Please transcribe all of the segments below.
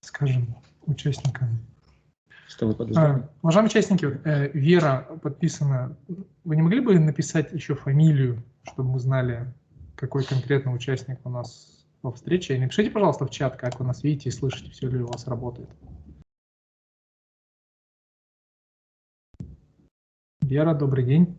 скажем, участникам. Что вы подождали? Уважаемые участники, Вера подписана. Вы не могли бы написать еще фамилию, чтобы мы знали, какой конкретно участник у нас во встрече? И напишите, пожалуйста, в чат, как вы нас видите и слышите, все ли у вас работает. Вера, добрый день.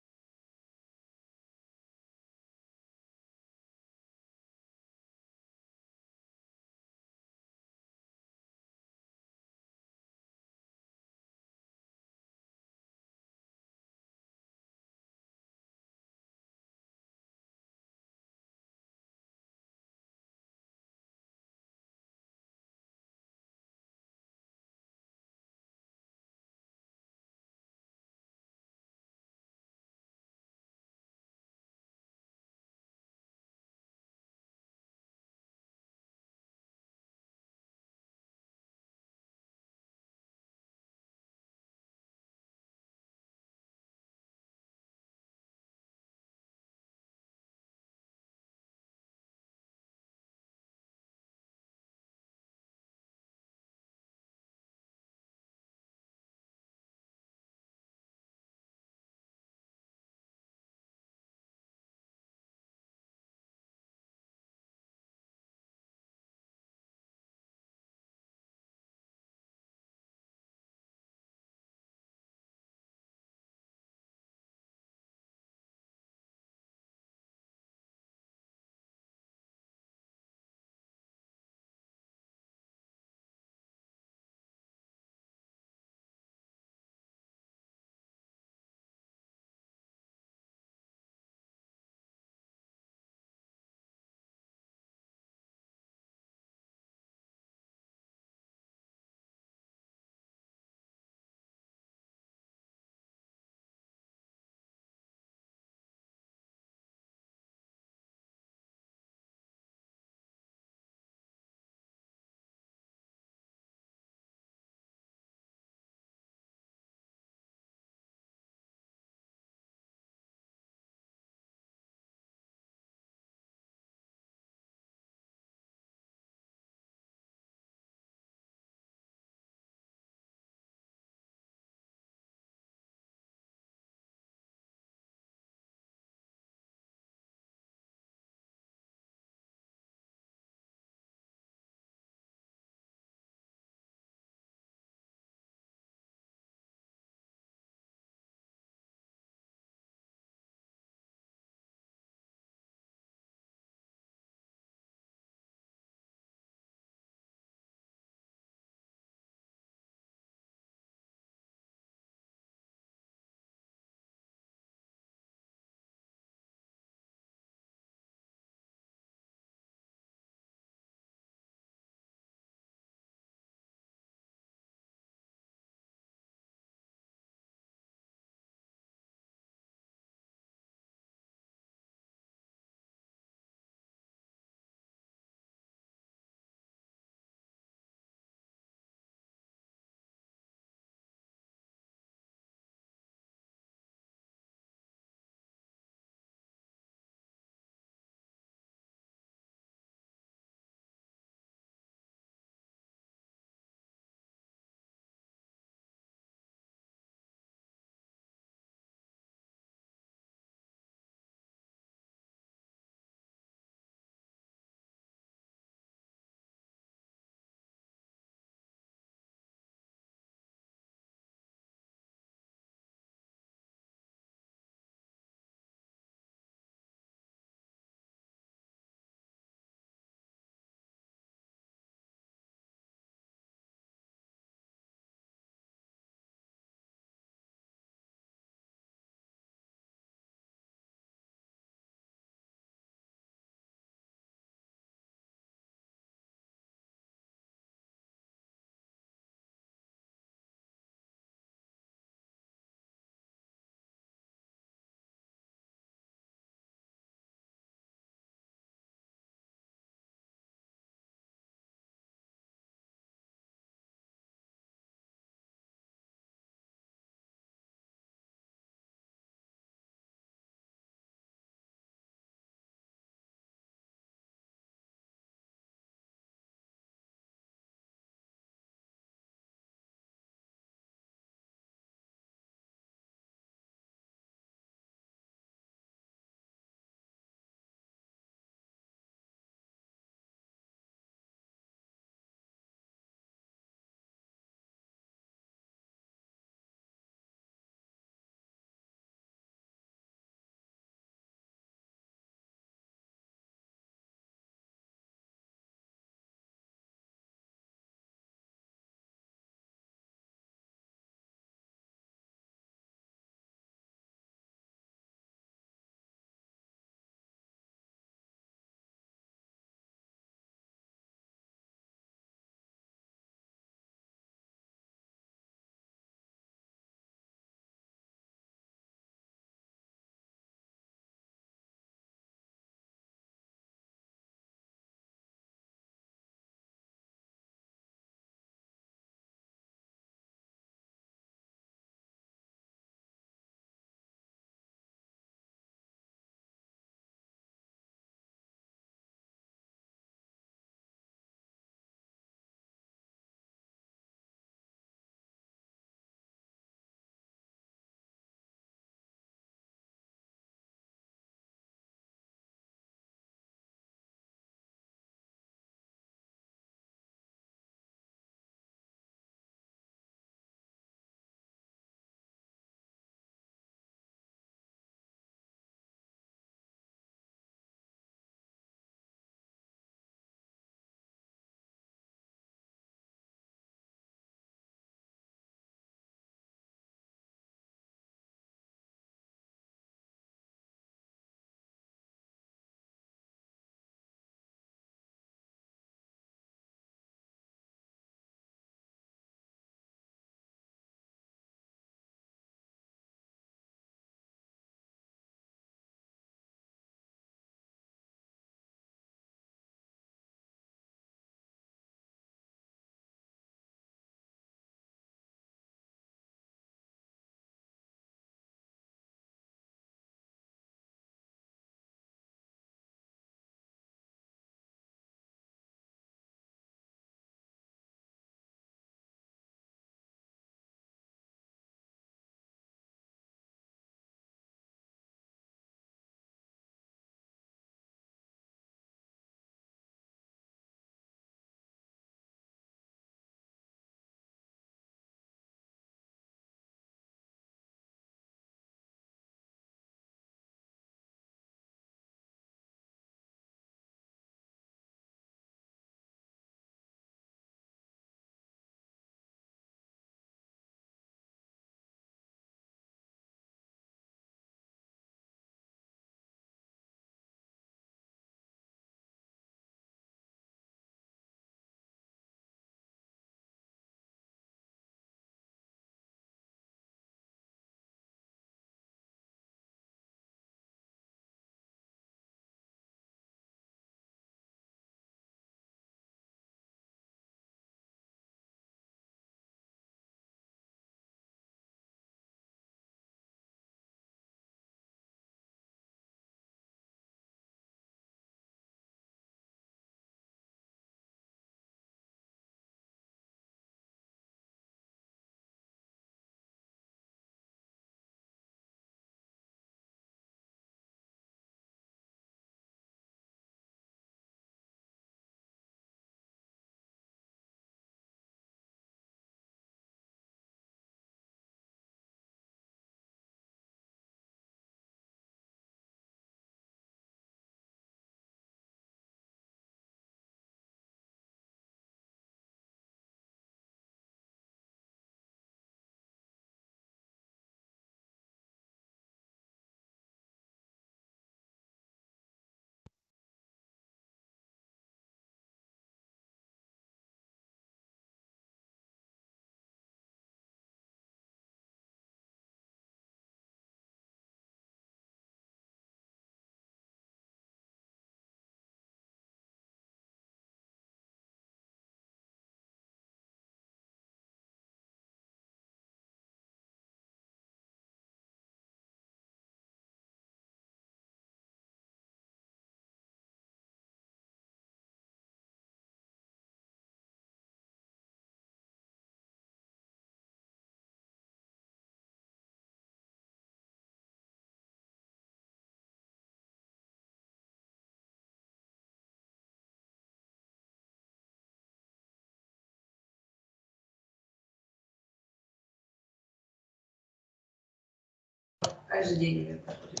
Каждый день ее проходит.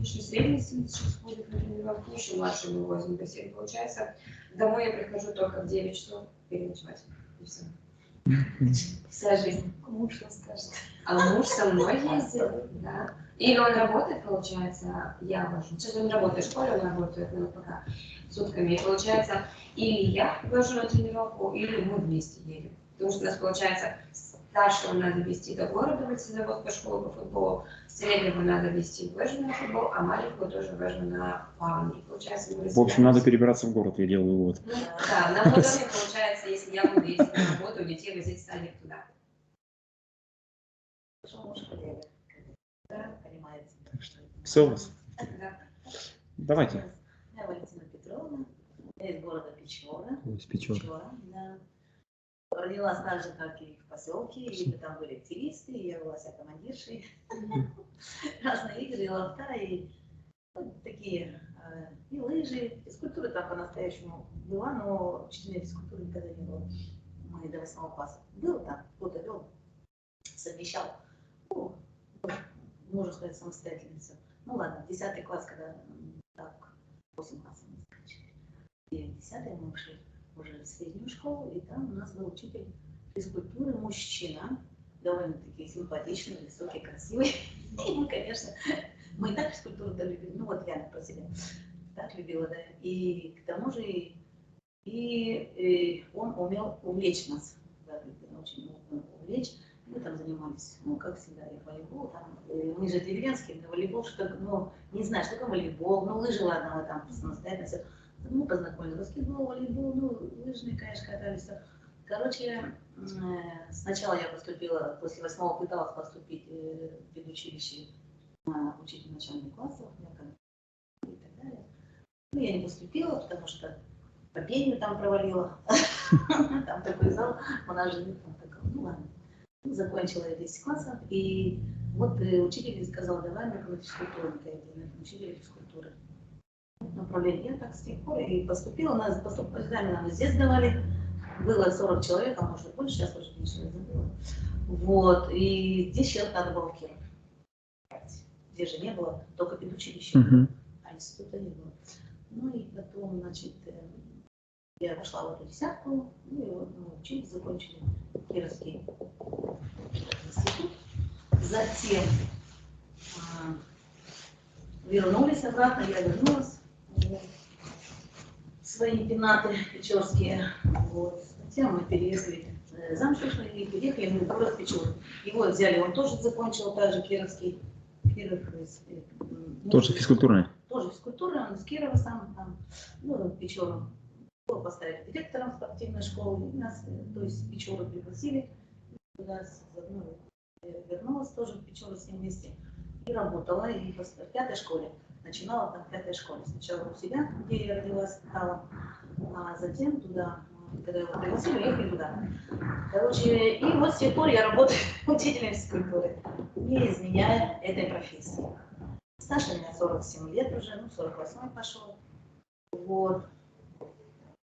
Еще средний 76 ходит на тренировку, еще младший мы возим по 7. Получается, домой я прихожу только в 9 часов переночевать. И все. Вся жизнь. Муж что скажет. А муж со мной ездит, да. Или он работает, получается, я вожу. Сейчас он работает в школе, он работает на ЛПК сутками. И получается, или я вожу на тренировку, или мы вместе едем. Потому что у нас, получается, старшего надо везти до города, выйти на вот по школе по футболу, среднего надо везти в Вэжну на футбол, а маленького тоже в Вэжну на плавание. И получается, мы В общем, надо перебираться в город, я делаю вывод. Ну, да, на модуле, получается, если я буду ездить на работу, детей возить станет туда. Что муж коллега, да, понимаете. Так что все у вас. Да. Давайте. Я Валентина Петровна, я из города Печора. Из Печоры. Да. Родилась так же, как и в поселке, и там были активисты, и я была вся командиршей. Разные игры, и лофта, и такие, и лыжи. Физкультура там по-настоящему была, но учителя физкультуры никогда не было. Мы до 8 класса. Был там, кто-то вел, совмещал. Ну, можно сказать, самостоятельницу. Ну ладно, 10 класс, когда так, 8 классов мы заканчивали. И в 10 мы ушли уже в среднюю школу, и там у нас был учитель физкультуры, мужчина, довольно-таки симпатичный, высокий, красивый. И мы, конечно, мы и так физкультуру-то любили, ну вот я про себя так любила, да. И к тому же и он умел увлечь нас, да, очень умел увлечь. Мы там занимались, ну, как всегда, и волейбол, там, мы же деревенские, да, волейбол, что, ну, не знаю, что такое волейбол, ну, лыжи, ладно, мы там самостоятельно все. Мы познакомились, баскетбол, волейбол, ну, лыжные, конечно, катались. Короче, сначала я поступила, после 8-го пыталась поступить в педучилище на учитель начальных классов, и так далее. Ну, я не поступила, потому что по пению там провалила. Там такой зал, у нас же там такой, ну ладно. Закончила я 10 классов, и вот учитель сказал, давай на физкультуру, учитель физкультуры. Направление. Я так с тех пор и поступила. Нас по экзаменам здесь давали. Было 40 человек, а может больше, сейчас уже меньше забыла. Вот. И здесь человек надо было в Киров. Здесь же не было, только педучилище, а института не было. Ну и потом, значит, я вошла в эту десятку, ну и вот мы учились, закончили Кировский институт. Затем вернулись обратно, я вернулась в свои пенаты печорские. Вот. Затем мы переехали замуж и переехали мы в город Печоры. Его взяли, он тоже закончил, также Кировский. Киров, Тоже физкультурный? Тоже физкультура, он из Кирова сам, там, ну, Печору. Его поставили директором спортивной школы, и нас, то есть Печору пригласили. Туда ну, вернулась тоже в Печору с ним вместе. И работала, и в 5-й школе. Начинала там в 5-й школе. Сначала у себя, где я родилась, стала, а затем туда, когда его пригласили, уехали туда. Короче, и вот с тех пор я работаю учителем физкультуры, не изменяя этой профессии. Стаж у меня 47 лет уже, ну 48 пошел. Вот.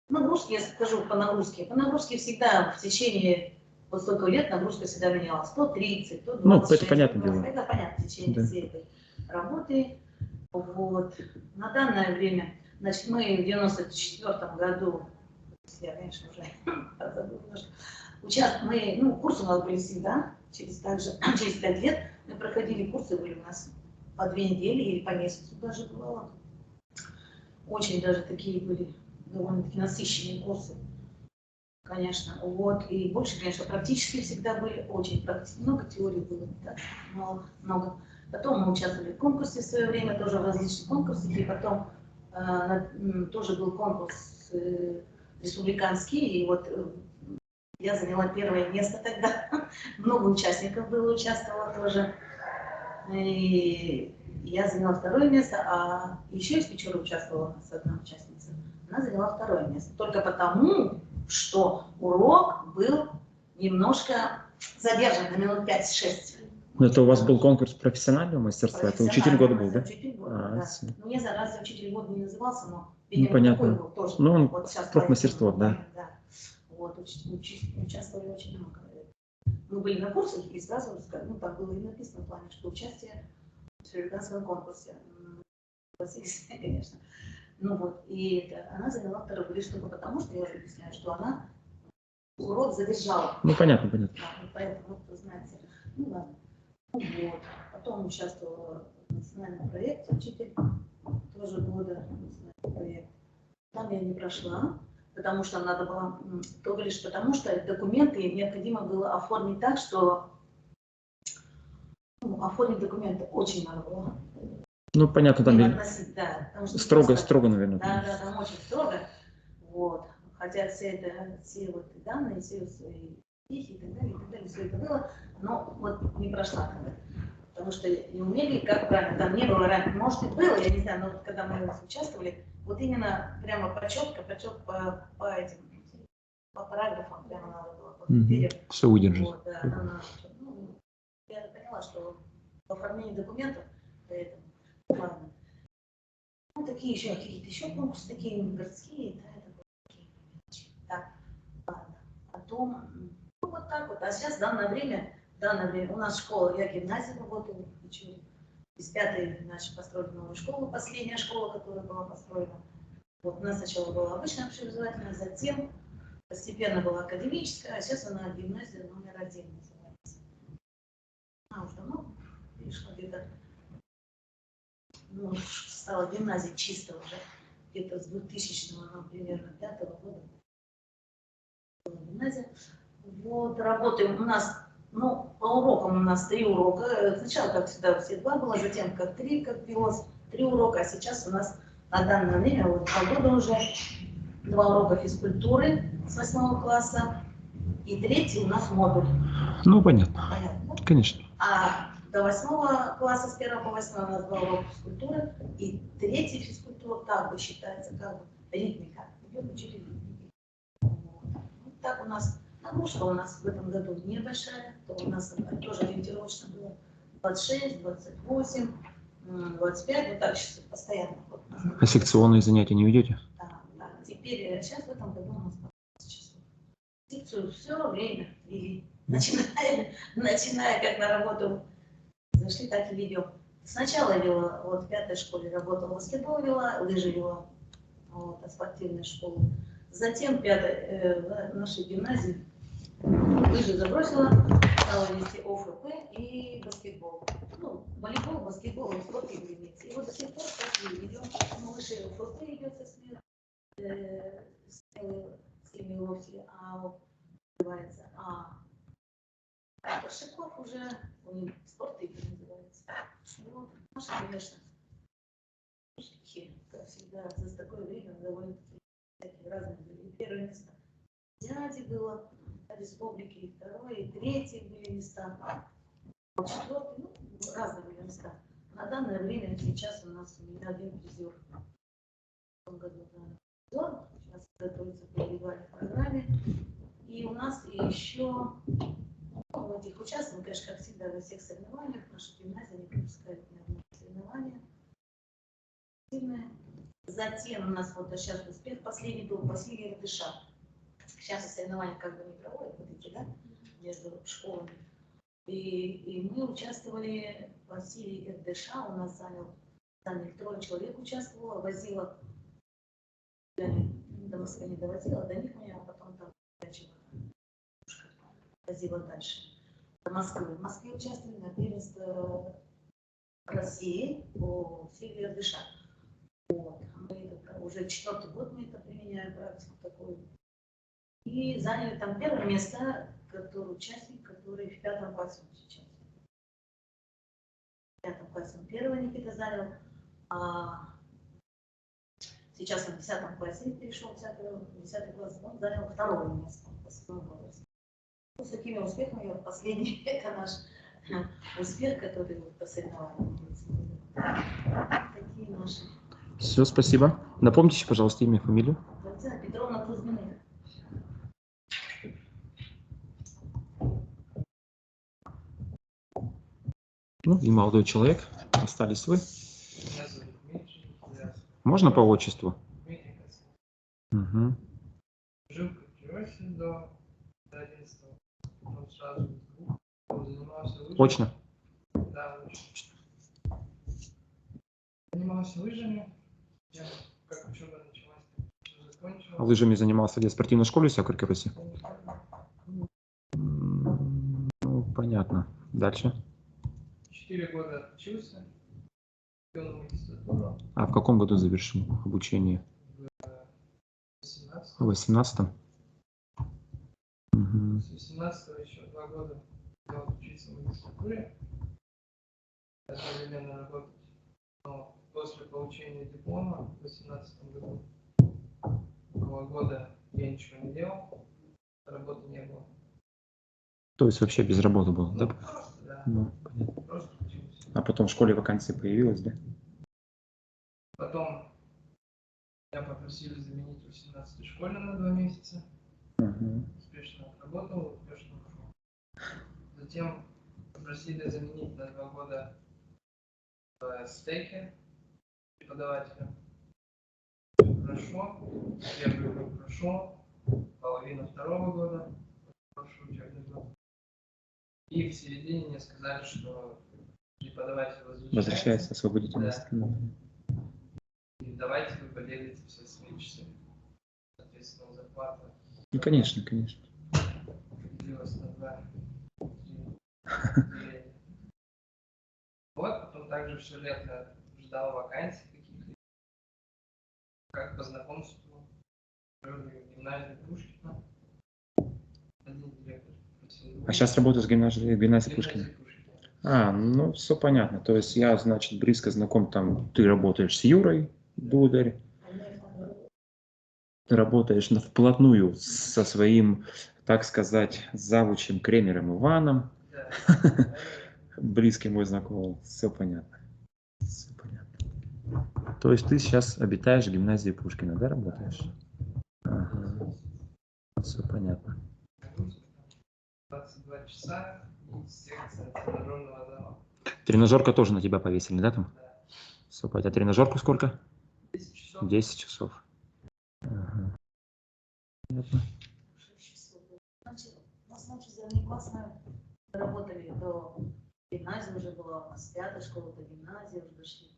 Нагрузки, я скажу по нагрузке. По нагрузке всегда в течение вот столько лет нагрузка всегда менялась. 130, 126. Ну, это понятно дело. Это понятно в течение всей этой работы. Вот. На данное время, значит, мы в 94 году, я, конечно, уже забыла немножко, мы, ну, курсы у нас были всегда, через 5 лет мы проходили курсы, были у нас по 2 недели или по месяцу даже бывало. Очень даже такие были довольно-таки насыщенные курсы, конечно. Вот. И больше, конечно, практически всегда были, очень практически. Много теорий было, да, много. Потом мы участвовали в конкурсе в свое время, тоже в различных конкурсах, и потом тоже был конкурс республиканский, и вот я заняла 1-е место тогда. Много участников было, участвовало тоже. И я заняла 2-е место, а еще из Печоры участвовала у нас одна участница. Она заняла 2-е место. Только потому, что урок был немножко задержан на минут 5-6. Но это у вас был конкурс профессионального мастерства? Это учитель года был, да? Учитель года, да. Ну, не знаю, раз учитель года не назывался, но, видимо, понятно. Был тоже. Ну, вот профмастерство, да. Вот, участвовали очень много. мы были на курсах и сразу, ну, там было и написано в плане, что участие в шри-ланканском конкурсе. Согласились, конечно. Ну вот, и она заняла второй лишь только потому, что я уже объясняю, что она урок задержала. Ну, понятно, понятно. Да, поэтому, вот, знаете, ну ладно. Ну, вот. Потом участвовала в национальном проекте «Учитель», тоже года национальный проект. Там я не прошла, потому что надо было, только лишь потому, что документы необходимо было оформить так, что оформить документы очень надо было. Ну, понятно, там Да, потому что строго, просто, строго, наверное. Да, там очень строго. Вот. Хотя все вот данные, все свои вещи и так далее, все это было, но вот не прошла тогда. Потому что не умели, как правильно, там не было раньше, может и было, я не знаю, но вот когда мы участвовали, вот именно прямо почет по этим, по параграфам прямо надо было. Все выдержать. Вот, да, я поняла, что в оформлении документов, поэтому, ладно. Ну, такие еще какие-то еще конкурсы, такие городские, да, это такие мелочи. Так, ладно. Потом, ну, вот так вот. А сейчас в данное время у нас школа, я гимназия работаю, из 5-й, значит, построили новую школу, последняя школа, которая была построена. Вот у нас сначала была обычная общеобразовательная, затем постепенно была академическая, а сейчас она гимназия номер 1 называется. Она уже давно перешла где-то, ну, стала гимназией чисто уже, где-то с 2000-го, ну, примерно 5-го года. Гимназия. Вот, работаем у нас, ну, по урокам у нас 3 урока. Сначала, как всегда, все 2 было, затем как 3, как пилот, 3 урока, а сейчас у нас на данное время, вот 2 года уже, 2 урока физкультуры с 8 класса и 3 у нас модуль. Ну, понятно. Понятно, да? Конечно. А до 8 класса, с 1 по 8 у нас 2 урока физкультуры, и 3 физкультура как бы считается, как бы ритмика. Идет учитель ритмики. Вот так у нас, нагрузка у нас в этом году небольшая, то у нас тоже ориентировочно было 26, 28, 25, вот так сейчас постоянно. Вот, А секционные занятия не ведете? да, да. Теперь, сейчас в этом году у нас 15 часов. Секцию все время вели. Начиная как на работу зашли, так и ведем. Сначала вела, вот в 5-й школе работала, баскетбол вела, лыжи вела, вот, а спортивную школу. Затем в нашей гимназии лыжи забросила, стала вести ОФП и баскетбол. Ну, волейбол, баскетбол, спорт и границы. И вот до сих пор так и ведем. Ну, выше ОФП идет со смелой, а называется, Паршаков уже, у них спорт игры называется. Вот, наши, конечно, как всегда, за такое время довольно-таки разные были. Первое место дяди было в республике, и 2-е, и 3-е были места. 4-е, ну, разные были места. На данное время сейчас у нас один призер. В том году призер, сейчас готовится по индивидуальной программе. И у нас еще в этих участвуем, конечно, как всегда, во всех соревнованиях. Наша гимназия не пропускает ни одного соревнования. Затем у нас вот сейчас успех последний был Василий РДШ. Сейчас соревнования как бы не проводят, вот эти, да, между школами. И мы участвовали, Василий РДШ у нас занял 3 человек участвовало, возила, до Москвы не довозила, до них меня, а потом там возила дальше. До Москвы. В Москве участвовали на первенство России по силе РДШ. Вот. Мы уже 4-й год мы это применяем, практику такую. И заняли там первое место, участник, который в 5 классе сейчас. В 5 классе он первого Никита занял, а сейчас он в 10 классе перешел, 10 класс, он занял 2-е место по своему возрасту. Ну, с такими успехами, вот последний, это наш успех, который вот по соревнованиям. Такие наши. Все, спасибо. Напомните, пожалуйста, имя, фамилию. Валентина Петровна Кузьминых. Ну, и молодой человек. Остались вы. Меня зовут Дмитрий. Можно по отчеству? Угу. Жил в Кирове до 11-го, потом сразу в Занимался лыжами. Очно? Да, очно. Занимался лыжами. Я, как учеба началась, закончил. А лыжами занимался где? В спортивной школе в Сакаркирусе? Ну, понятно. Дальше. 4 года отучился. Пошел в магистратуру. А в каком году завершил обучение? В 18-м? Угу. С 18-го еще 2 года я учился в магистратуре. Одновременно работать. Но после получения диплома в 18 году, около года, я ничего не делал, работы не было. То есть вообще без работы был, Ну, да? просто, да. Ну, понятно. Просто учился. А потом в школе вакансия появилась, да? Потом меня попросили заменить в 18-й школе на 2 месяца. Угу. Успешно отработал, успешно ушел. Затем попросили заменить на 2 года в стеке преподавателя. Хорошо. Первый год прошел, половина второго года, прошлый учебный год. И в середине мне сказали, что преподаватель Возвращается освободительное Да. становление. И давайте вы поделите все свои часы. Соответственно, зарплата Ну, конечно, конечно. делилась на 2-3 деления. Вот, потом также все лето ждал вакансий каких-то. Как по знакомству в гимназии Пушкина. Один директор просил. А сейчас работаю с гимназией Пушкина. А, ну, все понятно. То есть я, значит, близко знаком, там, ты работаешь с Юрой Дударь, ты работаешь вплотную со своим, так сказать, завучем Кремером Иваном. Да. Близкий мой знакомый. Все понятно. Все понятно. То есть ты сейчас обитаешь в гимназии Пушкина, да, работаешь? Ага. Все понятно. 22 часа и секция тренажерного зала. Тренажерка тоже на тебя повесили, да, там? Да. Все понятно. А тренажерку сколько? 10 часов. 10 часов. Ага. Понятно. У нас начали, они классно работали до гимназии уже была, у нас 5-я школа, до гимназии уже дошли.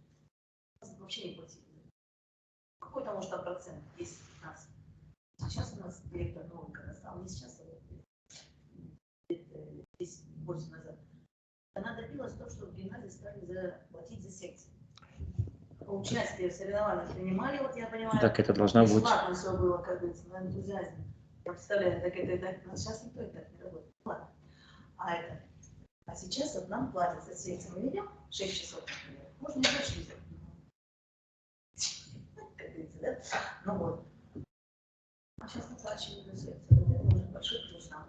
У нас вообще не платили. Какой-то, может, там процент, 10-15. Сейчас у нас директор новый, когда стал, не сейчас, а 10 больше назад. Она добилась того, что в гимназии стали платить за секции. Участие в соревнованиях принимали, вот я понимаю. Так это должна быть. Бесплатно все было, как говорится, на энтузиазме. Я представляю, так это и так. Сейчас никто и так не работает. Ладно. А сейчас вот нам платят за секцию. Мы ведем 6 часов, например. Можно и больше взять. Как говорится, да? Ну вот. А сейчас оплачивают за секцию. Это уже большой плюс нам.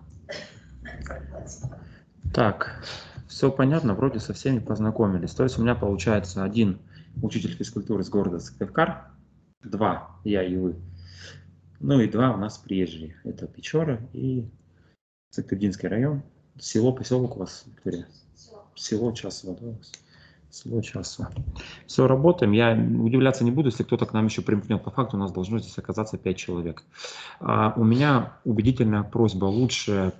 Так, все понятно, вроде со всеми познакомились. То есть у меня получается 1 учитель физкультуры из города Сыктывкар, 2 я и вы, ну и 2 у нас приезжие. Это Печора и Сыктывдинский район. Село, поселок у вас, Виктория? Село Часово, да? Село Часово. Все, работаем. Я удивляться не буду, если кто-то к нам еще примкнет. По факту у нас должно здесь оказаться 5 человек. У меня убедительная просьба: лучше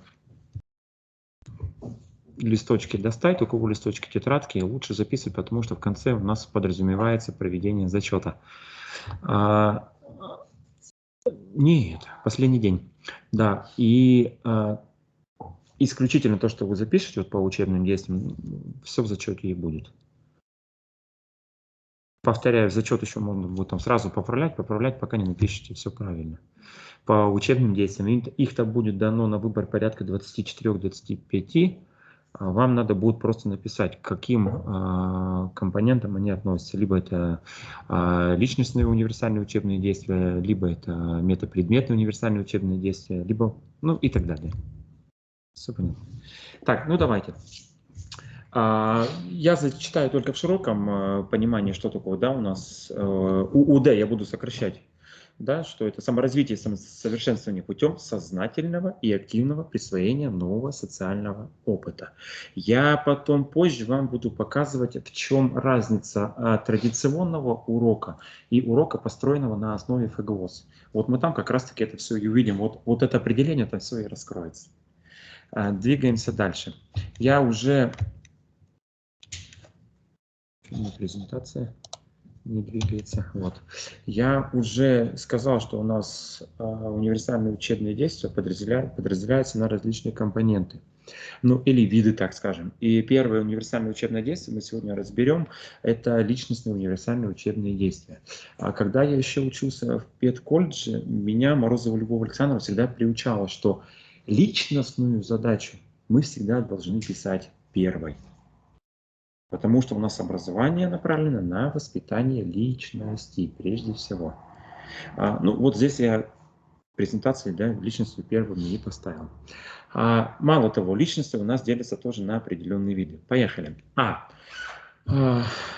листочки достать, у кого листочки, тетрадки, лучше записывать, потому что в конце у нас подразумевается проведение зачета. Нет, последний день. Да, и исключительно то, что вы запишете вот по учебным действиям, все в зачете и будет. Повторяю, зачет еще можно будет там сразу поправлять, пока не напишите все правильно. По учебным действиям их-то будет дано на выбор порядка 24-25. Вам надо будет просто написать, к каким компонентам они относятся. Либо это личностные универсальные учебные действия, либо это метапредметные универсальные учебные действия, либо, ну и так далее. Все понятно. Так, ну давайте. Я зачитаю только в широком понимании, что такое, да, у нас УУД, я буду сокращать. Да, что это саморазвитие и самосовершенствование путем сознательного и активного присвоения нового социального опыта. Я потом позже вам буду показывать, в чем разница традиционного урока и урока, построенного на основе ФГОС. Вот мы там как раз-таки это все и увидим. Вот это определение, это все и раскроется. Двигаемся дальше. Я уже... Презентация не двигается. Вот. Я уже сказал, что у нас универсальные учебные действия подразделяются на различные компоненты. Ну, или виды, так скажем. И первое универсальное учебное действие мы сегодня разберем. Это личностные универсальные учебные действия. А когда я еще учился в педколледже, меня Морозова Любовь Александровна всегда приучала, что личностную задачу мы всегда должны писать первой. Потому что у нас образование направлено на воспитание личности прежде всего. Ну, вот здесь я презентации, да, личностью первым не поставил. Мало того, личности у нас делятся тоже на определенные виды. Поехали.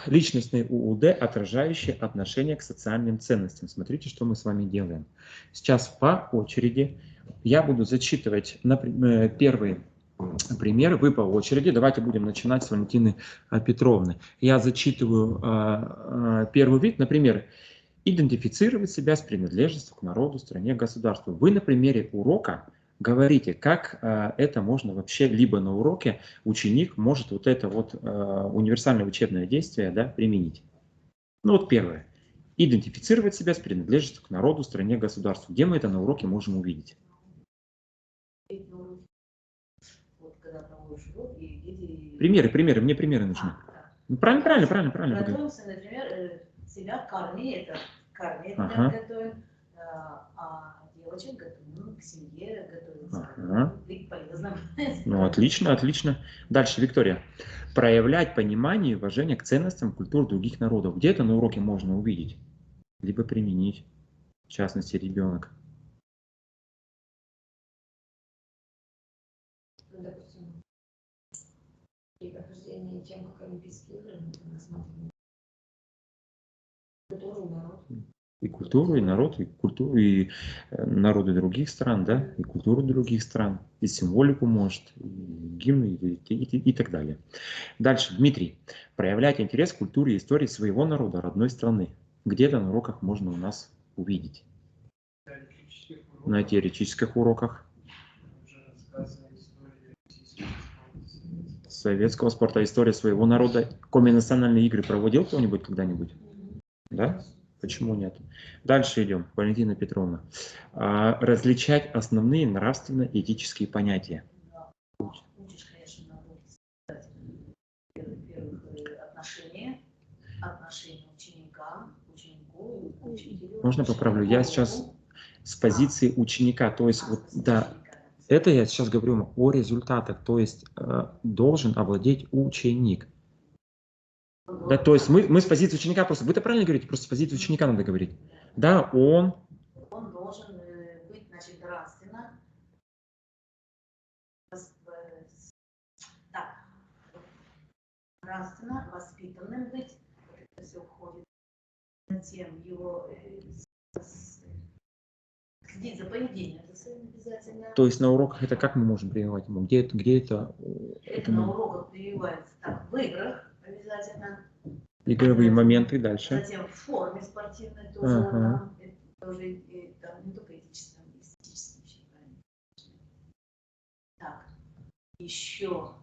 Личностные УУД, отражающие отношение к социальным ценностям. Смотрите, что мы с вами делаем. Сейчас по очереди я буду зачитывать первый пример, вы по очереди. Давайте будем начинать с Валентины Петровны. Я зачитываю первый вид, например, идентифицировать себя с принадлежностью к народу, стране, государству. Вы на примере урока говорите, как это можно вообще, либо на уроке ученик может вот это вот универсальное учебное действие, да, применить. Ну вот первое. Идентифицировать себя с принадлежностью к народу, стране, государству. Где мы это на уроке можем увидеть? Примеры, мне примеры нужны. Ну, правильно. Готовимся, например, себя к армии, это готовим, а девочек готовим к семье, готовим быть полезным. Ну, отлично. Дальше, Виктория. Проявлять понимание и уважение к ценностям культур других народов. Где это на уроке можно увидеть? Либо применить, в частности, ребенок. Допустим, при прохождении тем, как Олимпийские игры, мы смотрим культуру, народ. И культуру, и народ, и культуру, и народы других стран, да, и культуру других стран, и символику, может, и гимн, и так далее. Дальше, Дмитрий. Проявлять интерес к культуре и истории своего народа, родной страны. Где-то на уроках можно у нас увидеть. На теоретических уроках. Советского спорта, история своего народа. Коми-национальные игры проводил кто-нибудь когда-нибудь? Да? Почему нет? Дальше идем. Валентина Петровна. Различать основные нравственно-этические понятия. Учишь, конечно, первых отношения ученика, ученику, учителю. Можно поправлю? Я сейчас с позиции ученика, то есть вот, да, это я сейчас говорю о результатах, то есть должен овладеть ученик. Да, то есть мы с позиции ученика просто, вы-то правильно говорите, просто с позиции ученика надо говорить. Да, он должен быть, значит, нравственно воспитанным быть. Это все уходит. Затем его следить за поведением, это своим обязательно. То есть на уроках это как мы можем прививать ему? Где это? Это на уроках прививается так, в играх обязательно. Игровые моменты дальше. Затем в форме спортивной тоже, это тоже там, не только этическое, но и эстетическое. Так, еще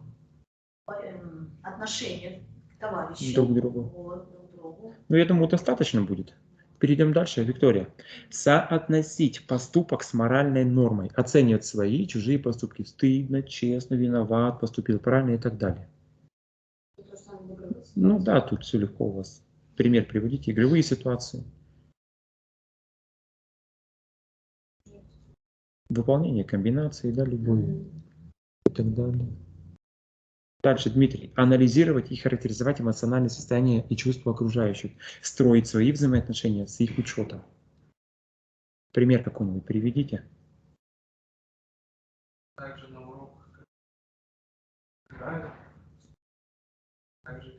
отношения к товарищу. Друг к другу. Ну, я думаю, достаточно будет. Перейдем дальше. Виктория. Соотносить поступок с моральной нормой. Оценивать свои и чужие поступки. Стыдно, честно, виноват, поступил правильно и так далее. Ну да, тут все легко у вас. Пример приводите. Игровые ситуации. Выполнение комбинации, да, любые. И так далее. Дальше, Дмитрий. Анализировать и характеризовать эмоциональное состояние и чувства окружающих. Строить свои взаимоотношения с их учетом. Пример какой-нибудь приведите. Также на уроках играют, также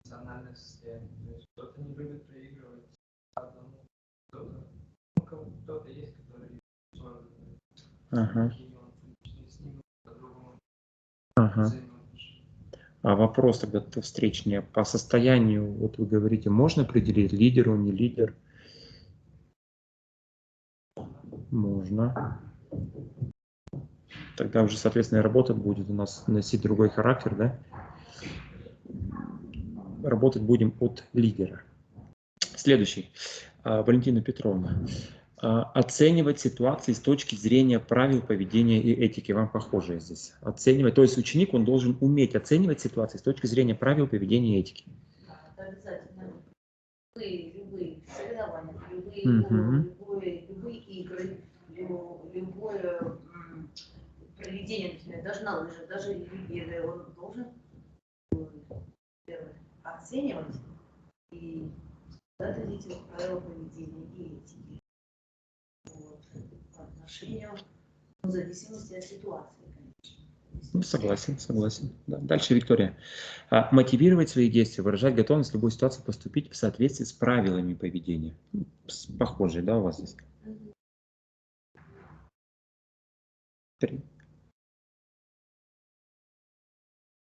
эмоциональное состояние. То есть кто-то не любит проигрывать одному, кто-то есть, который А вопрос тогда встречный. По состоянию, вот вы говорите, можно определить, лидер он, не лидер? Можно. Тогда уже, соответственно, и работа будет у нас носить другой характер, да? Работать будем от лидера. Следующий. Валентина Петровна. Оценивать ситуации с точки зрения правил поведения и этики. Вам похоже здесь. Оценивать. То есть ученик, он должен уметь оценивать ситуации с точки зрения правил поведения и этики. Это обязательно. Любые соревнования, любые игры, любое проведение, например, даже на лыжах, даже бега, он должен оценивать и отразить правила поведения и этики. Вот. По отношению, в зависимости от ситуации, конечно. Ну, согласен. Да. Дальше, Виктория. Мотивировать свои действия, выражать готовность в любой ситуации поступить в соответствии с правилами поведения. Похожие, да, у вас здесь?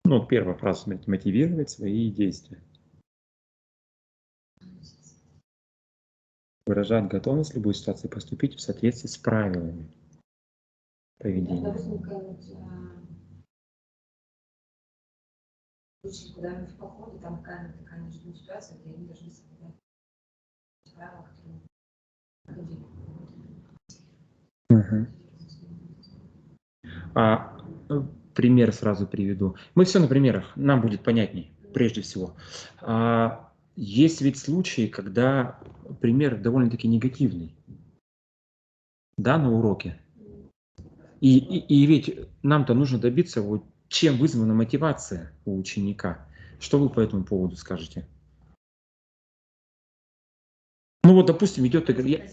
Ну, первая фраза, смотрите, мотивировать свои действия. Выражать готовность в любой ситуации поступить в соответствии с правилами поведения. Допустим, куда-нибудь в походе, там какая-то такая неожиданная ситуация, где они должны соблюдать правила, которые Пример сразу приведу. Мы все на примерах, нам будет понятней, прежде всего. Есть ведь случаи, когда пример довольно-таки негативный, да, на уроке. И ведь нам-то нужно добиться, вот, чем вызвана мотивация у ученика. Что вы по этому поводу скажете? Ну вот, допустим, идет игра.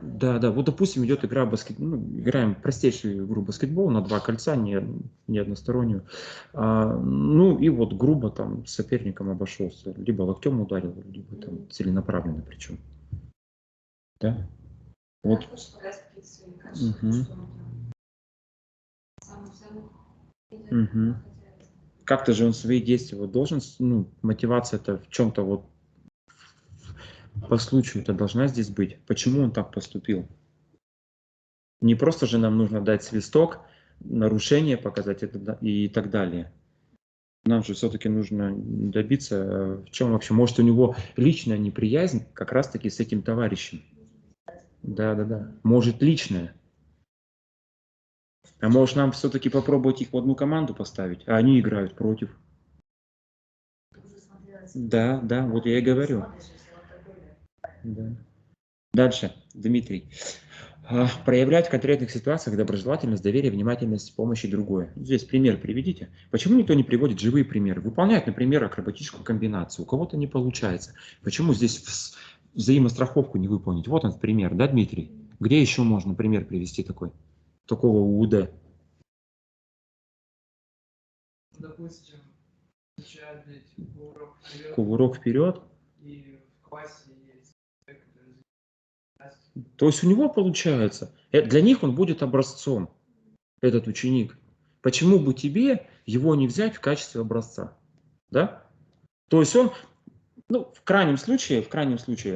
Да, вот, допустим, идет игра баскетбол. Играем простейшую игру баскетбол на 2 кольца, не одностороннюю. Ну и вот грубо там с соперником обошелся. Либо локтем ударил, либо там целенаправленно причем. Да? Вот. Как-то же он свои действия вот должен, мотивация-то в чем-то вот по случаю-то должна здесь быть. Почему он так поступил? Не просто же нам нужно дать свисток, нарушение показать и так далее. Нам же все-таки нужно добиться, в чем вообще, может, у него личная неприязнь как раз-таки с этим товарищем. Да. Может, личная. А может, нам все-таки попробовать их в одну команду поставить, а они играют против. Да, вот я и говорю. Да. Дальше, Дмитрий. Проявлять в конкретных ситуациях доброжелательность, доверие, внимательность, помощь и другое. Здесь пример приведите. Почему никто не приводит живые примеры? Выполняет, например, акробатическую комбинацию. У кого-то не получается. Почему здесь взаимостраховку не выполнить? Вот он пример, да, Дмитрий? Где еще можно пример привести такой? Такого УД. Допустим, включают кувырок вперед. И в классе есть. То есть у него получается, для них он будет образцом, этот ученик. Почему бы тебе его не взять в качестве образца? Да? То есть он, в крайнем случае,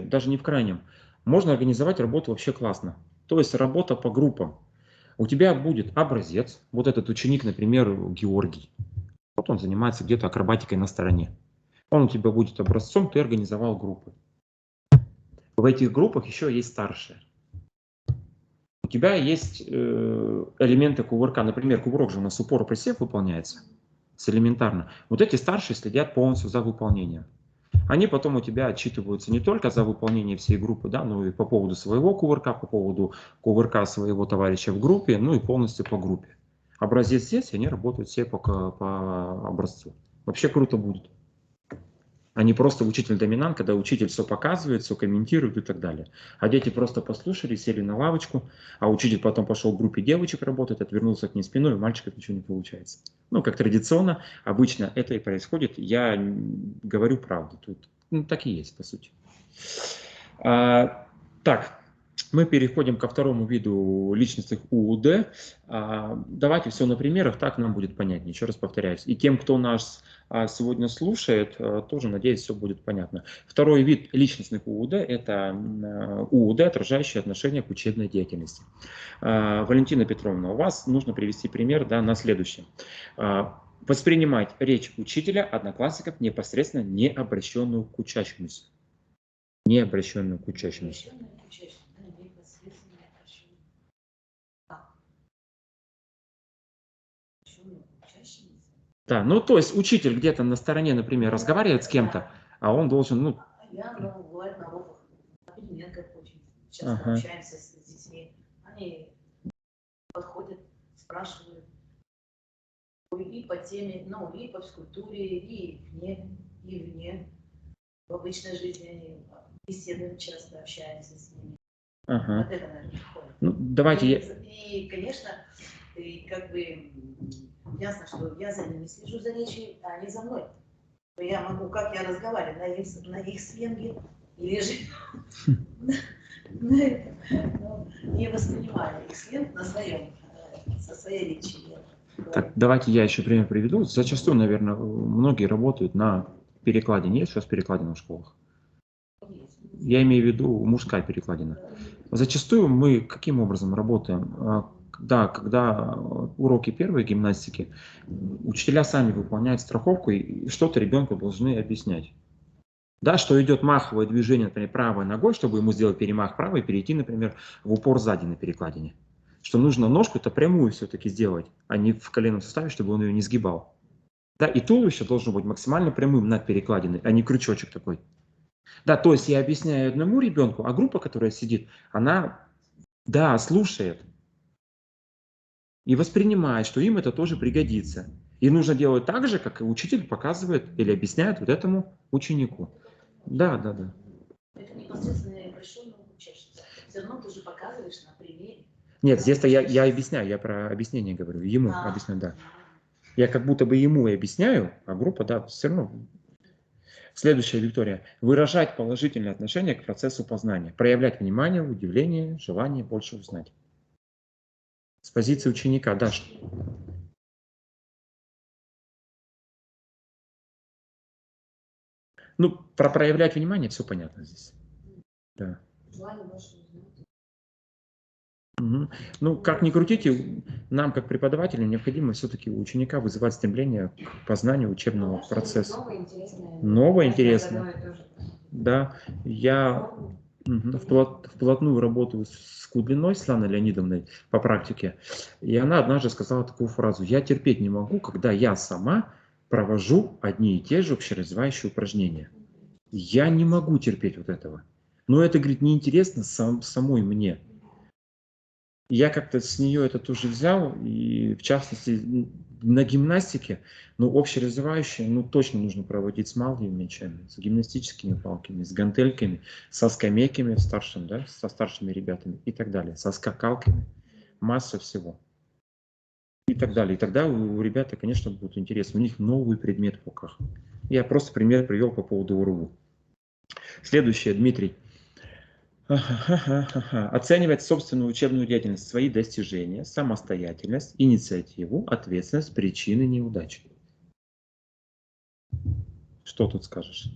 даже не в крайнем, можно организовать работу вообще классно. То есть работа по группам. У тебя будет образец, вот этот ученик, например, Георгий. Вот он занимается где-то акробатикой на стороне. Он у тебя будет образцом, ты организовал группы. В этих группах еще есть старшие. У тебя есть элементы кувырка. Например, кувырок же у нас упор присев выполняется. С элементарно. Вот эти старшие следят полностью за выполнением. Они потом у тебя отчитываются не только за выполнение всей группы, да, но и по поводу своего кувырка, по поводу кувырка своего товарища в группе, ну и полностью по группе. Образец здесь, они работают все по образцу. Вообще круто будет. А не просто учитель-доминант, когда учитель все показывает, все комментирует и так далее. А дети просто послушали, сели на лавочку, а учитель потом пошел в группе девочек работать, отвернулся к ней спиной, и у мальчиков ничего не получается. Ну, как традиционно, обычно это и происходит. Я говорю правду. Тут, так и есть, по сути. Так, Мы переходим ко второму виду личностных УУД. Давайте все на примерах, так нам будет понятнее. Еще раз повторяюсь. И тем, кто нас сегодня слушает, тоже, надеюсь, все будет понятно. Второй вид личностных УУД – это УУД, отражающие отношение к учебной деятельности. Валентина Петровна, у вас нужно привести пример на следующем. Воспринимать речь учителя, одноклассников непосредственно не обращенную к учащемуся. Не обращенную к учащемуся. Да, ну то есть учитель где-то на стороне, например, разговаривает с кем-то, а он должен, ну... Я, бывает на уроках, на переменках очень часто общаемся с детьми. Они подходят, спрашивают и по теме, ну, и по физкультуре, и вне. В обычной жизни они беседуют, часто общаемся с ними. Вот это, наверное, входит. Ну, давайте и, конечно, и как бы ясно, что я за ними слежу за речью, а они за мной. Я могу, как я разговариваю, на их сленге, или же не воспринимаю их сленг на своем, со своей речью. Так, давайте я еще пример приведу. Зачастую, наверное, многие работают на перекладине. Есть сейчас перекладина в школах? Я имею в виду мужская перекладина. Зачастую мы каким образом работаем? Когда уроки первой гимнастики, учителя сами выполняют страховку и что-то ребенку должны объяснять. Да, что идет маховое движение, например, правой ногой, чтобы ему сделать перемах правой и перейти, например, в упор сзади на перекладине. Что нужно ножку-то прямую все-таки сделать, а не в коленном суставе, чтобы он ее не сгибал. Да, и туловище должно быть максимально прямым над перекладиной, а не крючочек такой. Да, то есть я объясняю одному ребенку, а группа, которая сидит, она, да, слушает и воспринимает, что им это тоже пригодится. И нужно делать так же, как и учитель показывает или объясняет вот этому ученику. Да. Это непосредственно обращенному учащемуся. Все равно ты же показываешь на примере. Нет, здесь-то я объясняю, я про объяснение говорю, ему объясняю, да. Я как будто бы ему и объясняю, а группа, да, все равно. Следующая, Виктория. Выражать положительное отношение к процессу познания. Проявлять внимание, удивление, желание больше узнать. С позиции ученика, да. Ну, про проявлять внимание все понятно здесь. Да. Желание больше узнать. Угу. Ну, как ни крутите, нам, как преподавателям, необходимо все-таки у ученика вызывать стремление к познанию учебного процесса. Новое, интересное. Да, я вплотную работаю с Кудлиной Светланой Леонидовной по практике, и она однажды сказала такую фразу: «Я терпеть не могу, когда я сама провожу одни и те же общеразвивающие упражнения. Я не могу терпеть вот этого. Но это, говорит, неинтересно самой мне». Я как-то с нее это тоже взял, и в частности на гимнастике, ну, общеразвивающие, ну, точно нужно проводить с малыми мячами, с гимнастическими палками, с гантельками, со скамейками старшим, да, со старшими ребятами и так далее, со скакалками, масса всего. И так далее. И тогда у ребят, конечно, будет интересно, у них новый предмет в руках. Я просто пример привел по поводу УРУ. Следующее, Дмитрий. Оценивать собственную учебную деятельность, свои достижения, самостоятельность, инициативу, ответственность, причины неудачи. Что тут скажешь?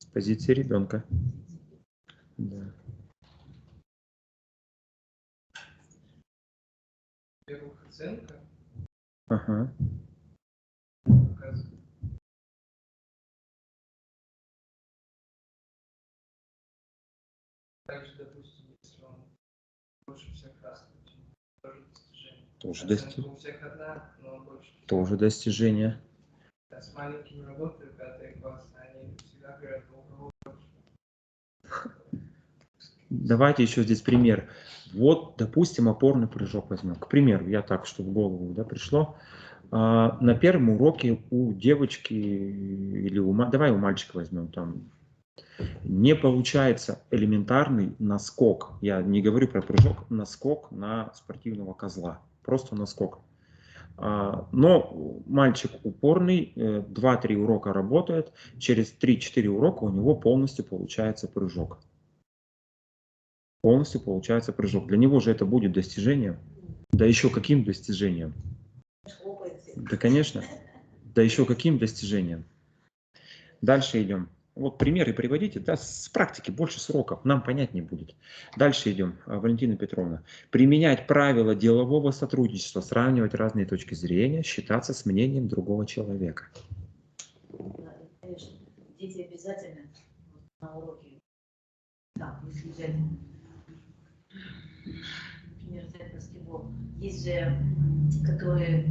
С позиции ребенка. Да. Во-первых, оценка. Также, допустим, если он больше всех раз, тоже достижение. Тоже достижение. У всех одна, но он больше. Тоже достижение. Я с маленькими работаю, 5 класс, они всегда говорят, у кого больше. Давайте еще здесь пример. Вот, допустим, опорный прыжок возьмем. К примеру, я так, что в голову пришло. На первом уроке у девочки или давай у мальчика возьмем там. Не получается элементарный наскок. Я не говорю про прыжок, наскок на спортивного козла. Просто наскок. Но мальчик упорный, 2-3 урока работает, через 3-4 урока у него полностью получается прыжок. Полностью получается прыжок. Для него же это будет достижением. Да еще каким достижением? Да, конечно. Да еще каким достижением? Дальше идем. Вот примеры приводите, да, с практики, больше сроков, нам понятнее будет. Дальше идем, Валентина Петровна. Применять правила делового сотрудничества, сравнивать разные точки зрения, считаться с мнением другого человека. Да, конечно, дети обязательно на уроке, так, если взять, например, взять баскетбол, есть же, которые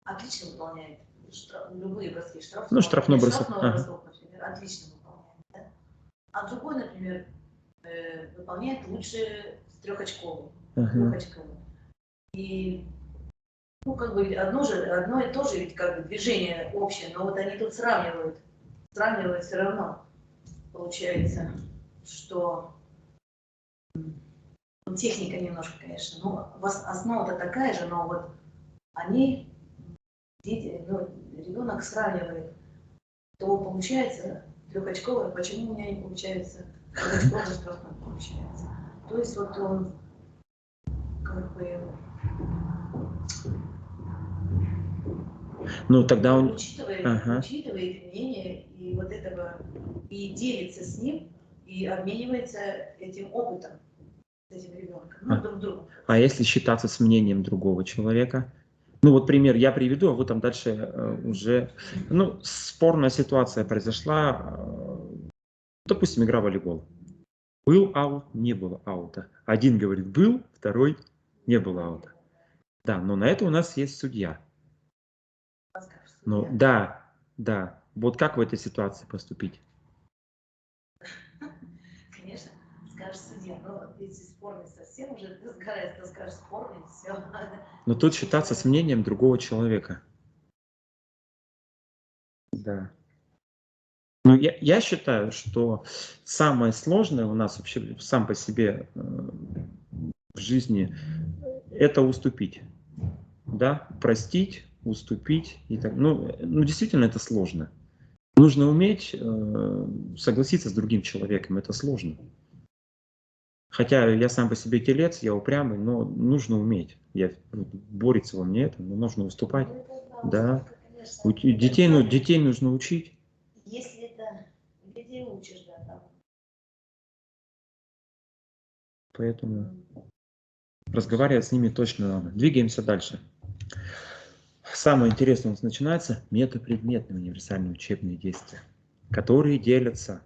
отлично выполняют любые броски, штрафной, Ну, штрафной бросок. бросок, например, отлично выполняет. Да? А другой, например, выполняет лучше с трехочковым, двухочковым. И, ну, как бы одно и то же, ведь как бы движение общее, но вот они тут сравнивают все равно. Получается, что техника немножко, конечно, ну, основа-то такая же, но вот они, дети, ну, ребенок сравнивает, то получается трехочковый, почему у меня не получается трехочковый штрафной получается. То есть вот он как бы ну, тогда он учитывает мнение и вот этого, и делится с ним, и обменивается этим опытом с этим ребенком, ну, друг другу. А если считаться с мнением другого человека? Ну вот пример я приведу, а вы там дальше уже... Ну, спорная ситуация произошла, допустим, игра в волейбол. Был аут, не было аута. Один говорит был, второй не было аута. Да, но на это у нас есть судья. Ну да, да. Вот как в этой ситуации поступить? Конечно, скажешь судья, но если спорный совсем уже разгорается, то скажешь спорный, все. Но тут считаться с мнением другого человека. Да. Ну, я считаю, что самое сложное у нас вообще сам по себе в жизни – это уступить. Да? Простить, уступить. И так. Ну, действительно, это сложно. Нужно уметь согласиться с другим человеком. Это сложно. Хотя я сам по себе телец, я упрямый, но нужно уметь. Борется во мне это, но нужно уступать. Да. Детей нужно учить. Если это детей учишь, да, там. Поэтому разговаривать с ними точно надо. Двигаемся дальше. Самое интересное у нас начинается метапредметные универсальные учебные действия, которые делятся,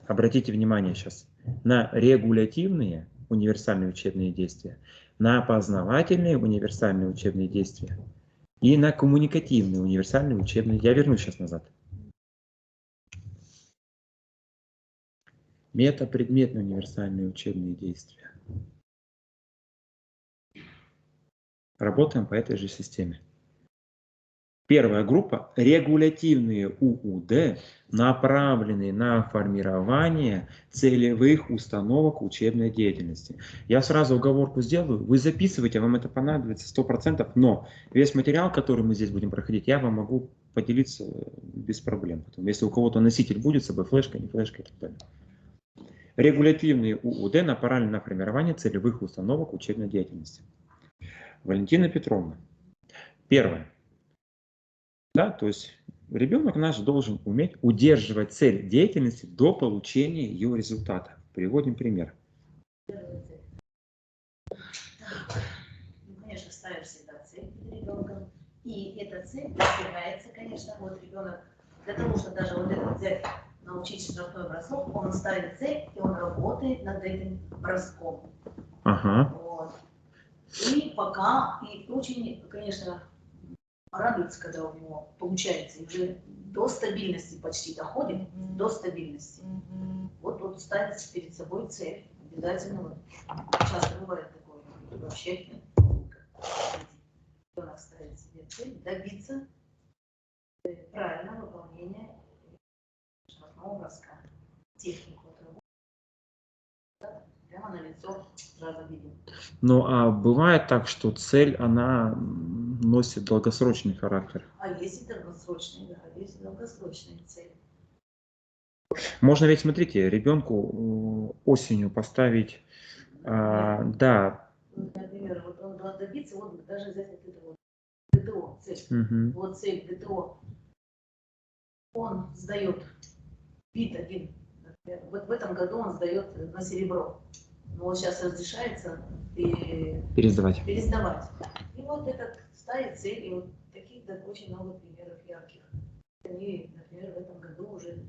обратите внимание сейчас, на регулятивные универсальные учебные действия, на познавательные универсальные учебные действия и на коммуникативные универсальные учебные. Я вернусь сейчас назад. Метапредметные универсальные учебные действия. Работаем по этой же системе. Первая группа – регулятивные УУД, направленные на формирование целевых установок учебной деятельности. Я сразу оговорку сделаю, вы записывайте, вам это понадобится 100%, но весь материал, который мы здесь будем проходить, я вам могу поделиться без проблем. Потом, если у кого-то носитель будет с собой, флешка, не флешка и так далее. Регулятивные УУД направлены на формирование целевых установок учебной деятельности. Валентина Петровна. Первое. Да, то есть ребенок наш должен уметь удерживать цель деятельности до получения ее результата. Приводим пример. Ну, конечно, ставишь всегда цель перед ребенком. И эта цель достигается, конечно, вот ребенок, для того, чтобы даже вот это взять, научить штрафной бросок, он ставит цель, и он работает над этим броском. Ага. Вот. И пока, и очень, конечно, радуется, когда у него получается, и уже до стабильности почти доходит, до стабильности. Вот ставится перед собой цель. Обязательно, вот, часто бывает такое, вообще ребенок ставит себе цель добиться правильного выполнения штрафного броска. Технику работы. прямо на лицо сразу видим. Ну, а бывает так, что цель, она носит долгосрочный характер. А есть и долгосрочные, да, есть и долгосрочные цели. Можно ведь, смотрите, ребенку осенью поставить, да. Например, вот он должен добиться, вот даже взять вот это вот ГТО, цель. Вот цель ГТО. Он сдает ВИТ один. Вот в этом году он сдает на серебро. Но вот сейчас разрешается пересдавать. И вот этот ставит цель, и вот таких да, очень много примеров ярких. Они, например, в этом году уже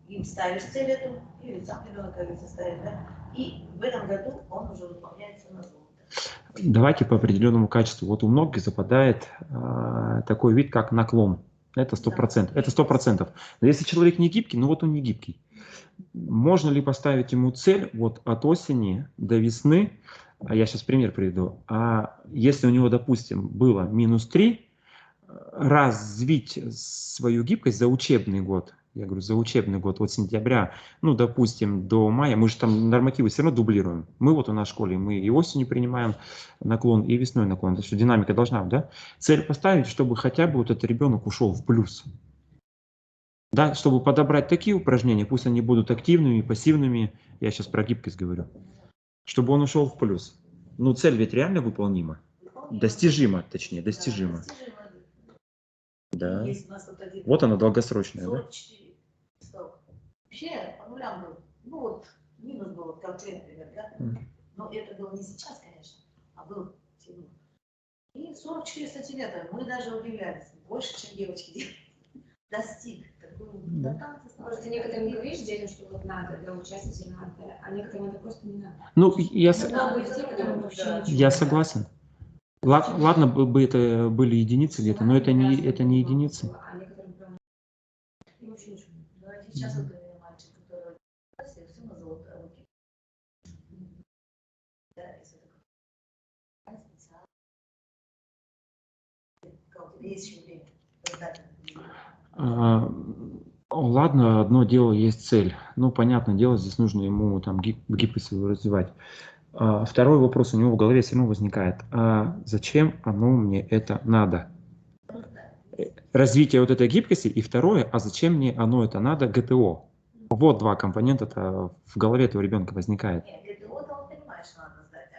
им ставишь цель эту, или сам ребенок, как говорится, ставит, да, и в этом году он уже выполняется на золото. Давайте по определенному качеству. Вот у многих западает такой вид, как наклон. Это 100%. Это 100%. Но если человек не гибкий, ну вот он не гибкий. Можно ли поставить ему цель вот от осени до весны? Я сейчас пример приведу. А если у него, допустим, было -3, развить свою гибкость за учебный год. Я говорю, за учебный год от сентября, ну, допустим, до мая. Мы же там нормативы все равно дублируем. Мы вот у нас в школе, мы и осенью принимаем наклон, и весной наклон. То есть динамика должна быть, да? Цель поставить, чтобы хотя бы вот этот ребенок ушел в плюс. Да, чтобы подобрать такие упражнения, пусть они будут активными, пассивными. Я сейчас про гибкость говорю. Чтобы он ушел в плюс. Ну, цель ведь реально выполнима. Достижима, точнее, достижима. Да. Вот она долгосрочная, 44 да? Вообще по нулям был. Ну вот, минус был вот конкретно, например, да? Но это было не сейчас, конечно, а был сильно. И 44 сантиметра. Мы даже удивлялись. Больше, чем девочки делали. Достиг. Просто некоторым говоришь детям, что вот надо, для участницы надо, а некоторым это просто не надо. Ну, я согласен. Ладно бы это были единицы где-то, но это не единицы. Сейчас вот мальчик, который все на золото руки. Да, если такой специально. У тебя есть еще время. Ладно, одно дело есть цель. Ну, понятное дело, здесь нужно ему там гибкость развивать. Второй вопрос у него в голове все равно возникает. А зачем оно мне это надо? Развитие вот этой гибкости. И второе, а зачем мне оно это надо? ГТО. Вот два компонента-то в голове этого ребенка возникает. Нет, ГТО-то он понимает, что надо сдать.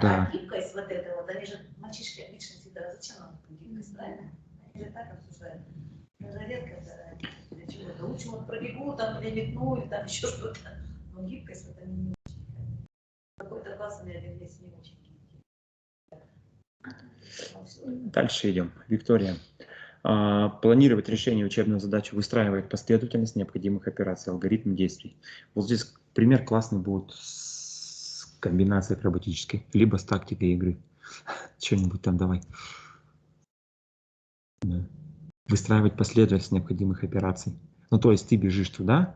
Да. А гибкость вот эта вот, они же, мальчишки обычно всегда, зачем нам гибкость, правильно? Они же так обсуждают. Даже редко для чего-то. Лучше вот пробегу, там, или метну, или там еще что-то. Но гибкость вот они не очень. Какой-то класс у меня здесь не очень гибкий. Дальше идем. Виктория. Планировать решение учебной задачи, выстраивать последовательность необходимых операций, алгоритм действий. Вот здесь пример классный будет с комбинацией акробатической, либо с тактикой игры. Что-нибудь там давай. Да. Выстраивать последовательность необходимых операций. Ну, то есть ты бежишь туда,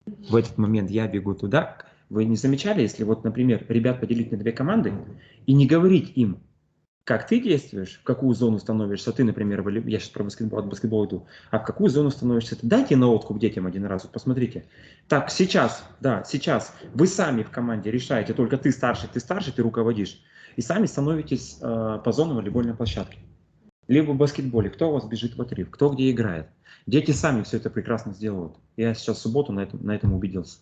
в этот момент я бегу туда. Вы не замечали, если вот, например, ребят поделить на две команды и не говорить им, как ты действуешь, в какую зону становишься, ты, например, я сейчас про баскетбол иду, а в какую зону становишься ты, дайте на откуп детям один раз, вот посмотрите. Так, сейчас вы сами в команде решаете, только ты старший, ты руководишь, и сами становитесь по зонам волейбольной площадки. Либо в баскетболе, кто у вас бежит в отрыв, кто где играет. Дети сами все это прекрасно сделают. Я сейчас в субботу на этом убедился.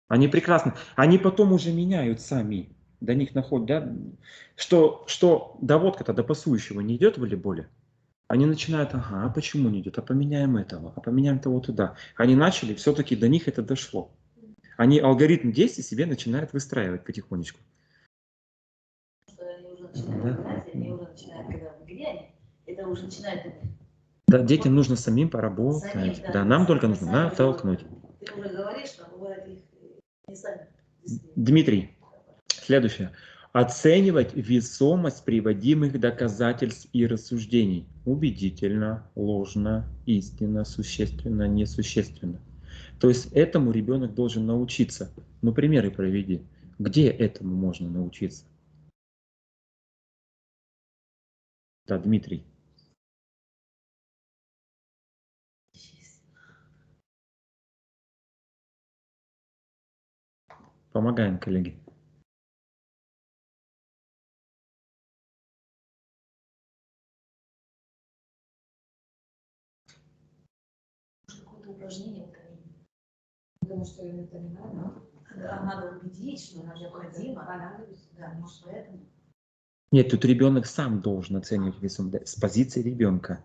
Они прекрасно, они потом уже меняют сами. До них находят, да, что доводка-то до пасующего не идет в волейболе. Они начинают, ага, а почему не идет? А поменяем этого, а поменяем того туда. Они начали, все-таки до них это дошло. Они алгоритм действий себе начинают выстраивать потихонечку. Они уже начинают играть, они уже начинают, когда в игре, это уже начинает... Да, детям нужно самим поработать. Самим, да, нам только нужно натолкнуть. Ты уже говоришь, что бывает их не сами. Дмитрий, следующее. Оценивать весомость приводимых доказательств и рассуждений. Убедительно, ложно, истинно, существенно, несущественно. То есть этому ребенок должен научиться. Ну, примеры проведи. Где этому можно научиться? Да, Дмитрий. Помогаем, коллеги. Какое-то упражнение, Потому что я не понимаю, надо убедить, что она необходима. понадобится. Да, может, поэтому. Нет, тут ребенок сам должен оценивать весомость с позиции ребенка.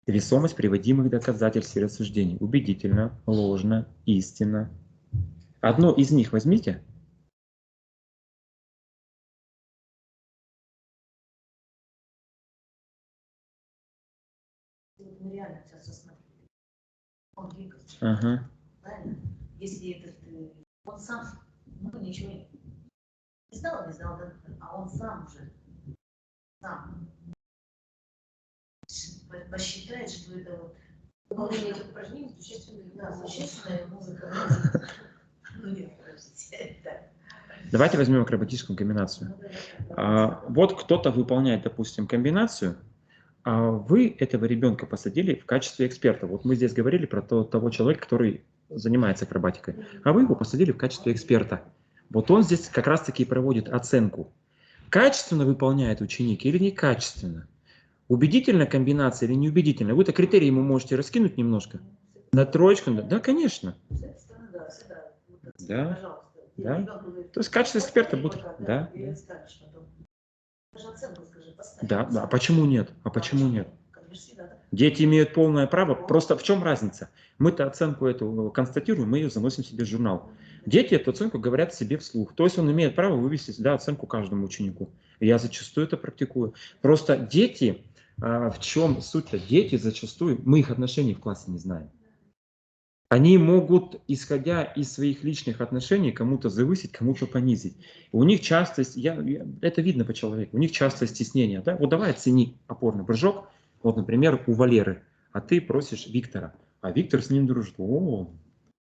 Весомость приводимых доказательств и рассуждений. Убедительно, ложно, истинно. Одно из них возьмите. Мы реально сейчас рассмотрели. Он гибкость. Ага. Правильно? Если этот, он сам, ну, ничего не знал, да, а он сам уже, сам посчитает, что это вот Выполнение этих упражнений существенно. да, существенная музыка. Ну нет, подождите, да. Давайте возьмем акробатическую комбинацию. Вот кто-то выполняет, допустим, комбинацию, а вы этого ребенка посадили в качестве эксперта. Вот мы здесь говорили про того человека, который занимается акробатикой, а вы его посадили в качестве эксперта. Вот он здесь как раз-таки проводит оценку. Качественно выполняет ученик или некачественно? Убедительная комбинация или неубедительная? Вы-то критерии ему можете раскинуть немножко. На троечку? Да, конечно. Да. Да. То есть качество эксперта будет. Да. Да, да. А почему нет? А почему нет? Дети имеют полное право. Просто в чем разница? Мы-то оценку эту констатируем, мы ее заносим себе в журнал. Дети эту оценку говорят себе вслух. То есть он имеет право вывести сюда оценку каждому ученику. Я зачастую это практикую. Просто дети, в чем суть-то? Дети зачастую, мы их отношений в классе не знаем. Они могут, исходя из своих личных отношений, кому-то завысить, кому-то понизить. У них часто, это видно по человеку, у них часто стеснение. Да? Вот давай оцени опорный прыжок, вот, например, у Валеры, а ты просишь Виктора, а Виктор с ним дружит. О,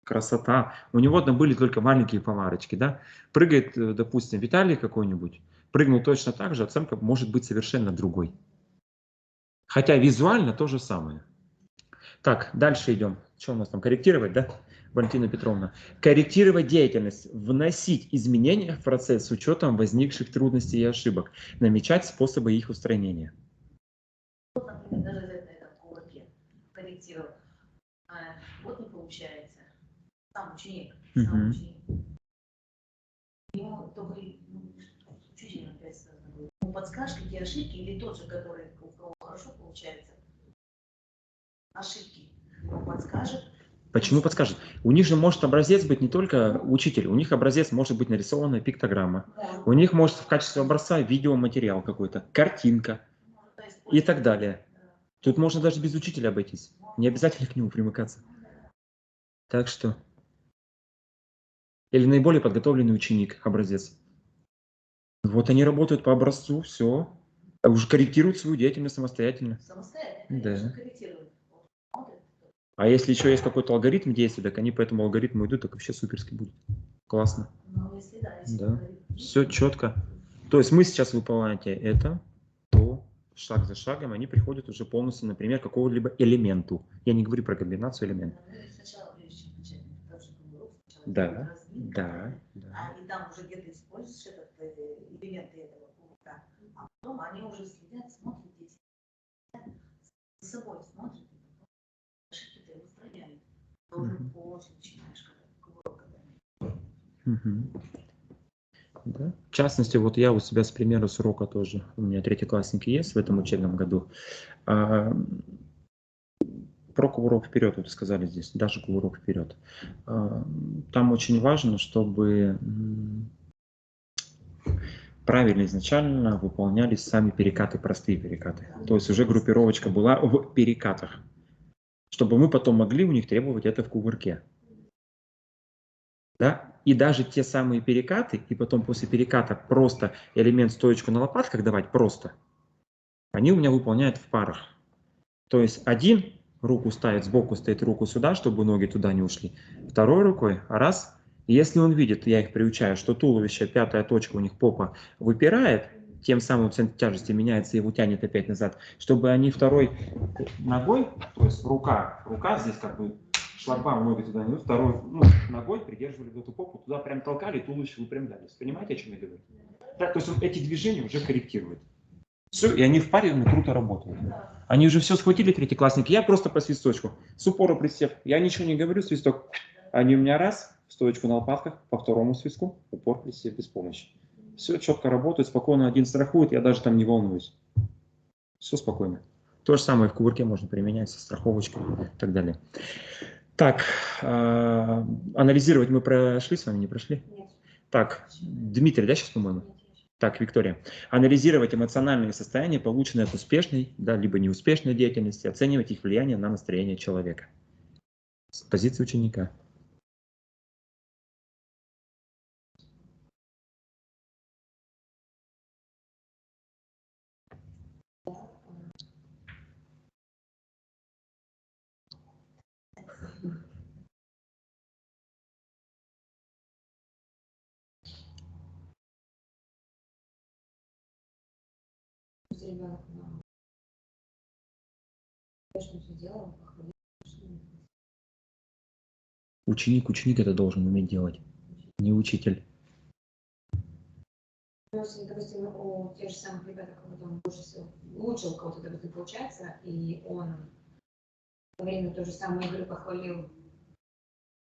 красота. У него там были только маленькие помарочки. Да? Прыгает, допустим, Виталий какой-нибудь, прыгнул точно так же, оценка может быть совершенно другой. Хотя визуально то же самое. Так, дальше идем. Что у нас там? Корректировать, да, Валентина Петровна? Корректировать деятельность, вносить изменения в процесс с учетом возникших трудностей и ошибок, намечать способы их устранения. Вот, например, даже на этом кулаке корректировать. Вот не получается. Сам ученик. Ему только учитель опять сказал. Ему подскажешь, какие ошибки, или тот же, который у кого хорошо получается, ошибки. Он подскажет. Почему подскажет? У них же может образец быть не только учитель, у них образец может быть нарисованная пиктограмма. У них может в качестве образца видеоматериал какой-то, картинка и так далее. Тут можно даже без учителя обойтись. Не обязательно к нему примыкаться. Так что... Или наиболее подготовленный ученик, образец. Вот они работают по образцу, все. Уже корректируют свою деятельность самостоятельно. Самостоятельно? Да. Корректируют. А если еще есть какой-то алгоритм действия, так они по этому алгоритму идут, так вообще суперски будет. Классно. Ну, если да, если Да. Все четко. То есть мы сейчас выполняете это, то шаг за шагом они приходят уже полностью, например, к какому-либо элементу. Я не говорю про комбинацию элементов. Да, да, да. И там уже где-то используешь этот элемент этого кубка, а потом они уже следят, смотрят дети, за собой смотрят, ошибки-то устраняют. Ты уже полностью начинаешь, когда Да. В частности, вот я у себя с примера с урока тоже, у меня третьеклассники есть в этом учебном году. Про урок вперед, вот сказали здесь, даже урок вперед. Там очень важно, чтобы правильно изначально выполнялись сами перекаты, простые перекаты. То есть уже группировочка была в перекатах, чтобы мы потом могли у них требовать это в кувырке. Да? И даже те самые перекаты, и потом после переката просто элемент стоечку на лопатках давать просто, они у меня выполняют в парах. То есть один руку ставит, сбоку стоит руку сюда, чтобы ноги туда не ушли. Второй рукой раз. И если он видит, я их приучаю, что туловище, пятая точка у них попа выпирает, тем самым центр тяжести меняется и его тянет опять назад, чтобы они второй ногой, то есть рука здесь как бы шлагбаум ноги туда не, второй, ногой придерживали вот эту попу, туда прям толкали, туловище выпрямлялись. Понимаете, о чем я говорю? Да, то есть он эти движения уже корректирует. Все, и они впариваны, круто работают. Они уже все схватили, третьеклассники. Я просто по свисточку. С упора присев. Я ничего не говорю, свисток. Они у меня раз, стоечку на лопатках, по второму свистку, упор присев без помощи. Все четко работает, спокойно один страхует, я даже там не волнуюсь. Все спокойно. То же самое в кувырке можно применять со страховочкой и так далее. Так, анализировать мы прошли с вами, не прошли? Нет. Так, Дмитрий, да, сейчас, по-моему? Нет, я ещё. Так, Виктория. Анализировать эмоциональные состояния, полученные от успешной, да, либо неуспешной деятельности, оценивать их влияние на настроение человека. С позиции ученика. Если ребенок успешно все делал, похвалил, что нет. Ученик это должен уметь делать, не учитель. Ну, если, допустим, у тех же самых ребят, у кого там лучше у кого-то, допустим, получается, и он во время той же самой игры похвалил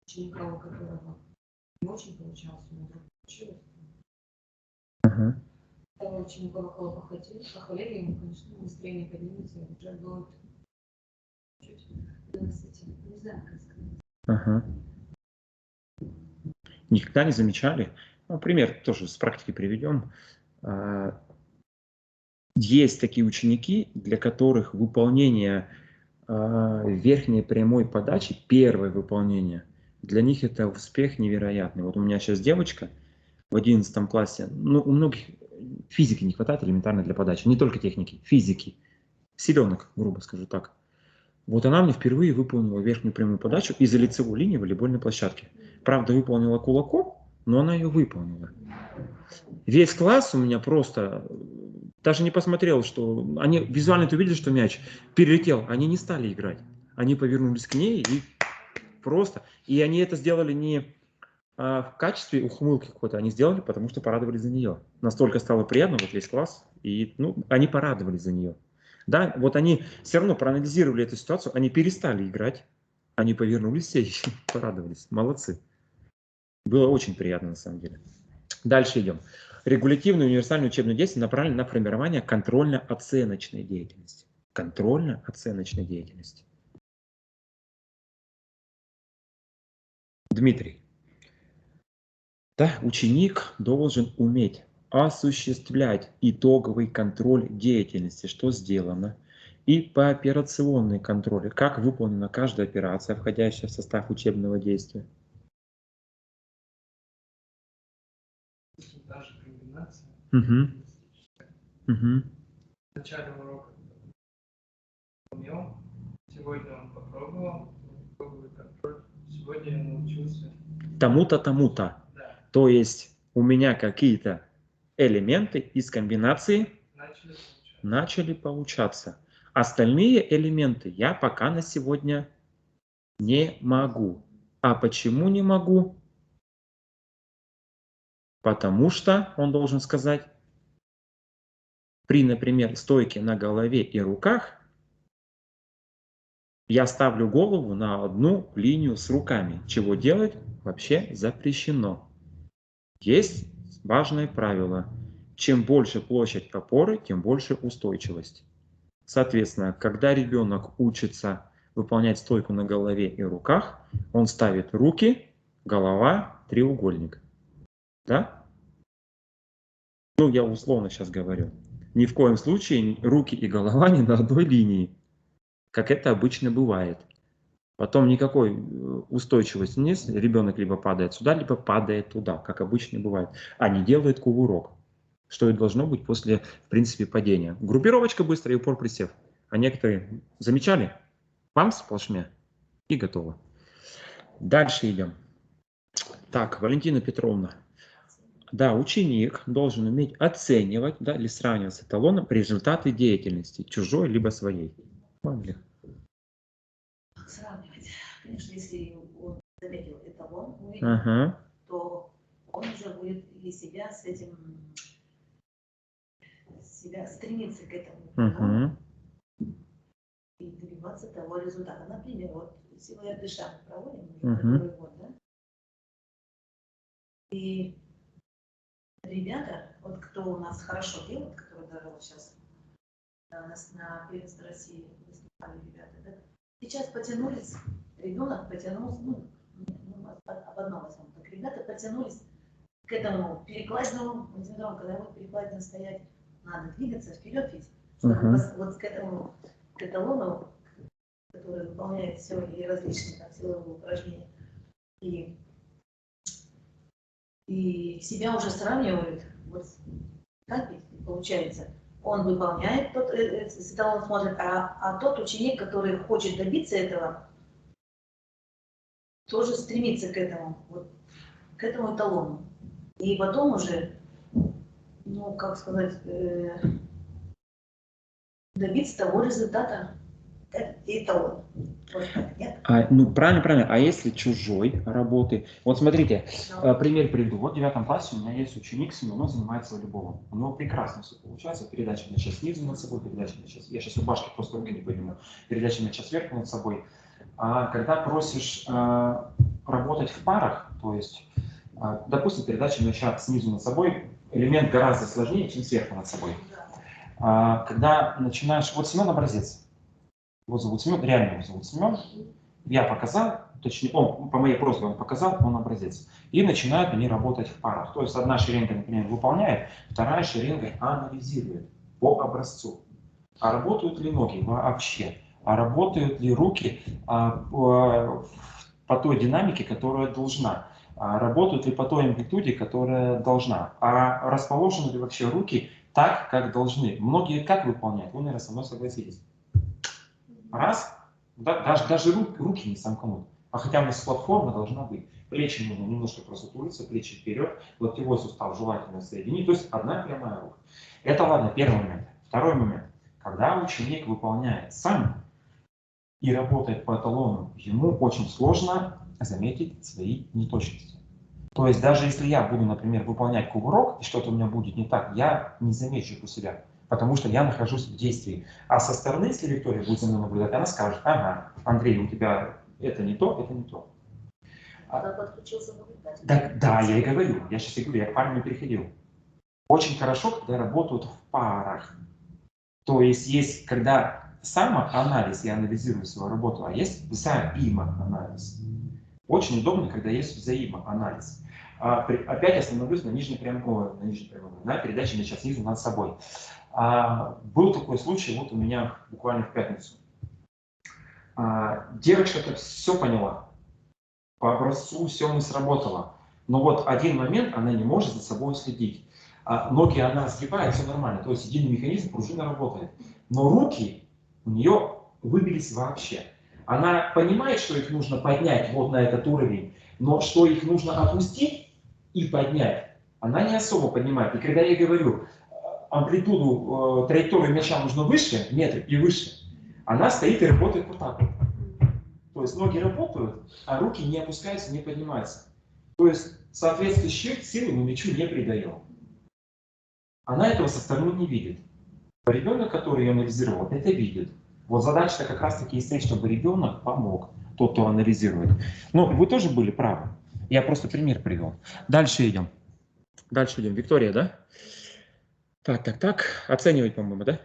ученика, у которого не очень получалось, у него вдруг получилось. Ага. Того ученика, кого похвалили, ему, конечно, настроение поднимется, и уже будет чуть на высоте. Не знаю, как сказать. Ага. Никогда не замечали? Ну, пример тоже с практики приведем. Есть такие ученики, для которых выполнение верхней прямой подачи, первое выполнение, для них это успех невероятный. Вот у меня сейчас девочка в 11 классе, ну, у многих физики не хватает элементарно для подачи, не только техники, физики, силенок, грубо скажу так. Вот она мне впервые выполнила верхнюю прямую подачу из-за лицевой линии волейбольной площадки. Правда, выполнила кулаком, но она ее выполнила. Весь класс у меня просто даже не посмотрел, что они визуально-то увидели, что мяч перелетел. Они не стали играть. Они повернулись к ней и просто... И они это сделали не в качестве ухмылки какой-то, они сделали, потому что порадовались за нее. Настолько стало приятно, вот весь класс, и они порадовались за нее. Да, вот они все равно проанализировали эту ситуацию, они перестали играть, они повернулись все и порадовались. Молодцы. Было очень приятно на самом деле. Дальше идем. Регулятивное универсальное учебное действие направлено на формирование контрольно-оценочной деятельности. Контрольно-оценочной деятельности. Дмитрий. Да, ученик должен уметь осуществлять итоговый контроль деятельности, что сделано, и пооперационный контроль, как выполнена каждая операция, входящая в состав учебного действия. Даже комбинация. Угу. В начале урока умел, сегодня он попробовал, итоговый контроль, сегодня я научился. Тому-то, тому-то. Да. То есть у меня какие-то элементы из комбинации начали получаться. Остальные элементы я пока на сегодня не могу. А почему не могу? Потому что, он должен сказать, при, например, стойке на голове и руках, я ставлю голову на одну линию с руками. Чего делать вообще запрещено. Есть важное правило. Чем больше площадь опоры, тем больше устойчивость. Соответственно, когда ребенок учится выполнять стойку на голове и руках, он ставит руки, голова, треугольник. Да? Ну, я условно сейчас говорю. Ни в коем случае руки и голова не на одной линии, как это обычно бывает. Потом никакой устойчивости нет, ребенок либо падает сюда, либо падает туда, как обычно бывает, а не делает кувырок, что и должно быть после, в принципе, падения. Группировочка быстрая и упор присев. А некоторые замечали? Памс сплошная и готово. Дальше идем. Так, Валентина Петровна. Да, ученик должен уметь оценивать, да, или сравнивать с эталоном результаты деятельности, чужой либо своей. Сравнивать. конечно, если он заметил эталон, увидел, Ага. то он уже будет или себя с этим, себя стремиться к этому эталону и добиваться того результата. Например, вот сегодня дышак проводим уже который год, да? И ребята, вот кто у нас хорошо делает, которые даже вот сейчас нас на первенстве России выступали ребята, да? Сейчас потянулись, ребенок потянулся, об одном возьмем, так ребята потянулись к этому перекладиному, когда будет перекладина стоять, надо двигаться вперед ведь, чтобы вот к этому к эталону, который выполняет все и различные там силовые упражнения, и себя уже сравнивают, вот как ведь получается, он выполняет, тот с эталоном смотрит, а тот ученик, который хочет добиться этого, тоже стремится к этому, вот, к этому эталону. И потом уже, ну, как сказать, добиться того результата, как эталон. Вот так, нет? Ну, правильно. А если чужой работы? Вот смотрите, пример приведу. Вот в 9 классе у меня есть ученик, он занимается волейболом. У него прекрасно все получается. Передача мяча снизу над собой, передача мяча. Я сейчас у Башки просто руки не подниму. Передача мяча сверху над собой. А когда просишь работать в парах, то есть, допустим, передача мяча снизу над собой, элемент гораздо сложнее, чем сверху над собой. Когда начинаешь... Вот Семен образец. Его зовут Семен, реально его зовут Семен. Я показал, точнее, он по моей просьбе он показал, он образец. И начинают они работать в парах. То есть одна шеренга, например, выполняет, вторая шеренга анализирует по образцу. А работают ли ноги вообще? А работают ли руки по той динамике, которая должна? А работают ли по той амплитуде, которая должна? А расположены ли вообще руки так, как должны? Многие как выполняют? Вы, наверное, со мной согласитесь. Раз, даже руки не сомкнут. А хотя у нас платформа должна быть. Плечи нужно немножко просутулиться, плечи вперед, локтевой сустав желательно соединить. То есть одна прямая рука. Это ладно, первый момент. Второй момент. Когда ученик выполняет сам и работает по эталону, ему очень сложно заметить свои неточности. То есть даже если я буду, например, выполнять кувырок, и что-то у меня будет не так, я не замечу у себя. Потому что я нахожусь в действии. А со стороны, если Виктория будет за мной наблюдать, она скажет: ага, Андрей, у тебя это не то, это не то. Подключился наблюдатель. Да, я и говорю. Я сейчас и говорю, я к парню переходил. Очень хорошо, когда работают в парах. То есть когда самоанализ, я анализирую свою работу, а есть взаимоанализ. Очень удобно, когда есть взаимоанализ. Опять остановлюсь на нижней прямой, на передаче мяча снизу над собой. Был такой случай вот у меня буквально в пятницу. Девочка все поняла. По образцу все не сработало. Но вот один момент она не может за собой следить. Ноги она сгибает, все нормально. То есть единый механизм, пружина работает. Но руки у нее выбились вообще. Она понимает, что их нужно поднять вот на этот уровень, но что их нужно опустить и поднять, она не особо понимает. И когда я говорю, амплитуду, траекторию мяча нужно выше, метр и выше, она стоит и работает вот так вот. То есть ноги работают, а руки не опускаются, не поднимаются. То есть соответствующей силы мы мячу не придаем. Она этого со стороны не видит. Ребенок, который ее анализировал, это видит. Вот задача-то как раз-таки и стоит, чтобы ребенок помог, тот, кто анализирует. Но вы тоже были правы. Я просто пример привел. Дальше идем. Виктория, да? Так. Оценивать, по-моему, да?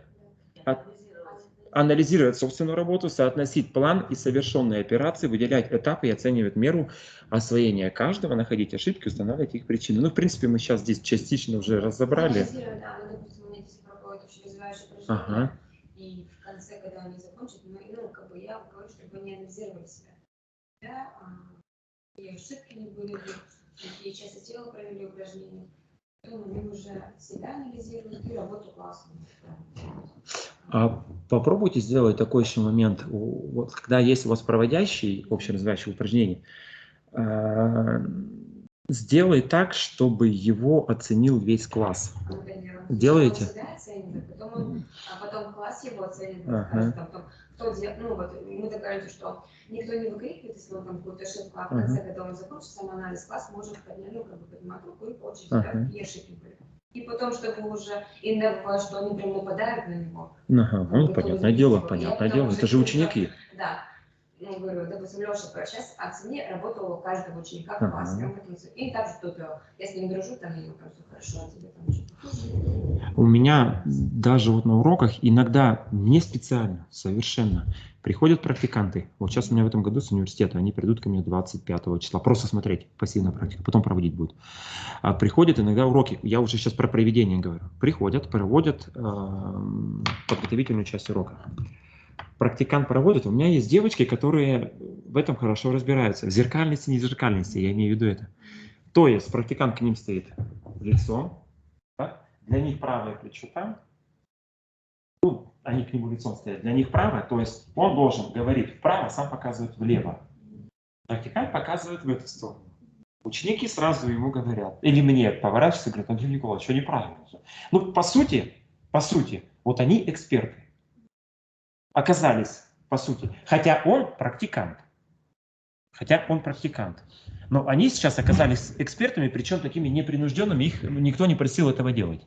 Анализировать собственную работу, соотносить план и совершенные операции, выделять этапы и оценивать меру освоения каждого, находить ошибки, устанавливать их причины. Ну, в принципе, мы сейчас здесь частично уже разобрали. Да, мы, допустим, у меня здесь проходит общеразвивающее упражнение, и в конце, когда они закончат, я говорю, чтобы они анализировали себя. Да, и ошибки не были, какие части тела провели упражнения. Потом они уже себя анализируют и работу классно. Попробуйте сделать такой еще момент, вот, когда есть у вас проводящие общеразвивающие упражнения, Сделай так, чтобы его оценил весь класс. Например, Делаете? он себя оценит, а потом класс его оценит, Ага. скажет, там, ну вот мы договоримся, что никто не выкрикивает, если он там какую-то ошибку, а в конце, когда он закончит самоанализ, класс может поднять, ну, как бы поднимать руку и получить, какие ошибки были. И потом, чтобы уже, иногда бывает, что они прям нападают на него. Ага, ну, понятное дело, это же ученики. Да. Ну, говорю, допустим, Леша, сейчас оцени работу каждого ученика в классе. И так же тут я с ним дружу, там я прям все хорошо, а тебе там что-то. У меня даже вот на уроках иногда не специально, совершенно, приходят практиканты. Вот сейчас у меня в этом году с университета, они придут ко мне 25 числа, просто смотреть, пассивная практика, потом проводить будут. Приходят иногда уроки, я уже сейчас про проведение говорю, приходят, проводят подготовительную часть урока. Практикант проводит, у меня есть девочки, которые в этом хорошо разбираются. В зеркальности, не зеркальности, я имею в виду это. То есть практикант к ним стоит лицом, да? Для них правое плечо там, ну, они к нему лицом стоят, для них правое, то есть он должен говорить вправо, сам показывает влево. Практикант показывает в эту сторону. Ученики сразу ему говорят, или мне поворачиваются и говорят, Андрей Николаевич, что неправильно. Ну, по сути, вот они эксперты. Оказались, по сути. Хотя он практикант. Но они сейчас оказались экспертами, причем такими непринужденными, их никто не просил этого делать.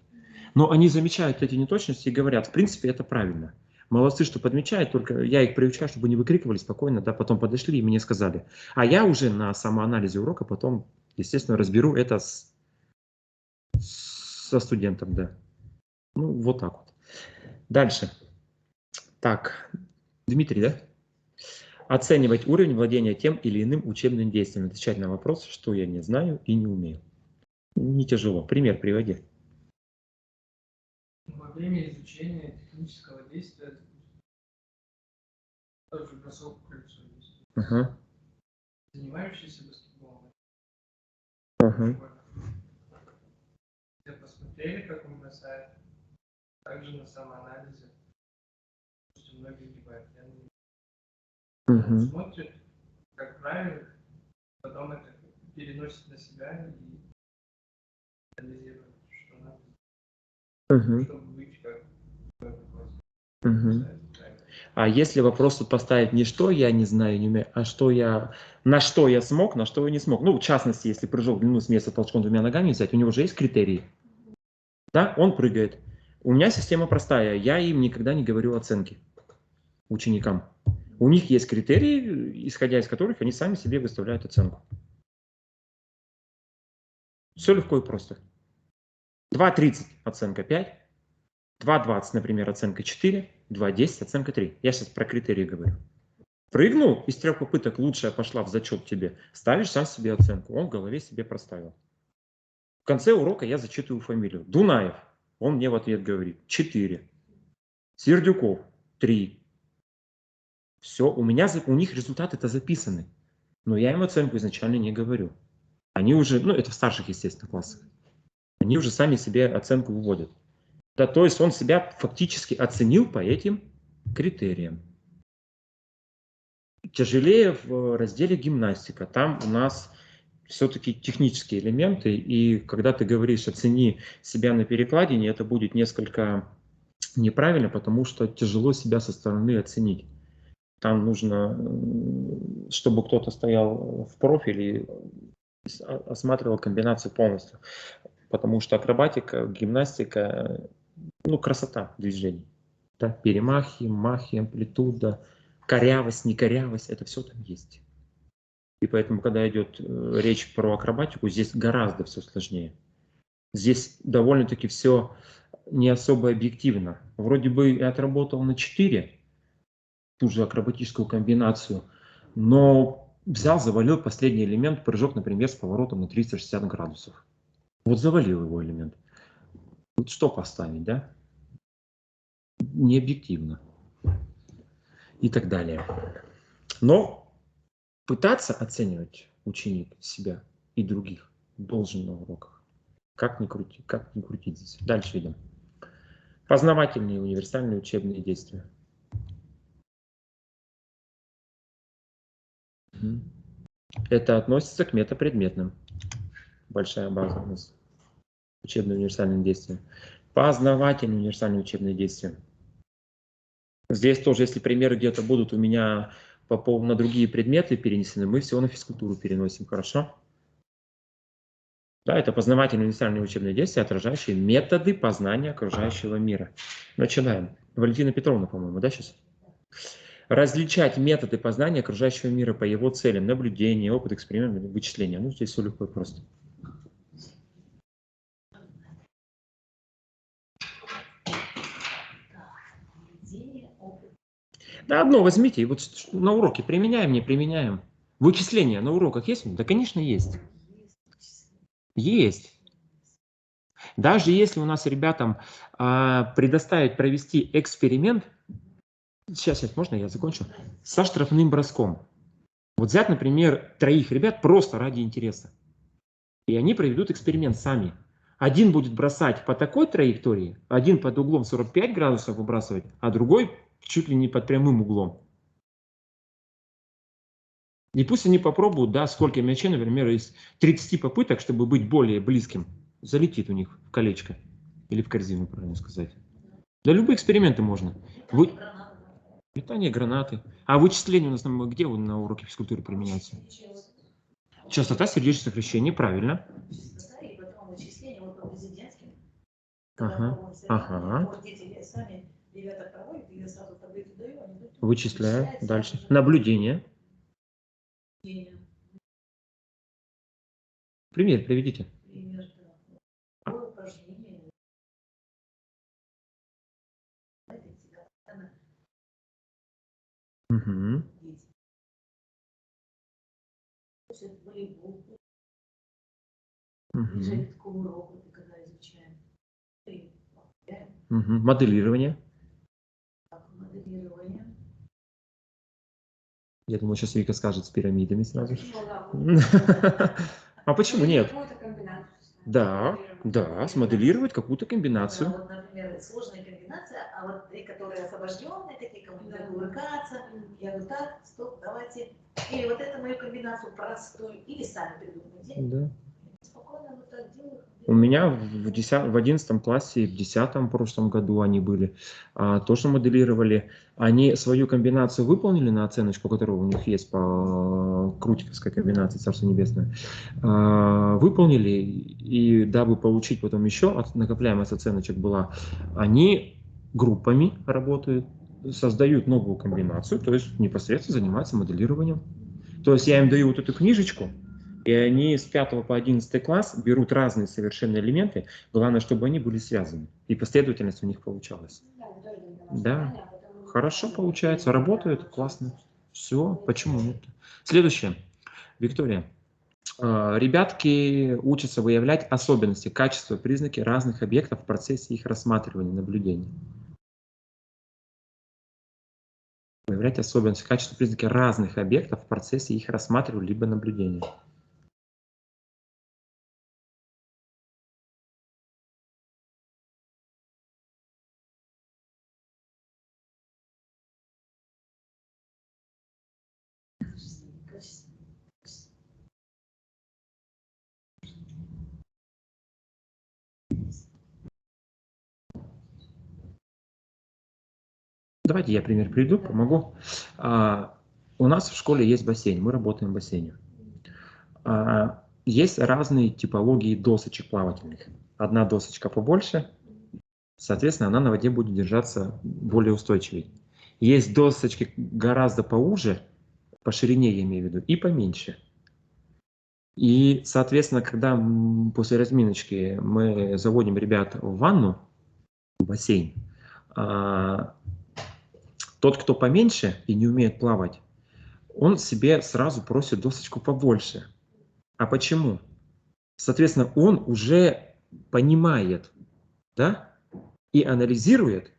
Но они замечают эти неточности и говорят, в принципе, это правильно. Молодцы, что подмечают, только я их приучаю, чтобы не выкрикивали спокойно, да, потом подошли и мне сказали. А я уже на самоанализе урока потом, естественно, разберу это со студентом, да. Ну, вот так вот. Дальше. Так, Дмитрий, да? Оценивать уровень владения тем или иным учебным действием. Отвечать на вопрос, что я не знаю и не умею. Не тяжело. Пример приводи. Во время изучения технического действия тоже бросок в кольцо есть. Ага. Занимающийся баскетболом. Ага. Все посмотрели, как он бросает. Также на самоанализе. Многие гибают. Он смотрит, как правильно, потом это переносит на себя и анализирует, что надо, чтобы быть как. А если вопрос тут поставить не что я не знаю, не умею, а на что я смог, на что я не смог. Ну, в частности, если прыжок в длину с места толчком двумя ногами взять, у него же есть критерии. Да, он прыгает. У меня система простая, я им никогда не говорю оценки ученикам. У них есть критерии, исходя из которых они сами себе выставляют оценку. Все легко и просто. 2.30 оценка 5, 2.20, например, оценка 4, 2.10 оценка 3. Я сейчас про критерии говорю. Прыгнул, из 3 попыток лучшая пошла в зачет тебе, ставишь сам себе оценку. Он в голове себе проставил. В конце урока я зачитываю фамилию. Дунаев, он мне в ответ говорит 4. Сердюков 3. Все, у них результаты-то записаны. Но я им оценку изначально не говорю. Они уже, ну это в старших, естественно, классах. Они уже сами себе оценку выводят. Да, то есть он себя фактически оценил по этим критериям. Тяжелее в разделе гимнастика. Там у нас все-таки технические элементы. И когда ты говоришь «оцени себя на перекладине», это будет несколько неправильно, потому что тяжело себя со стороны оценить. Там нужно, чтобы кто-то стоял в профиле и осматривал комбинацию полностью. Потому что акробатика, гимнастика, ну, красота движений. Да? Перемахи, махи, амплитуда, корявость, некорявость, это все там есть. И поэтому, когда идет речь про акробатику, здесь гораздо все сложнее. Здесь довольно-таки все не особо объективно. Вроде бы я отработал на 4, ту же акробатическую комбинацию, но взял, завалил последний элемент, прыжок, например, с поворотом на 360 градусов. Вот завалил его элемент. Вот что поставить, да? Не объективно. И так далее. Но пытаться оценивать ученик себя и других должен на уроках. Как ни крутить здесь. Дальше идем. Познавательные универсальные учебные действия. Это относится к метапредметным. большая база у нас. Учебные универсальные действия. Познавательные универсальные учебные действия. Здесь тоже, если примеры где-то будут у меня на другие предметы перенесены, мы всего на физкультуру переносим, хорошо? Да, это познавательные универсальные учебные действия, отражающие методы познания окружающего мира. Начинаем. Валентина Петровна, по-моему, да, сейчас? Различать методы познания окружающего мира по его целям, наблюдения, опыт, эксперимент, вычисления. Ну, здесь все легко и просто. Да, одно возьмите, и вот на уроке применяем, не применяем. Вычисления на уроках есть? Да, конечно, есть. Есть. Даже если у нас ребятам предоставить провести эксперимент, сейчас, можно я закончу, со штрафным броском. Вот взять, например, 3 ребят просто ради интереса. И они проведут эксперимент сами. Один будет бросать по такой траектории, один под углом 45 градусов выбрасывать, а другой чуть ли не под прямым углом. И пусть они попробуют, да, сколько мячей, например, из 30 попыток, чтобы быть более близким, залетит у них в колечко. Или в корзину, правильно сказать. Да, любые эксперименты можно. Метание гранаты. А вычисление у нас где на уроке физкультуры применяется? Частота сердечных сокращений, правильно. Ага. Вычисляю. Дальше. Наблюдение. Пример приведите. Угу. Угу. Моделирование. Я думаю, сейчас Вика скажет с пирамидами сразу. А почему нет? Да, да, смоделировать какую-то комбинацию. Вот, например, сложная комбинация, а вот те, которые освобожденные, такие, кому не увлекаться, я говорю, так, стоп, давайте. Или вот эту мою комбинацию простую, или сами придумайте. Да. Спокойно вот так делаю. У меня в 11 классе, в 10 прошлом году они были, тоже моделировали. Они свою комбинацию выполнили на оценочку, которая у них есть по крутиковской комбинации, Царство Небесное. Выполнили, и дабы получить потом еще, накопляемость оценочек была, они группами работают, создают новую комбинацию, то есть непосредственно занимаются моделированием. То есть я им даю вот эту книжечку, и они с 5 по 11 класс берут разные совершенно элементы, главное, чтобы они были связаны, и последовательность у них получалась. Да, хорошо получается, работает, классно. Все, почему нет? Следующее. Виктория. Ребятки учатся выявлять особенности, качества, признаки разных объектов в процессе их рассматривания, наблюдения. Выявлять особенности, качества, признаки разных объектов в процессе их рассматривания либо наблюдения. Давайте я пример приведу, помогу. У нас в школе есть бассейн, мы работаем в бассейне. Есть разные типологии досочек плавательных. Одна досочка побольше, соответственно, она на воде будет держаться более устойчивей. Есть досочки гораздо поуже, по ширине я имею в виду, и поменьше. И, соответственно, когда после разминочки мы заводим ребят в ванну, в бассейн, тот, кто поменьше и не умеет плавать, он себе сразу просит досочку побольше. А почему? Соответственно, он уже понимает, да, и анализирует,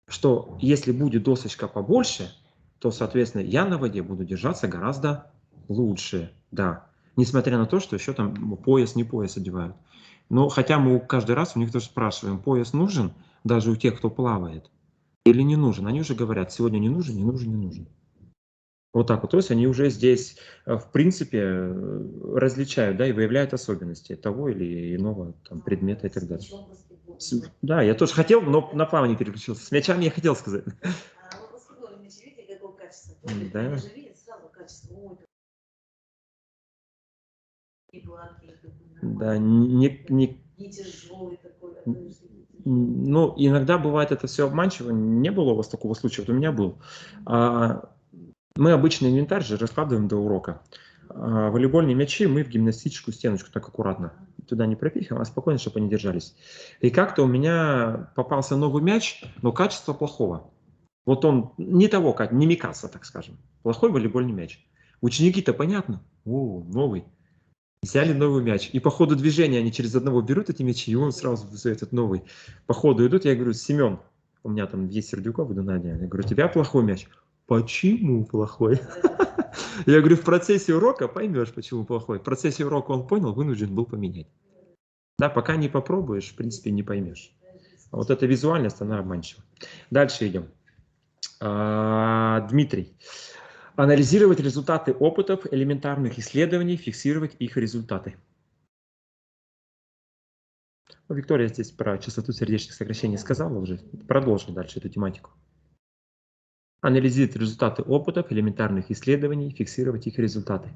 что если будет досочка побольше, то, соответственно, я на воде буду держаться гораздо лучше, да. Несмотря на то, что еще там пояс, не пояс одевают. Но хотя мы каждый раз у них тоже спрашиваем, пояс нужен, даже у тех, кто плавает, или не нужен. Они уже говорят, сегодня не нужен, не нужен, не нужен. Вот так вот. То есть они уже здесь, в принципе, различают, да, и выявляют особенности того или иного там, предмета и так далее. Да, я тоже хотел, но на плавание переключился. С мячами я хотел сказать. А вот баскетбольные мячи, видите, какого качества? Да. Они же видят сразу качество. Ой, не гладкий, Да, не не тяжелый такой. ну, иногда бывает это все обманчиво. Не было у вас такого случая? Вот у меня был. Мы обычный инвентарь же раскладываем до урока. Волейбольные мячи мы в гимнастическую стеночку так аккуратно. Туда не пропихиваем, а спокойно, чтобы они держались. И как-то у меня попался новый мяч, но качество плохого. Вот он не того, как не Микаса, так скажем. Плохой волейбольный мяч. Ученики-то понятно. О, новый. Взяли новый мяч. И по ходу движения они через одного берут эти мячи, и он сразу этот новый. По ходу идут, я говорю, Семен, у меня там есть Сердюков, иду Надя. Я говорю, у тебя плохой мяч. Почему плохой? Я говорю, в процессе урока поймешь, почему плохой. В процессе урока он понял, вынужден был поменять. Да, пока не попробуешь, в принципе, не поймешь. А вот эта визуальность, она обманчива. Дальше идем. Дмитрий. Анализировать результаты опытов, элементарных исследований, фиксировать их результаты. Ну, Виктория здесь про частоту сердечных сокращений сказала уже. Продолжим дальше эту тематику. Анализировать результаты опытов, элементарных исследований, фиксировать их результаты.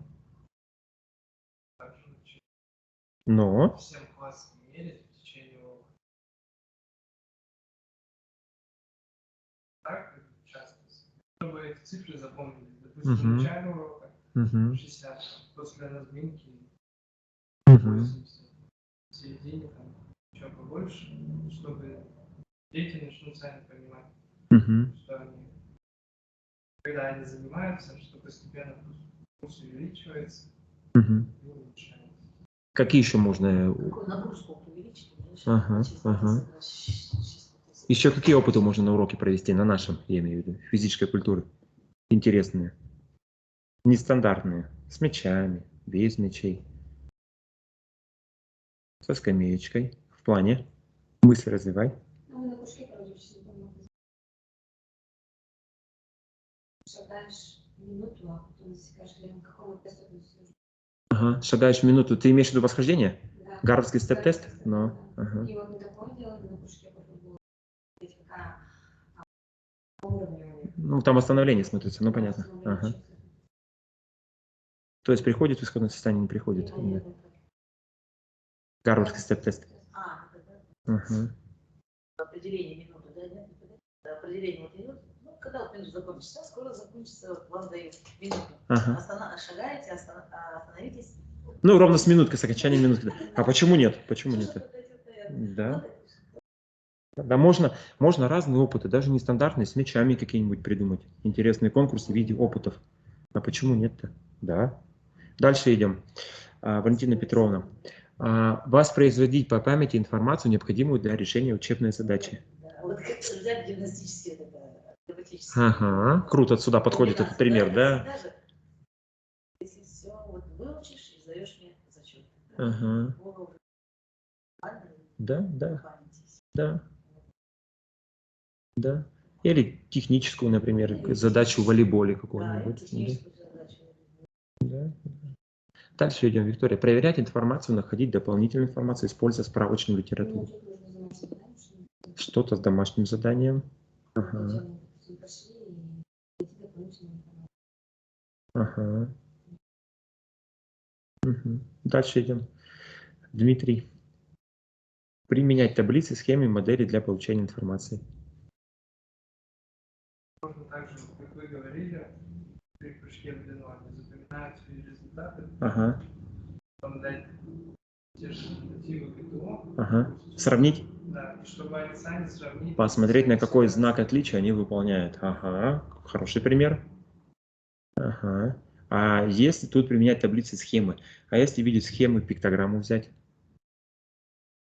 Но Всем классом мерить в течение урока. Так часто. Чтобы эти цифры запомнили. Допустим, в начале урока 60, после разминки 80, в середине там еще побольше, чтобы дети начнут сами понимать, что они, когда они занимаются, что постепенно курс увеличивается и улучшается. Какие еще можно? Нагрузку увеличить. Еще какие опыты можно на уроке провести, на нашем, я имею в виду, физической культуры? Интересные. Нестандартные. С мячами, без мячей. Со скамеечкой. В плане. Мысли развивай. Ну, на кружке, короче, шагаешь минуту, а потом засекаешь время, к какому тесту ты служишь. Ага, шагаешь минуту. Ты имеешь в виду восхождение? Да. Гарвардский степ-тест? Да. Ага. И вот мы такое делали на кружке, потом было какая уровня у них. Ну, там восстановление смотрится, ну понятно. Ага. То есть приходит в исходное состояние, не приходит. Гарвардский степ-тест. Ага. Определение минуты, да? Определение вот идет. Ну, когда вот минута закончится, скоро закончится, вот вам дают минуту. Ага. Шагаете, остановитесь. Ну, ровно с минуткой, с окончанием минутки. А почему нет? Почему нет? Да. Да, можно разные опыты, даже нестандартные, с мячами какие-нибудь придумать. Интересные конкурсы в виде опытов. А почему нет-то? Да. Дальше идем. Валентина Петровна. Воспроизводить по памяти информацию, необходимую для решения учебной задачи. Вот как взять гимнастические. Ага, круто, сюда подходит этот пример, да? Если все вот выучишь и сдаешь мне зачет. Ага. Да. Или техническую, например, задачу в волейболе какую-нибудь. Да. Дальше идем, Виктория. Проверять информацию, находить дополнительную информацию, используя справочную литературу. Что-то с домашним заданием. Ага. Дальше идем. Дмитрий. Применять таблицы, схемы, модели для получения информации. Можно также, как вы говорили, при кружке в длину они запоминают свои результаты, потом дать те же мотивы ГТО. Сравнить? Да, и чтобы они сами сравнили. Посмотреть, на какой знак отличия они выполняют. Хороший пример. А если тут применять таблицы, схемы, а если видеть схемы, пиктограмму взять?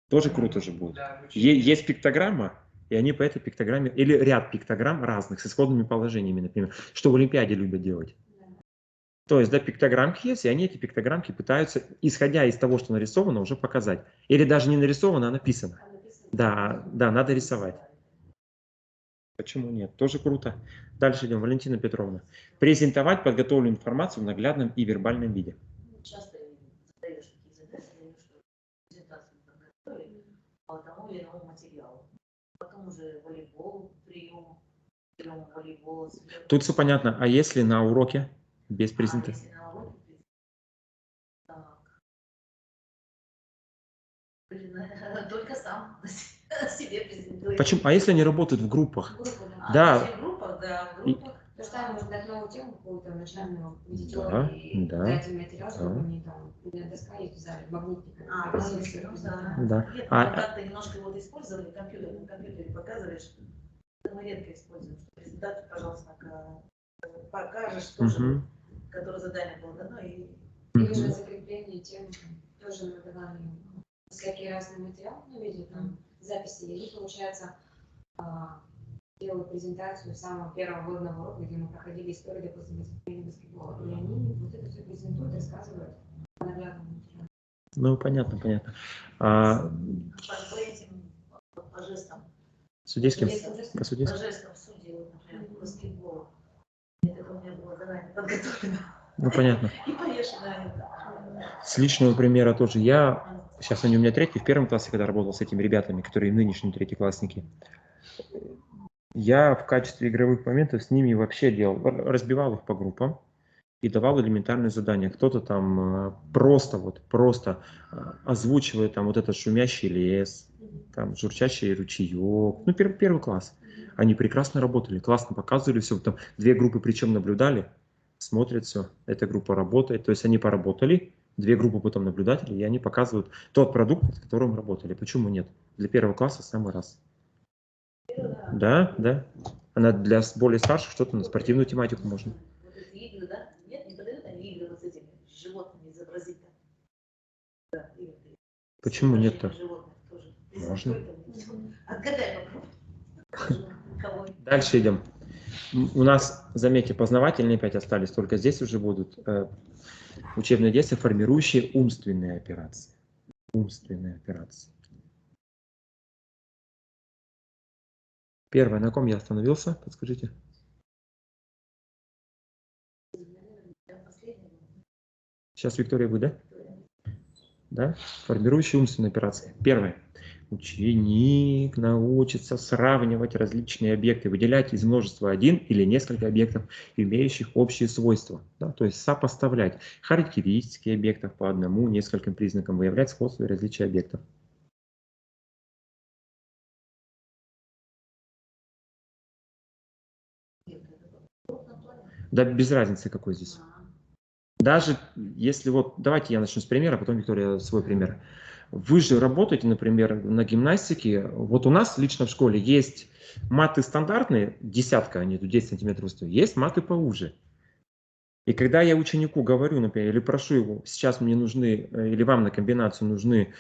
Тоже круто же будет. Есть пиктограмма, и они по этой пиктограмме, или ряд пиктограмм разных, с исходными положениями, например, что в Олимпиаде любят делать. То есть, да, пиктограммки есть, и они эти пиктограммки пытаются, исходя из того, что нарисовано, уже показать. Или даже не нарисовано, а написано. Да, надо рисовать. Почему нет? Тоже круто. Дальше идем. Валентина Петровна. Презентовать подготовленную информацию в наглядном и вербальном виде. Часто задаешь такие задачи, что презентацию подготовили по тому или иному материалу. Потом уже волейбол, прием волейбола. Тут все понятно. А если на уроке без презентации? Если на уроке, так. Только сам себе презентует. Почему? А если они работают в группах? Да. В группах, да, в группах. То, что там можно дать новую тему, какую-то начальную, видеть Да, теории, да, дать им материал, да. чтобы они там, у меня доска есть в зале, магнитик. Да. Нет, мы как-то немножко вот использовали на компьютере показывали, что мы редко используем, что презентацию, пожалуйста, покажешь тоже, которое задание было дано. Или же закрепление тем, тоже мы давали всякие разные материалы на видео, там, записи, и они, получается, делают презентацию самого первого вводного урока, где мы проходили историю, допустим, выступления баскетбола. И они вот это все презентуют, рассказывают по наглядному материалу. Ну, понятно, понятно. По этим, по жестам. Судейским? По судейским? По жестам судей, вот, например, баскетбол. Это у меня было задание подготовлено. Ну, понятно. И повешено это. С личного примера тоже. Сейчас они у меня третий, в первом классе, когда работал с этими ребятами, которые нынешние третьеклассники, я в качестве игровых моментов с ними вообще разбивал их по группам и давал элементарные задания. Кто-то там просто озвучивает там вот этот шумящий лес, там журчащий ручеек. Ну, первый класс. Они прекрасно работали, классно показывали все. Там две группы причем наблюдали, смотрят все. Эта группа работает. То есть они поработали, две группы потом наблюдателей, и они показывают тот продукт, с которым работали. Почему нет? Для первого класса в самый раз. Да, да. Она для более старших что-то на спортивную тематику можно. Вот эти игры, да? Нет, не подают они игры вот с этими животными изобразить. Да, почему нет-то? Можно. Отгадай, попробуй. Дальше идем. У нас, заметьте, познавательные 5 остались, только здесь уже будут учебные действия, формирующие умственные операции. Умственные операции. Первое, на ком я остановился, подскажите. Сейчас Виктория будет, да? Да? Формирующие умственные операции. Первое. Ученик научится сравнивать различные объекты, выделять из множества один или несколько объектов, имеющих общие свойства. Да? То есть сопоставлять характеристики объектов по одному, нескольким признакам, выявлять сходство и различия объектов. Да без разницы, какой здесь. Даже если вот, давайте я начну с примера, потом Виктория свой пример. Вы же работаете, например, на гимнастике. Вот у нас лично в школе есть маты стандартные, десятка, они тут 10 сантиметров высотой, есть маты поуже. И когда я ученику говорю, например, или прошу его, сейчас мне нужны, или вам на комбинацию нужны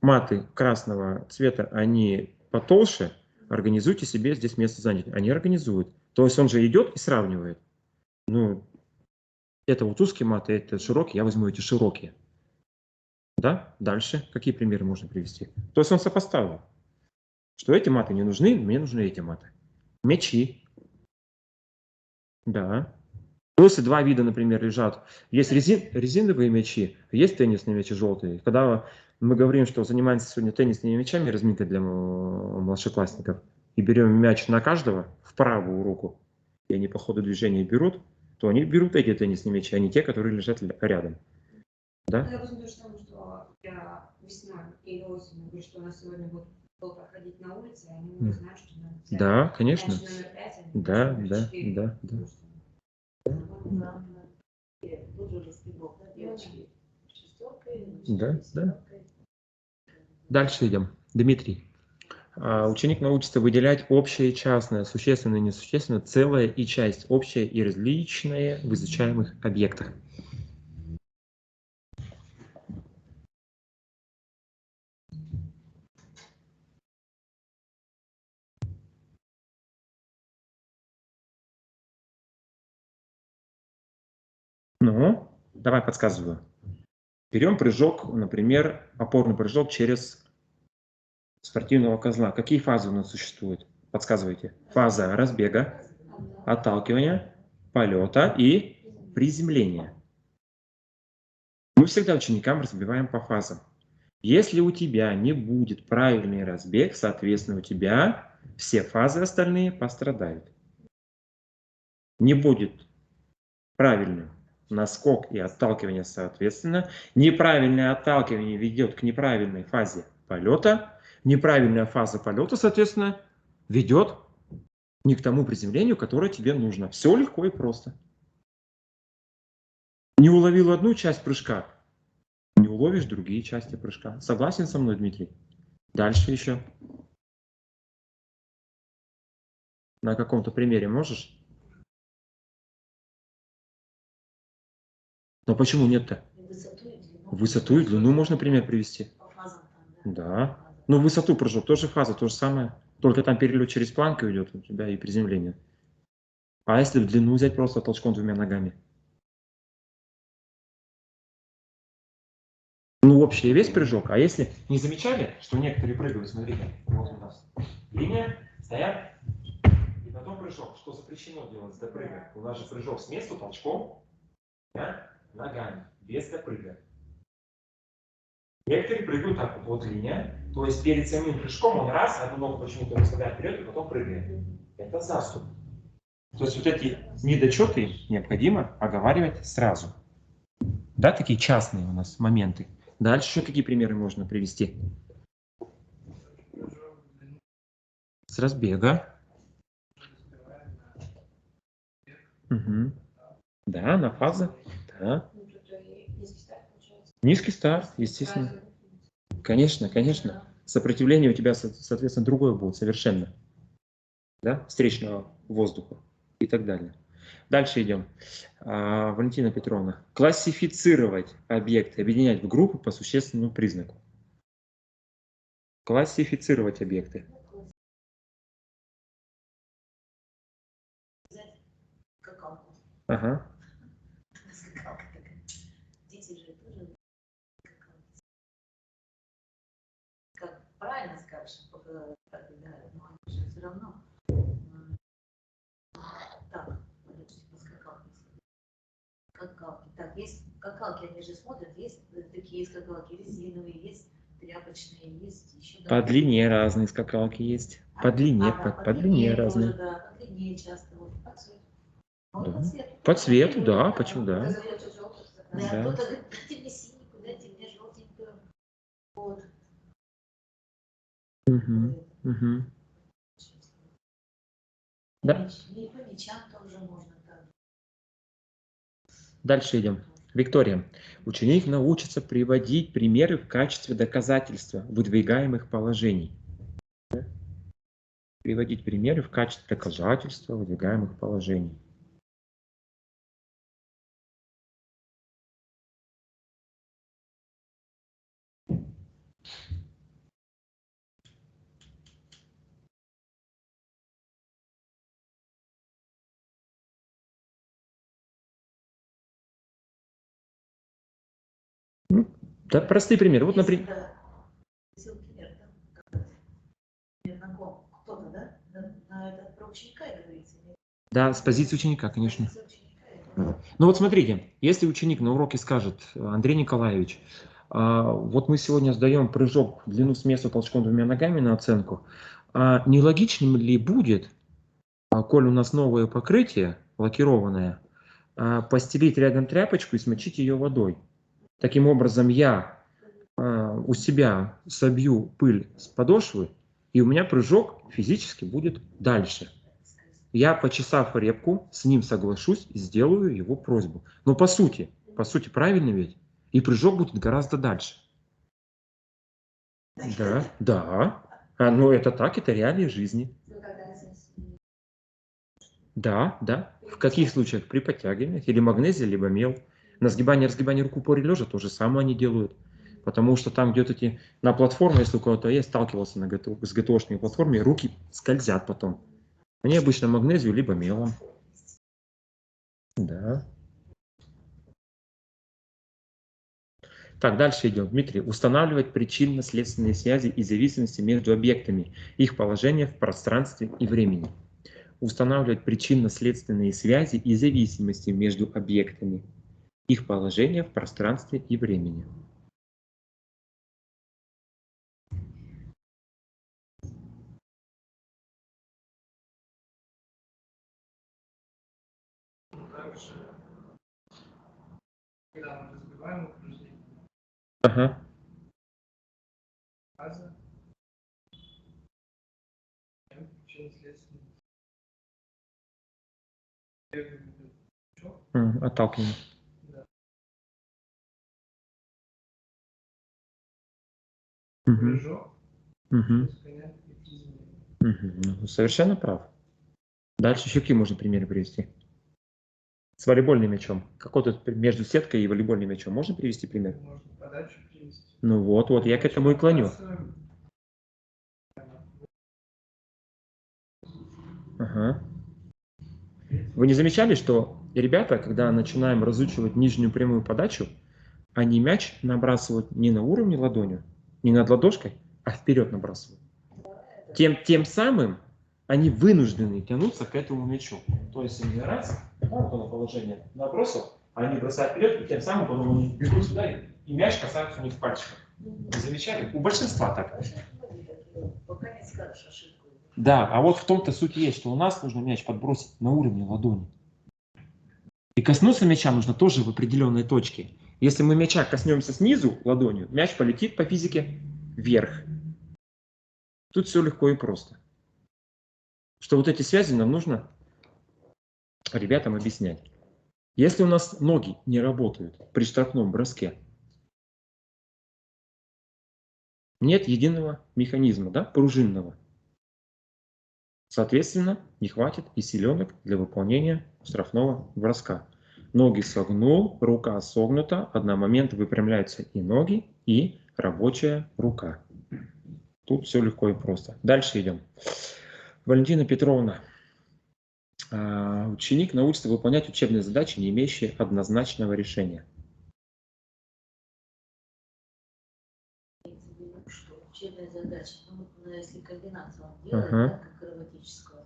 маты красного цвета, они потолще, организуйте себе здесь место занятия. Они организуют. То есть он же идет и сравнивает. Ну, это вот узкие маты, это широкие, я возьму эти широкие. Да? Дальше. Какие примеры можно привести? То есть он сопоставил, что эти маты не нужны, мне нужны эти маты. Мячи. Да. Ну, если два вида, например, лежат, есть резиновые мячи, есть теннисные мячи желтые. Когда мы говорим, что занимаемся сегодня теннисными мячами, разминкой для младшеклассников, и берем мяч на каждого в правую руку, и они по ходу движения берут, то они берут эти теннисные мячи, а не те, которые лежат рядом. Да? Это то же самое, что я весной и осенью говорю, что у нас сегодня будет проходить на улице, и они не знают, что надо взять. Да, конечно. Номер 5, да, номер да, 4, да, да. Да, да. Дальше идем. Дмитрий. Ученик научится выделять общее и частное, существенное и несущественное, целое и часть, общее и различное в изучаемых объектах. Ну, давай подсказываю. Берем прыжок, например, опорный прыжок через спортивного козла. Какие фазы у нас существуют? Подсказывайте. Фаза разбега, отталкивания, полета и приземления. Мы всегда ученикам разбиваем по фазам. Если у тебя не будет правильный разбег, соответственно, у тебя все фазы остальные пострадают. Не будет правильным наскок и отталкивание, соответственно. Неправильное отталкивание ведет к неправильной фазе полета. Неправильная фаза полета, соответственно, ведет не к тому приземлению, которое тебе нужно. Все легко и просто. Не уловил одну часть прыжка, не уловишь другие части прыжка. Согласен со мной, Дмитрий? Дальше еще. На каком-то примере можешь? Но почему нет-то? Высоту и длину можно пример привести. Да. Ну, высоту прыжок тоже фаза, то же самое. Только там перелет через планку идет у тебя и приземление. А если в длину взять просто толчком двумя ногами? Ну, общий весь прыжок. А если не замечали, что некоторые прыгают, смотрите, вот у нас линия, стоят, и потом прыжок. Что запрещено делать, допрыгать? У нас же прыжок с места толчком, да, ногами, без допрыга. Некоторые прыгают так вот линия, то есть перед самим прыжком он раз, одну ногу почему-то выставляет вперед и потом прыгает. Это заступ. То есть вот эти недочеты необходимо оговаривать сразу. Да, такие частные у нас моменты. Дальше еще какие примеры можно привести? С разбега. Угу. Да, на фазы. Да. Низкий старт, естественно. Конечно, конечно. Сопротивление у тебя, соответственно, другое будет совершенно. Да? Встречного воздуха и так далее. Дальше идем. Валентина Петровна. Классифицировать объекты, объединять в группы по существенному признаку. Классифицировать объекты. Ага. Как правильно скажешь, но все равно. Так, скакалки. Так, есть скакалки, они же смотрят, есть такие скакалки резиновые, есть тряпочные, есть еще. По длине разные скакалки есть. По длине, по длине разные. Тоже, да, по длине часто, вот, по цвету. Да. По цвету, да, почему да. Да. Кто-то говорит, дайте мне синенькую, дайте мне желтенькую. Вот. Угу. Да. И по мячам тоже можно так. Дальше идем. Виктория. Ученик научится приводить примеры в качестве доказательства выдвигаемых положений. Приводить примеры в качестве доказательства выдвигаемых положений. Да, простые примеры. Вот, например. Кто-то, да? Это про ученика говорится? Да, с позиции ученика, конечно. Ну вот смотрите, если ученик на уроке скажет: Андрей Николаевич, вот мы сегодня сдаем прыжок в длину с места толчком двумя ногами на оценку, нелогичным ли будет, коль у нас новое покрытие, лакированное, постелить рядом тряпочку и смочить ее водой? Таким образом, я у себя собью пыль с подошвы, и у меня прыжок физически будет дальше. Я, почесав репку, с ним соглашусь и сделаю его просьбу. Но по сути, правильно ведь? И прыжок будет гораздо дальше. Да, да. Но это так, это реалии жизни. Да, да. В каких случаях? При подтягиваниях или магнезия, либо мел. На сгибание-разгибание рук в упоре лежа то же самое они делают. Потому что там где-то эти на платформе, если у кого-то есть, сталкивался с ГТОшной платформой, руки скользят потом. Они обычно магнезию либо мелом. Да. Так, дальше идем. Дмитрий, устанавливать причинно-следственные связи и зависимости между объектами, их положение в пространстве и времени. Устанавливать причинно-следственные связи и зависимости между объектами, их положение в пространстве и времени. Также, когда мы разбиваем упражнение, Ага. фаза, причинно-следственная. Отталкивание. Да. Угу. Прыжок, Угу. коня и изменение. Ну, совершенно прав. Дальше еще какие можно примеры привести? С волейбольным мячом. Какой-то между сеткой и волейбольным мячом. Можно привести пример? Можно подачу привести. Ну вот, я к этому и клоню. Ага. Вы не замечали, что ребята, когда начинаем разучивать нижнюю прямую подачу, они мяч набрасывают не на уровне ладони, не над ладошкой, а вперед набрасывают. Тем самым они вынуждены тянуться к этому мячу. То есть они раз, вот оно положение набросил, они бросают вперед, и тем самым потом они бегут сюда, и мяч касается у них пальчиков. Вы замечали? У большинства так. Пока не скажешь ошибку. Да, а вот в том-то суть есть, что у нас нужно мяч подбросить на уровне ладони. И коснуться мяча нужно тоже в определенной точке. Если мы мяча коснемся снизу ладонью, мяч полетит по физике вверх. Тут все легко и просто. Что вот эти связи нам нужно ребятам объяснять. Если у нас ноги не работают при штрафном броске, нет единого механизма, да, пружинного. Соответственно, не хватит и силенок для выполнения штрафного броска. Ноги согнул, рука согнута, одномоментно выпрямляются и ноги, и рабочая рука. Тут все легко и просто. Дальше идем. Валентина Петровна. Ученик научится выполнять учебные задачи, не имеющие однозначного решения. Что учебная задача, ну, если комбинацию он делает, Ага. да, как грамматическую.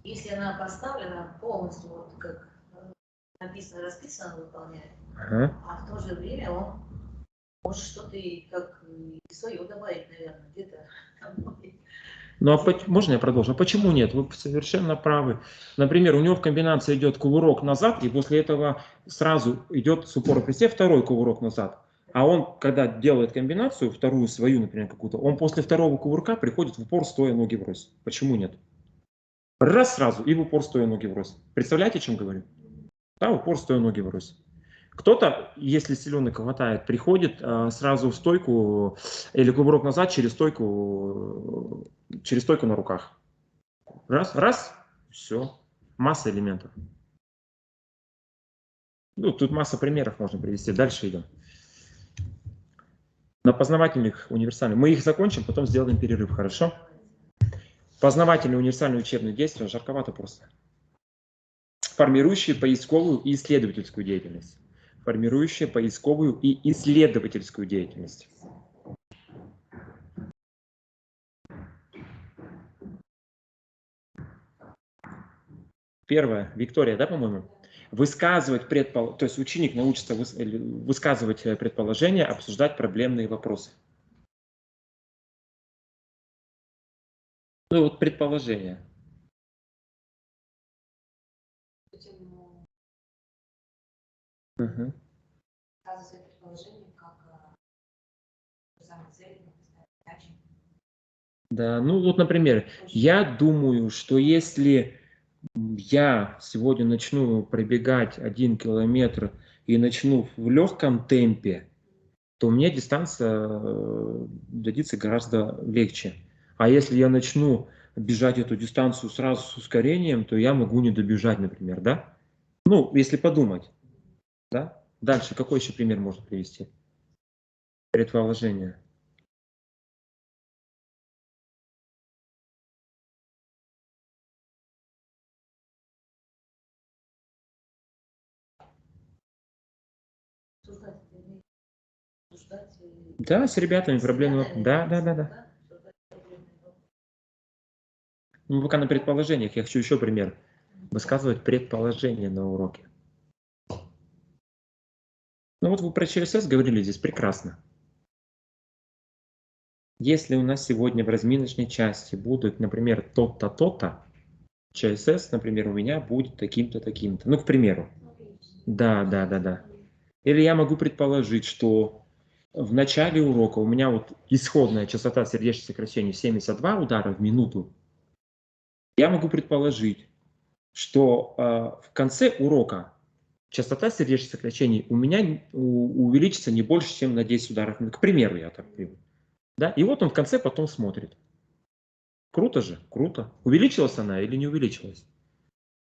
Если она поставлена полностью, вот как написано, расписано, выполняет, Ага. а в то же время он может что-то и как и свое добавить, наверное, где-то там. Ну, можно я продолжу? А почему нет? Вы совершенно правы. Например, у него в комбинации идет кувырок назад, и после этого сразу идет с упора присев второй кувырок назад. А он, когда делает комбинацию, вторую свою, например, какую-то, он после второго кувырка приходит в упор, стоя ноги врозь. Почему нет? Раз сразу, и в упор, стоя ноги врозь. Представляете, о чем говорю? Да, упор, стоя ноги врозь. Кто-то, если силенок хватает, приходит сразу в стойку или кувырок назад через стойку на руках. Раз, все. Масса элементов. Ну, тут масса примеров можно привести. Дальше идем. На познавательных универсальных. Мы их закончим, потом сделаем перерыв, хорошо? Познавательные универсальные учебные действия. Жарковато просто. Формирующие поисковую и исследовательскую деятельность. Формирующие поисковую и исследовательскую деятельность. Первое. Виктория, да, по-моему? Высказывать то есть ученик научится высказывать предположения, обсуждать проблемные вопросы. Ну вот предположение. Угу. Показывать свои предположения, как самые цели, задачи. Да, ну вот, например, я думаю, что если я сегодня начну пробегать 1 километр и начну в легком темпе, то мне дистанция дадится гораздо легче. А если я начну бежать эту дистанцию сразу с ускорением, то я могу не добежать, например, да? Ну, если подумать, да? Дальше, какой еще пример можно привести? Предположение. Да, с ребятами проблемы. Да. Ну, пока на предположениях. Я хочу еще пример. Высказывать предположения на уроке. Ну вот вы про ЧСС говорили здесь прекрасно. Если у нас сегодня в разминочной части будут, например, то-то, то-то, ЧСС, например, у меня будет таким-то, таким-то. Ну, к примеру. Да. Или я могу предположить, что в начале урока у меня вот исходная частота сердечных сокращений 72 удара в минуту. Я могу предположить, что в конце урока частота сердечных сокращений у меня увеличится не больше, чем на 10 ударов. К примеру, я так приведу. Да? И вот он в конце потом смотрит. Круто же, круто. Увеличилась она или не увеличилась?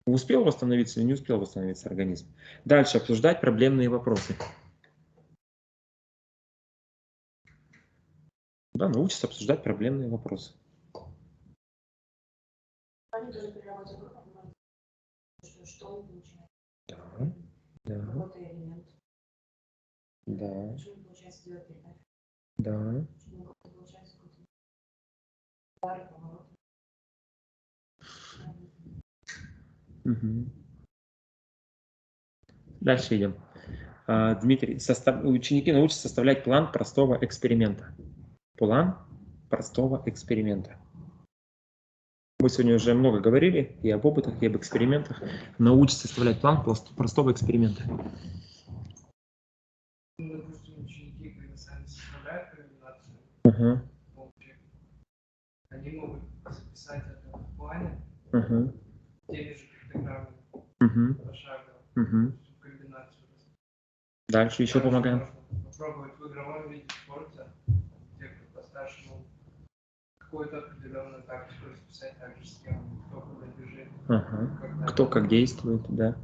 Успел восстановиться или не успел восстановиться организм? Дальше обсуждать проблемные вопросы. Да, научиться обсуждать проблемные вопросы. Они тоже при работе группы, что он получает. Да. Какой-то элемент. Да. Почему получается делать передачу? Да. Почему получается какой-то удар, поворот. Угу. Дальше идем. Дмитрий, ученики научатся составлять план простого эксперимента. План простого эксперимента. Мы сегодня уже много говорили и об опытах, и об экспериментах. Научатся составлять план простого эксперимента. Ну, допустим, ученики, когда сами составляют комбинацию, они могут записать это в плане теми же пиктограммами пошагово, комбинацию. Дальше еще помогаем. Попробовать в игровом виде спорта, те, кто постарше, могут какую-то определенную тактику расписать, также схему, кто куда бежит. Кто как действует, да.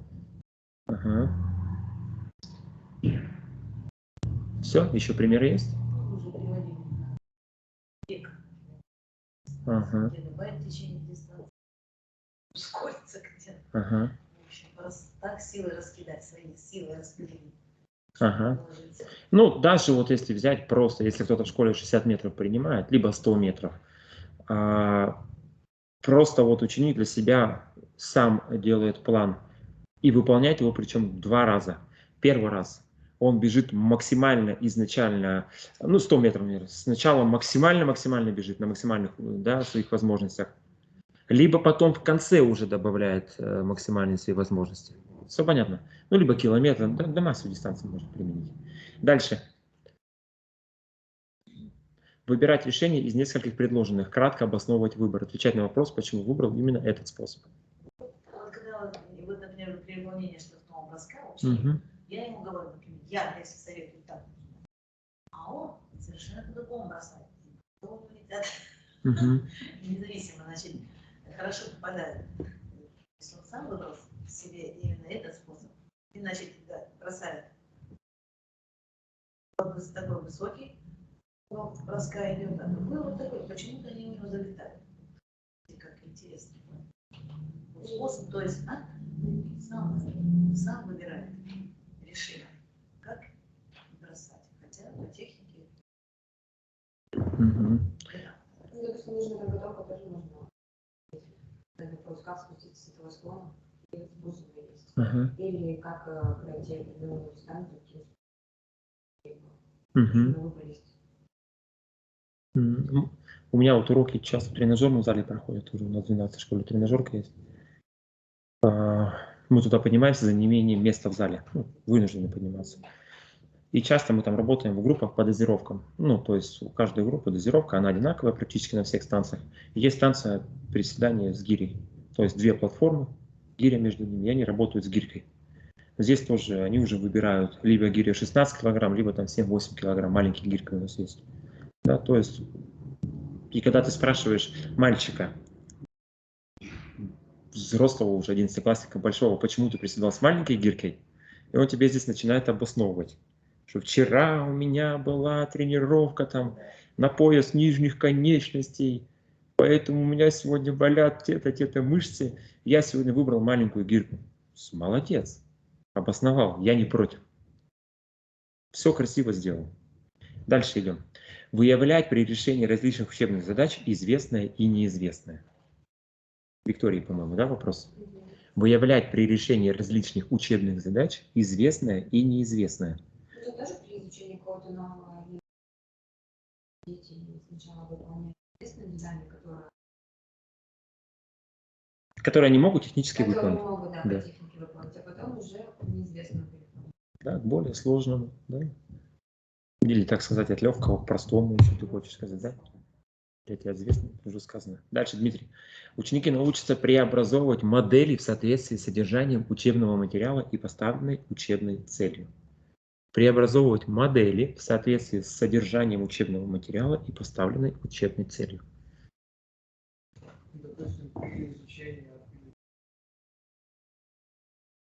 Все, еще примеры есть? Уже приводили. Бег. Где добавить в течение дистанции. Ускориться где-то. В общем, так силы раскидать, свои силы распределить. Ну, даже вот если взять просто, если кто-то в школе 60 метров принимает, либо 100 метров, просто вот ученик для себя сам делает план и выполняет его, причем 2 раза. Первый раз он бежит максимально изначально, ну 100 метров, наверное, сначала максимально бежит на максимальных, да, своих возможностях, либо потом в конце уже добавляет максимальные свои возможности. Все понятно? Ну, либо километр, до массовой дистанции можно применить. Дальше. Выбирать решение из нескольких предложенных, кратко обосновывать выбор, отвечать на вопрос, почему выбрал именно этот способ. Вот когда вот, например, при выполнении штрафного броска, я ему говорю, например, я советую так, а он совершенно по-другому бросает. Независимо, значит, хорошо попадает. Если он сам выбрал себе именно этот способ, и, значит, бросает такой высокий, броска идет, а другой вот такой, почему-то они у него залетают. Как интересно. Способ, то есть сам выбирает решение, как бросать. Хотя по технике. Ну, допустим, нужна подготовка тоже нужна. Как спуститься с этого склона, или способы есть. Или как пройти определенную дистанцию, чтобы вылезть. У меня вот уроки часто в тренажерном зале проходят, уже у нас в 12 школе тренажерка есть. Мы туда поднимаемся за неимением места в зале, вынуждены подниматься. И часто мы там работаем в группах по дозировкам. Ну, то есть у каждой группы дозировка, она одинаковая практически на всех станциях. Есть станция приседания с гирей, то есть 2 платформы, гиря между ними, и они работают с гирькой. Здесь тоже они уже выбирают либо гиря 16 килограмм, либо там 7-8 килограмм, маленькие гирьки у нас есть. Да, то есть, и когда ты спрашиваешь мальчика, взрослого уже 11-классника, большого, почему ты приседал с маленькой гирькой, и он тебе здесь начинает обосновывать, что вчера у меня была тренировка там на пояс нижних конечностей, поэтому у меня сегодня болят те-то мышцы, я сегодня выбрал маленькую гирьку. Молодец, обосновал, я не против. Все красиво сделал. Дальше идем. Выявлять при решении различных учебных задач известное и неизвестное. Виктория, по-моему, да, вопрос? Выявлять при решении различных учебных задач известное и неизвестное. Это тоже при изучении какого-то нового дети сначала выполняют известные задания, которые они могут технически которые выполнить. могут, да, Да. по технике выполнить, а потом уже неизвестно переходить. Да, к более сложному. Да. Или, так сказать, от легкого к простому, если ты хочешь сказать, да? Эти известно, уже сказано. Дальше, Дмитрий. Ученики научатся преобразовывать модели в соответствии с содержанием учебного материала и поставленной учебной целью. Преобразовывать модели в соответствии с содержанием учебного материала и поставленной учебной целью. Допустим, при изучении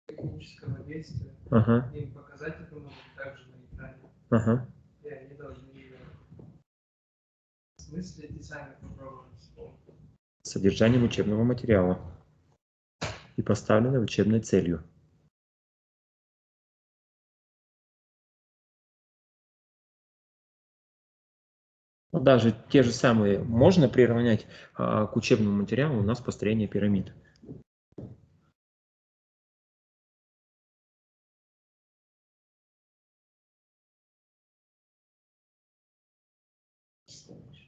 технического действия, им показать это могут также на экране. И они должны осмыслить и сами попробовать вспомнить. Содержанием учебного материала и поставленной учебной целью. Ну, даже те же самые можно приравнять к учебному материалу у нас построение пирамид.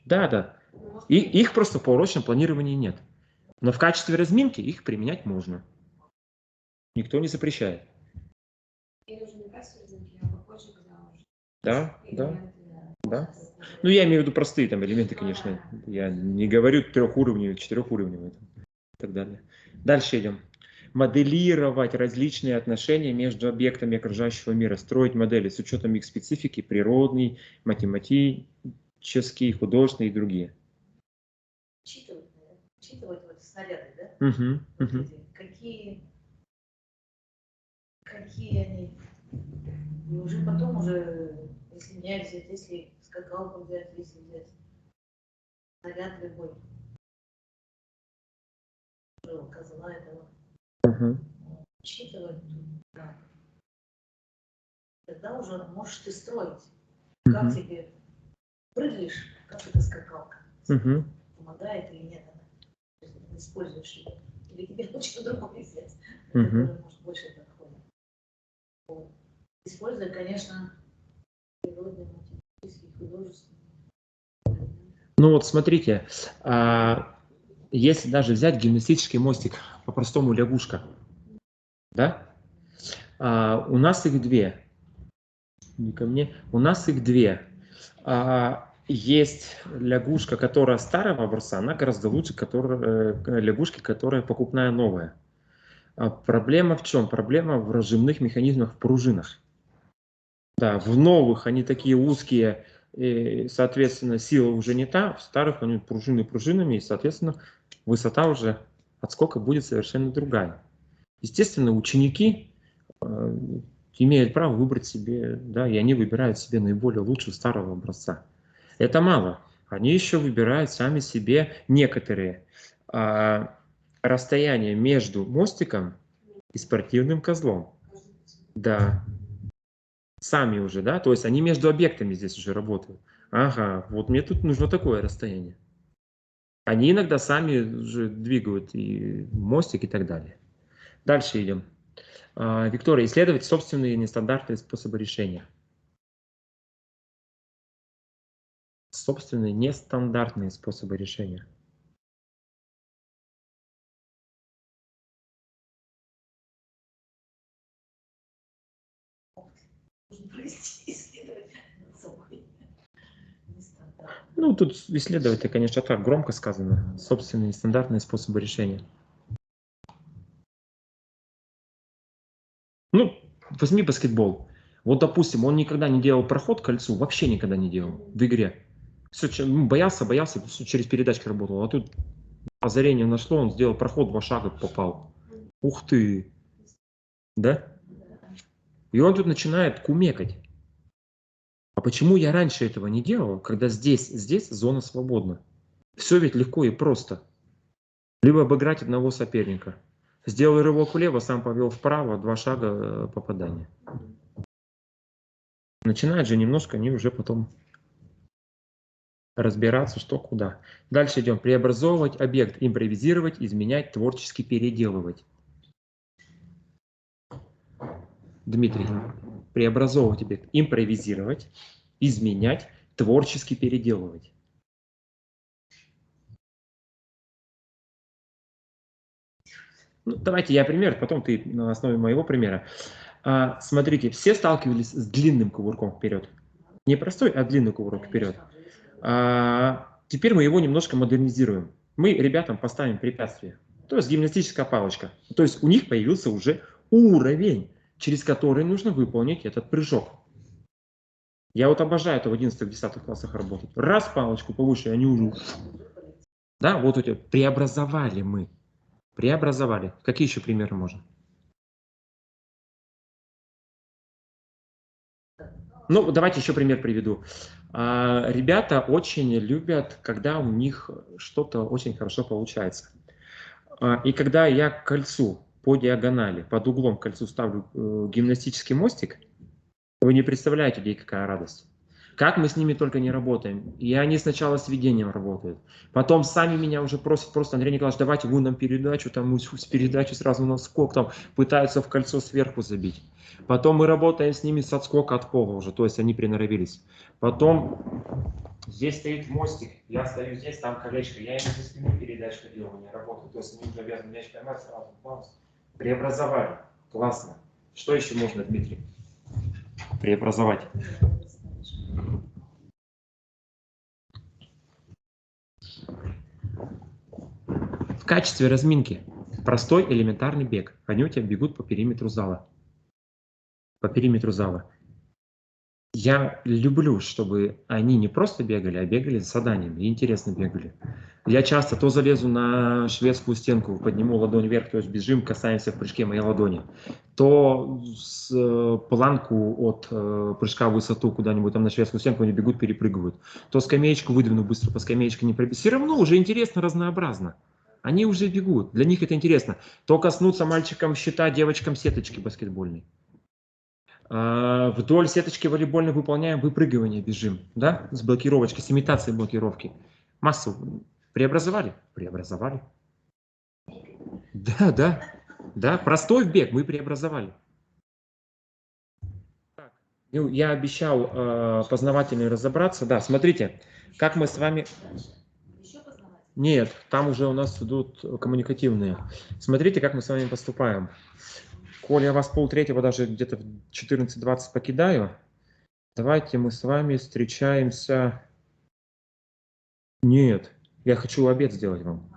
Да, да. И их просто по урочном планировании нет. Но в качестве разминки их применять можно. Никто не запрещает. Или уже не качество разминки, а попозже, когда уже Да, элементы, да. Ну, я имею в виду простые там элементы, конечно. Я не говорю трехуровневые, четырехуровневые и так далее. Дальше идем. Моделировать различные отношения между объектами окружающего мира. Строить модели с учетом их специфики, природный, математический, художественный и другие. Учитывать вот снаряды, да? Вот эти, какие они. И уже потом если меня взять, если скакалку взять, если взять снаряд любой. Козла этого. Учитывать, да. Тогда уже можешь ты строить. Как тебе прыгаешь, как эта скакалка. Помогает или нет она. То есть ты используешь ее. Или тебе лучше другой взять, который может больше подходит. Используя, конечно, природные, математические, художественные. Ну вот смотрите, если даже взять гимнастический мостик, по-простому лягушка, да? У нас их две. Не ко мне. У нас их две. Есть лягушка, которая старого образца, она гораздо лучше лягушки, которая покупная новая. Проблема в чем? Проблема в разжимных механизмах в пружинах. Да, в новых они такие узкие, и, соответственно, сила уже не та, в старых они пружины пружинами, и, соответственно, высота уже отскока будет совершенно другая. Естественно, ученики имеют право выбрать себе, да, и они выбирают себе наиболее лучшего старого образца. Это мало. Они еще выбирают сами себе некоторые расстояния между мостиком и спортивным козлом. Да. Сами уже, да, то есть они между объектами здесь уже работают. Ага, вот мне тут нужно такое расстояние. Они иногда сами уже двигают и мостик и так далее. Дальше идем. Виктория, исследовать собственные нестандартные способы решения. Собственные нестандартные способы решения. Ну, тут исследовать, конечно, так громко сказано. Собственные нестандартные способы решения. Ну, возьми баскетбол. Вот, допустим, он никогда не делал проход к кольцу, вообще никогда не делал в игре. Все, боялся, все через передачки работал. А тут озарение нашло, он сделал проход, 2 шага попал. Ух ты! Да? И он тут начинает кумекать. А почему я раньше этого не делал, когда здесь зона свободна? Все ведь легко и просто. Либо обыграть одного соперника. Сделал рывок влево, сам повел вправо, 2 шага попадания. Начинают же немножко они уже потом Разбираться, что куда. Дальше идем. Преобразовывать объект, импровизировать, изменять, творчески переделывать. Дмитрий. Преобразовывать объект, импровизировать, изменять, творчески переделывать. Ну, давайте я пример, потом ты на основе моего примера. Смотрите, все сталкивались с длинным кувырком вперед. Не простой, а длинный кувырок вперед. Теперь мы его немножко модернизируем. Мы ребятам поставим препятствие. То есть гимнастическая палочка. То есть у них появился уже уровень, через который нужно выполнить этот прыжок. Я вот обожаю это в 11-10 классах работать. Раз палочку повыше, они уже... Да, вот у тебя преобразовали мы. Преобразовали. Какие еще примеры можно? Ну, давайте еще пример приведу. Ребята очень любят, когда у них что-то очень хорошо получается. И когда я к кольцу по диагонали, под углом к кольцу ставлю гимнастический мостик, вы не представляете, где какая радость. Как мы с ними только не работаем. И они сначала с ведением работают. Потом сами меня уже просят, просто, Андрей Николаевич, давайте вы нам передачу, там с передачи сразу на скок, там пытаются в кольцо сверху забить. Потом мы работаем с ними с отскока от пола уже, то есть они приноровились. Потом здесь стоит мостик, я стою здесь, там колечко, я им за спину передачку делаю, не работаю. То есть они уже обязаны мяч поймать сразу. Преобразовали. Классно. Что еще можно, Дмитрий? Преобразовать. В качестве разминки простой элементарный бег. Они у тебя бегут по периметру зала. По периметру зала. Я люблю, чтобы они не просто бегали, а бегали с заданиями, и интересно бегали. Я часто то залезу на шведскую стенку, подниму ладонь вверх, то есть бежим, касаемся в прыжке моей ладони, то с планку от прыжка в высоту куда-нибудь там на шведскую стенку они бегут, перепрыгивают, то скамеечку выдвину быстро, по скамеечке не пробегу. Все равно уже интересно, разнообразно. Они уже бегут, для них это интересно. То коснуться мальчикам щита, девочкам сеточки баскетбольной. Вдоль сеточки волейбольной выполняем выпрыгивание, бежим, да, с блокировочкой, с имитацией блокировки. Массу преобразовали? Преобразовали. Да, простой бег мы преобразовали. Ну, я обещал познавательно разобраться. Да, смотрите, как мы с вами... Нет, там уже у нас идут коммуникативные. Смотрите, как мы с вами поступаем. Коль я вас 2:30, даже где-то в 14:20 покидаю, давайте мы с вами встречаемся... Нет, я хочу обед сделать вам.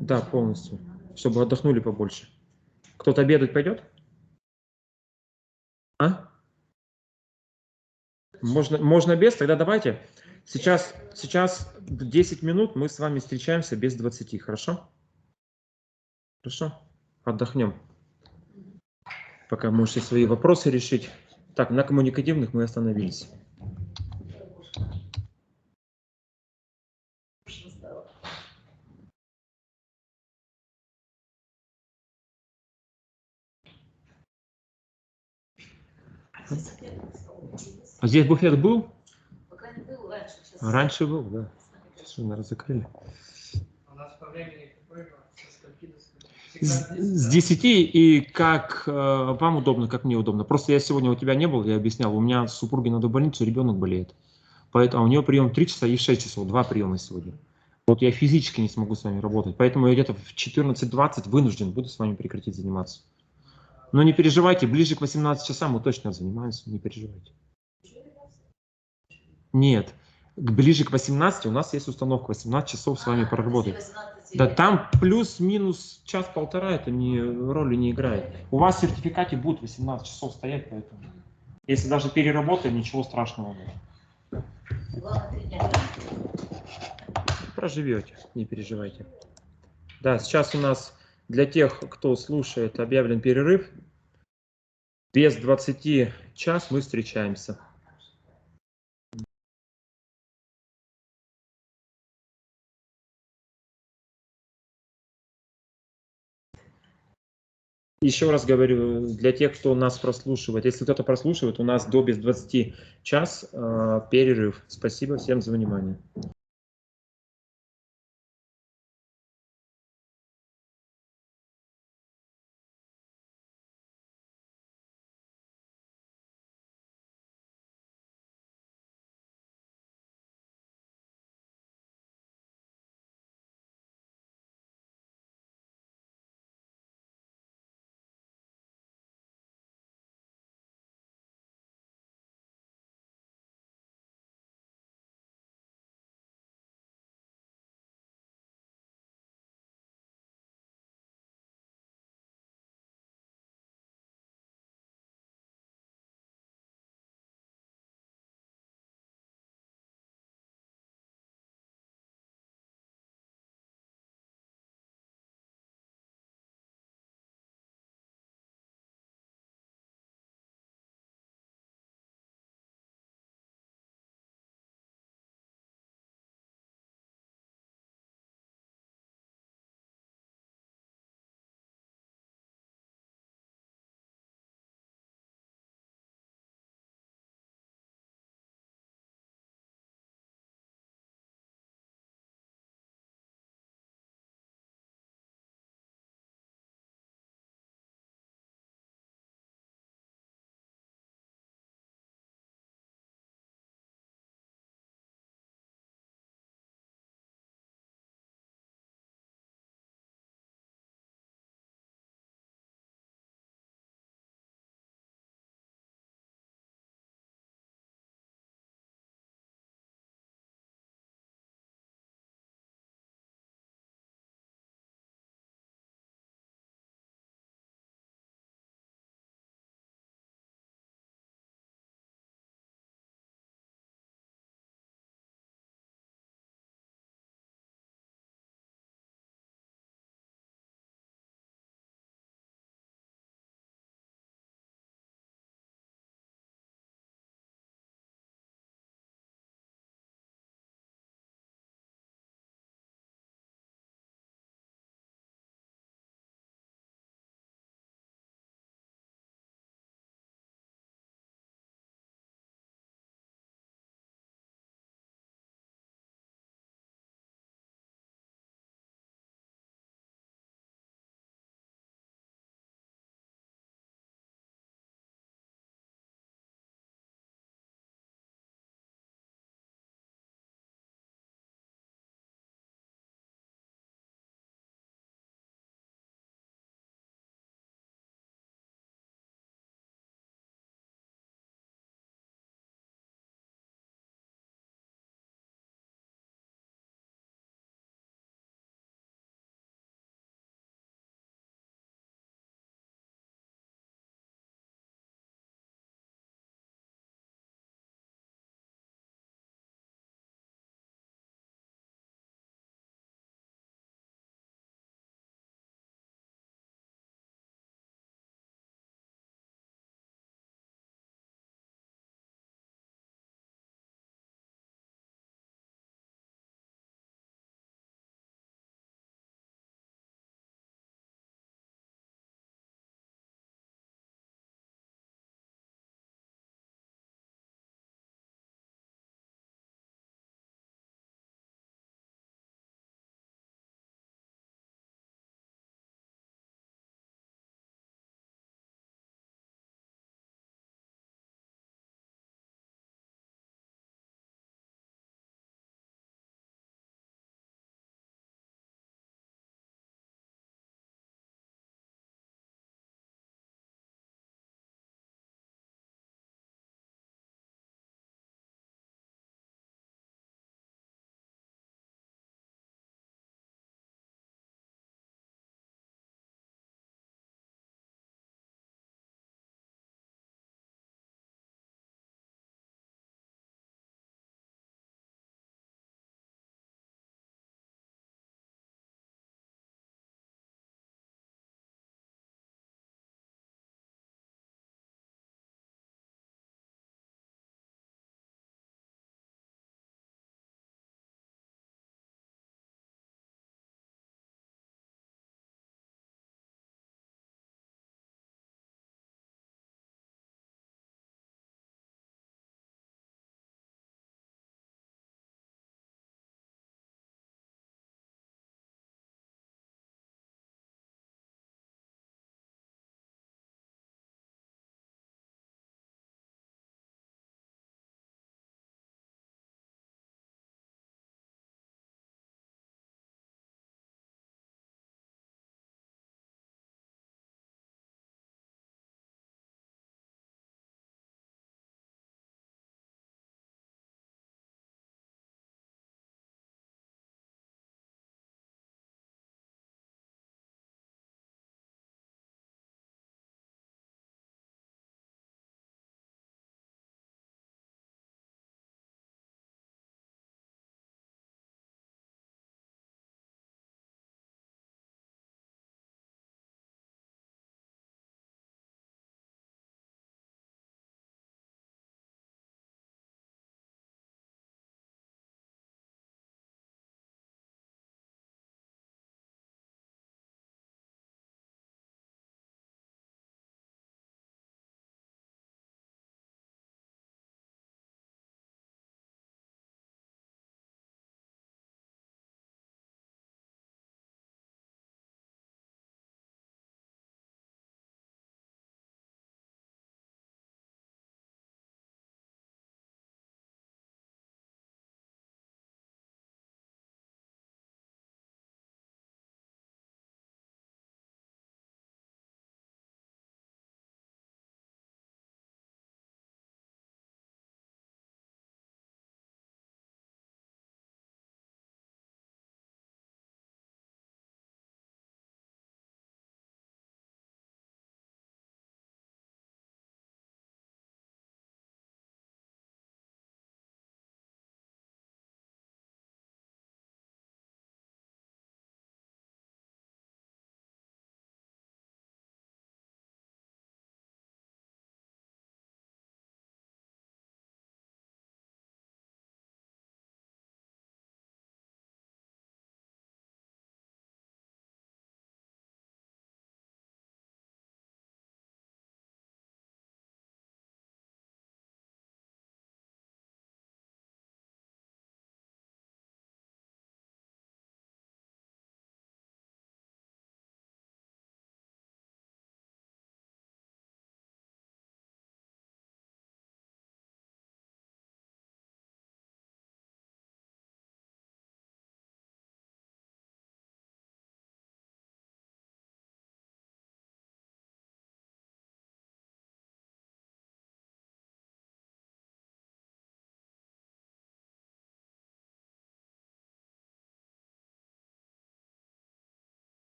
Да, полностью, чтобы отдохнули побольше. Кто-то обедать пойдет? А? Можно без? Тогда давайте. Сейчас 10 минут мы с вами встречаемся без 20, хорошо? Хорошо? Отдохнем. Пока можете свои вопросы решить. Так, на коммуникативных мы остановились. А здесь буфет был? Пока не был, раньше. Раньше был, да. Сейчас уже, наверное, закрыли. У нас по времени какое? Со скольки до скольки? С 10, и как вам удобно, как мне удобно. Просто я сегодня у тебя не был, я объяснял, у меня супруге надо в больницу, ребенок болеет. Поэтому у нее прием 3 часа и 6 часов, 2 приема сегодня. Вот я физически не смогу с вами работать, поэтому я где-то в 14:20 вынужден буду с вами прекратить заниматься. Но не переживайте, ближе к 18 часам мы точно занимаемся, не переживайте. Нет, ближе к 18 у нас есть установка, 18 часов с вами проработать. Да там плюс-минус час-полтора, это роли не играет. У вас в сертификате будет 18 часов стоять, поэтому если даже переработаем, ничего страшного нет. Проживете, не переживайте. Да, сейчас у нас для тех, кто слушает, объявлен перерыв. Без 20 час мы встречаемся. Еще раз говорю, для тех, кто нас прослушивает, если кто-то прослушивает, у нас до без 20 час перерыв. Спасибо всем за внимание.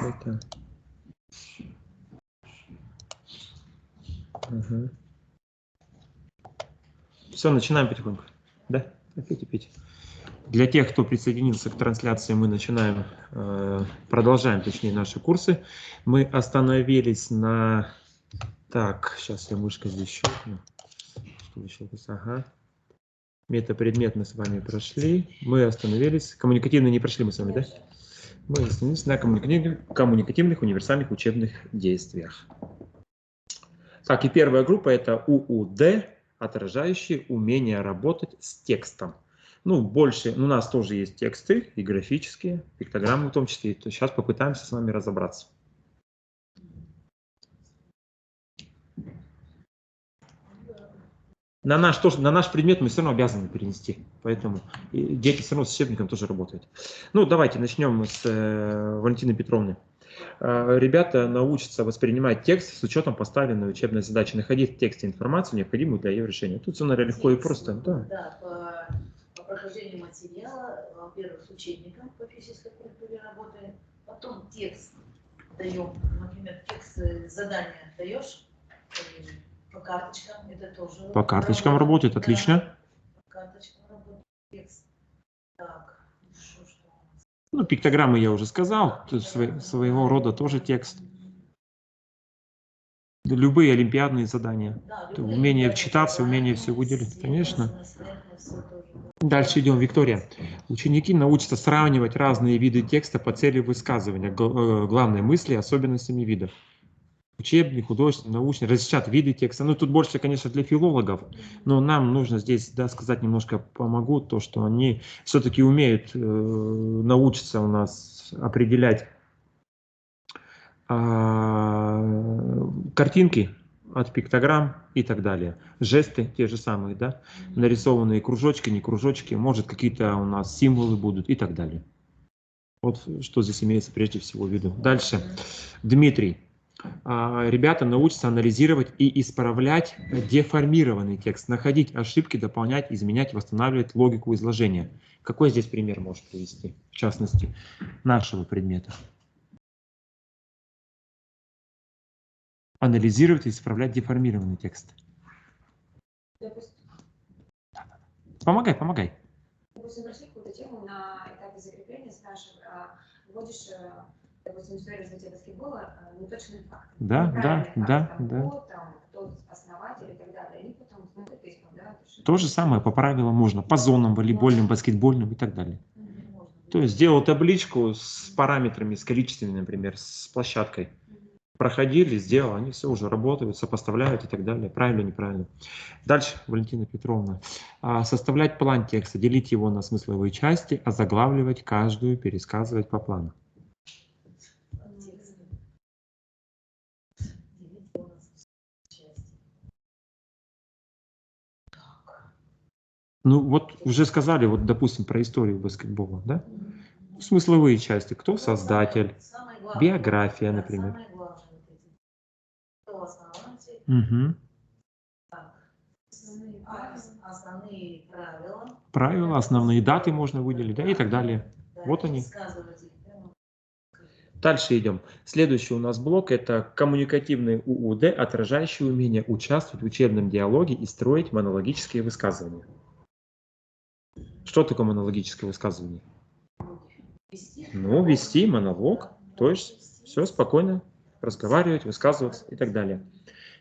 это... Угу. Все, начинаем потихоньку. Да? Пейте. Для тех, кто присоединился к трансляции, мы начинаем, продолжаем, точнее, наши курсы. Мы остановились на... Так, сейчас я мышкой здесь щелкну. Ага. Метапредмет мы с вами прошли. Мы остановились. Коммуникативные не прошли мы с вами, да? Мы остановились на коммуникативных универсальных учебных действиях. Так, и первая группа – это УУД, отражающие умение работать с текстом. Ну, больше, у нас тоже есть тексты и графические, пиктограммы в том числе. То сейчас попытаемся с вами разобраться. На наш предмет мы все равно обязаны перенести, поэтому дети все равно с учебником тоже работают. Ну, давайте начнем с Валентины Петровны. Ребята научатся воспринимать текст с учетом поставленной учебной задачи, находить в тексте информацию, необходимую для ее решения. Тут все, наверное, легко и просто. Да, по прохождению материала, во-первых, с учебником по физической культуре работаем, потом текст даем, например, текст задания даешь, по карточкам, это тоже. По карточкам работает, да, отлично. По карточкам работает текст. Так, что? Ну, пиктограммы я уже сказал, то есть своего рода тоже текст. Любые олимпиадные задания. Да, умение вчитаться, умение все выделить, конечно. Дальше идем, Виктория. Ученики научатся сравнивать разные виды текста по цели высказывания главной мысли, особенностями видов. Учебный, художественный, научный, различать виды текста. Ну, тут больше, конечно, для филологов, но нам нужно здесь, да, сказать немножко помогу, то, что они все-таки умеют научиться у нас определять картинки от пиктограмм и так далее. Жесты те же самые, да, нарисованные кружочки, не кружочки, может, какие-то у нас символы будут и так далее. Вот что здесь имеется прежде всего в виду. Дальше. Дмитрий. Ребята научатся анализировать и исправлять деформированный текст, находить ошибки, дополнять, изменять, восстанавливать логику изложения. Какой здесь пример может привести, в частности, нашего предмета? Анализировать и исправлять деформированный текст. Помогай. Допустим, прошли какую-то тему на этапе закрепления, спрашиваешь, вводишь, допустим, историю развития баскетбола, неточные факты. Да. Кто основатель и так далее. Они потом смотрят и исправляют. То же самое по правилам можно, по зонам, волейбольным, баскетбольным и так далее. То есть сделал табличку с параметрами, с количественными, например, с площадкой. Проходили, сделал, они все уже работают, сопоставляют и так далее. Правильно, неправильно. Дальше, Валентина Петровна. Составлять план текста, делить его на смысловые части, озаглавливать каждую, пересказывать по плану. Ну вот уже сказали, вот допустим, про историю баскетбола, да? Смысловые части, кто создатель, биография, например. Угу. Основные правила. Правила, основные даты можно выделить, да, и так далее. Вот они. Дальше идем. Следующий у нас блок – это коммуникативные УУД, отражающие умение участвовать в учебном диалоге и строить монологические высказывания. Что такое монологическое высказывание? Ну, вести монолог, то есть все спокойно разговаривать, высказываться и так далее.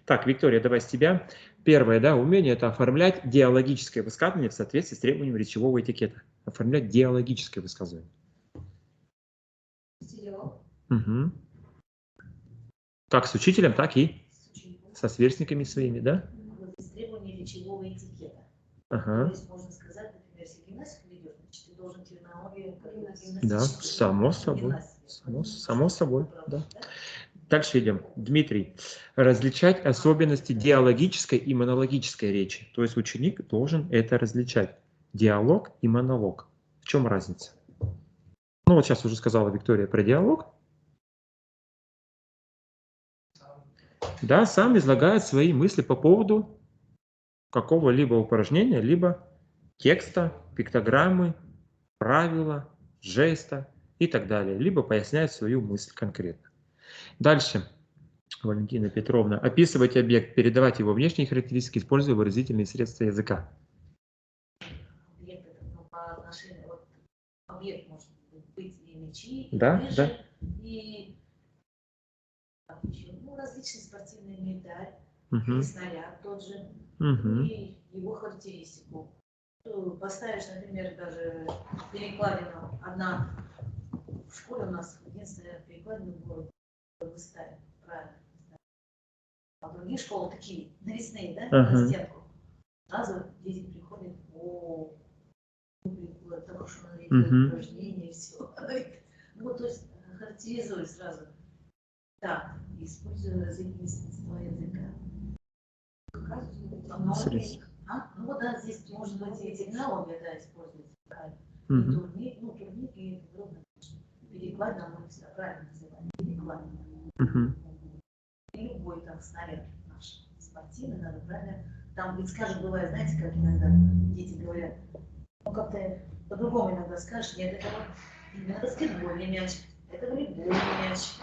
Так, Виктория, давай с тебя. Первое, да, умение – это оформлять диалогическое высказывание в соответствии с требованиями речевого этикета. Оформлять диалогическое высказывание. Угу. Как с учителем, так и со сверстниками своими, да? Требования речевого этикета. Ага. То есть можно сказать, например, если гимнастику ведешь, значит, ты должен терминологию да, само собой. Само собой, да. Дальше идем. Дмитрий. Различать особенности диалогической и монологической речи. То есть ученик должен это различать. Диалог и монолог. В чем разница? Ну вот сейчас уже сказала Виктория про диалог. Да, сам излагает свои мысли по поводу какого-либо упражнения, либо текста, пиктограммы, правила, жеста и так далее, либо поясняет свою мысль конкретно. Дальше. Валентина Петровна. Описывать объект, передавать его внешние характеристики, используя выразительные средства языка. Объект, это, ну, по отношению, вот, объект может быть и мячи, и Да, лыжи, да. и там еще, ну, различные спортивные медали, Угу. или снаряд тот же, Угу. и его характеристику. Ну, поставишь, например, даже перекладину, одна в школе у нас единственная перекладина была в ставим, правильно. А другие школы такие навесные, да, на стенку. Сразу дети приходят, о, прикольно, так уж надо делать упражнения, все. Ну, то есть характеризуй сразу. Так, используя различные средства языка. Ну вот, да, здесь может быть и терминология, да, используется. И турник, ну, турник и подробно. Перекладина, мы всегда правильно называем, перекладина. И любой там снаряд наш спортивный, надо правильно. Там ведь скажем, бывает, знаете, как иногда дети говорят, ну как-то по-другому иногда скажешь, нет, это вот именно баскетбольный мяч, это волейбольный мяч.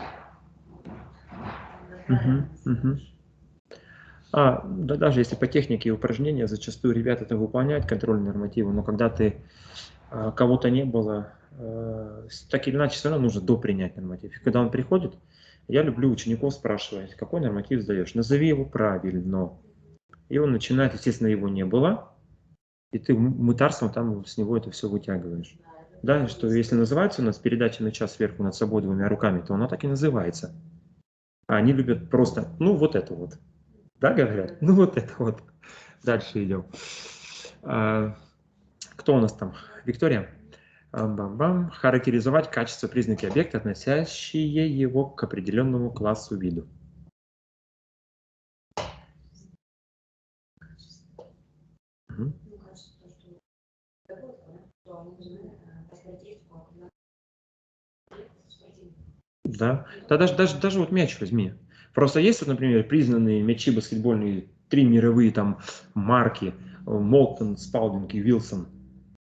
Да, даже если по технике упражнения, зачастую ребята это выполняют, контрольные нормативы, но когда ты кого-то не было, так или иначе все равно нужно допринять норматив. И когда он приходит, я люблю учеников спрашивать, какой норматив сдаешь, назови его правильно. И он начинает, естественно, его не было, и ты мытарством там с него это все вытягиваешь. Да, что если называется у нас передача мяча сверху над собой двумя руками, то она так и называется. А они любят просто, ну вот это вот. Да, говорят? Ну вот это вот. Дальше идем. Кто у нас там? Виктория? Бам-бам. Характеризовать качество, признаки объекта, относящие его к определенному классу виду. Угу. Да, да, даже вот мяч возьми. Просто есть, вот, например, признанные мячи баскетбольные, 3 мировые там марки, Молтон, Спалдинг и Вилсон.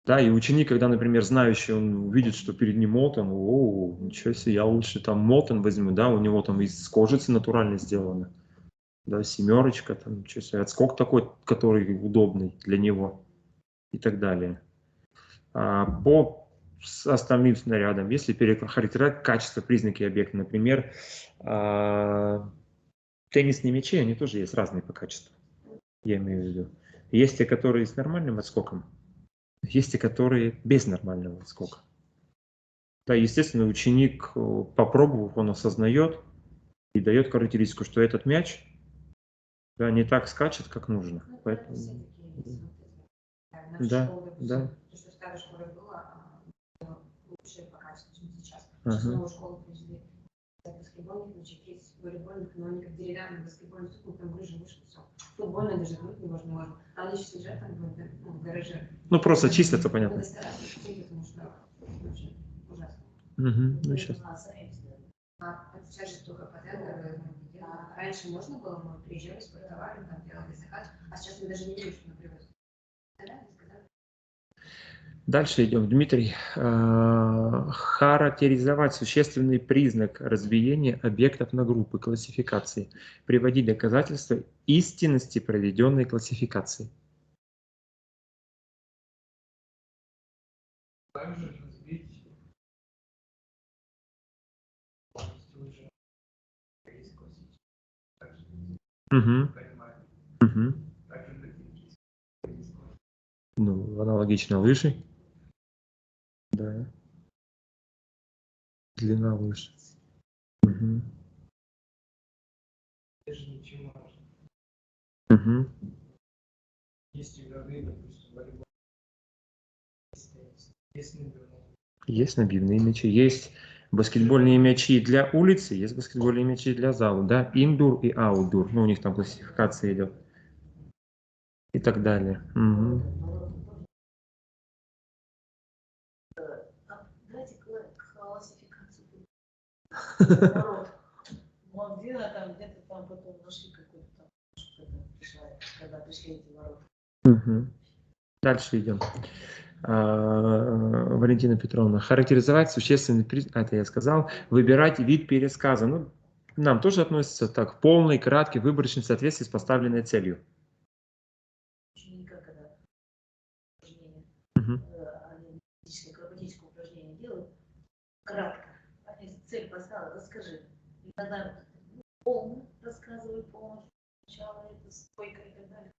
Да, и ученик, когда, например, знающий, он увидит, что перед ним Молтон, о, ничего себе, я лучше там Молтон возьму, да, у него там из кожицы натурально сделано. Да, 7, там, ничего себе, отскок такой, который удобный для него и так далее. По остальным снарядам, если характеризовать качество, признаки объекта, например, теннисные мячи, они тоже есть разные по качеству, я имею в виду. Есть те, которые с нормальным отскоком, есть те, которые без нормального отскока. Да, естественно, ученик, попробовав, он осознает и дает характеристику, что этот мяч, да, не так скачет, как нужно. Поэтому... Да, да. Лучше по качеству, чем сейчас. Сейчас новую школу привезли баскетбольных мячей, есть волейбольных, но они как деревянные баскетбольные, ну там лыжи вышли, все. Футбольные даже грудь невозможно. А они сейчас лежат там в гараже. Ну просто чистятся, понятно. Потому что вообще ужасно. Ну сейчас. Это сейчас же только патенты. Раньше можно было, мы приезжали, спортовали, там делали заказ, а сейчас мы даже не видим, что мы привозим. Дальше идем, Дмитрий. Характеризовать существенный признак разбиения объектов на группы классификации. Приводить доказательства истинности проведенной классификации. Также разбить полностью уже есть классический. Также понимаем. Также такие. Ну, аналогично лыжи. Да. Длина выше. Даже ничего можно. Есть игровые, допустим, волейбол. Есть набивные мячи, есть баскетбольные мячи для улицы, есть баскетбольные мячи для зала, да, индур и аутдур, ну, у них там классификация идет и так далее. Давайте классификацию. Наоборот. Вот где-то там потом нашли какой-то там, что-то пришла, когда пришли эти ворота. Дальше идем. Валентина Петровна, характеризовать существенный это я сказал, выбирать вид пересказа. Ну, нам тоже относится так, полный, краткий, выборочный в соответствии с поставленной целью. Акробатическое упражнение делают кратко. Цель поставила, расскажи. И тогда полно рассказывай, полностью сначала это стойка и так далее.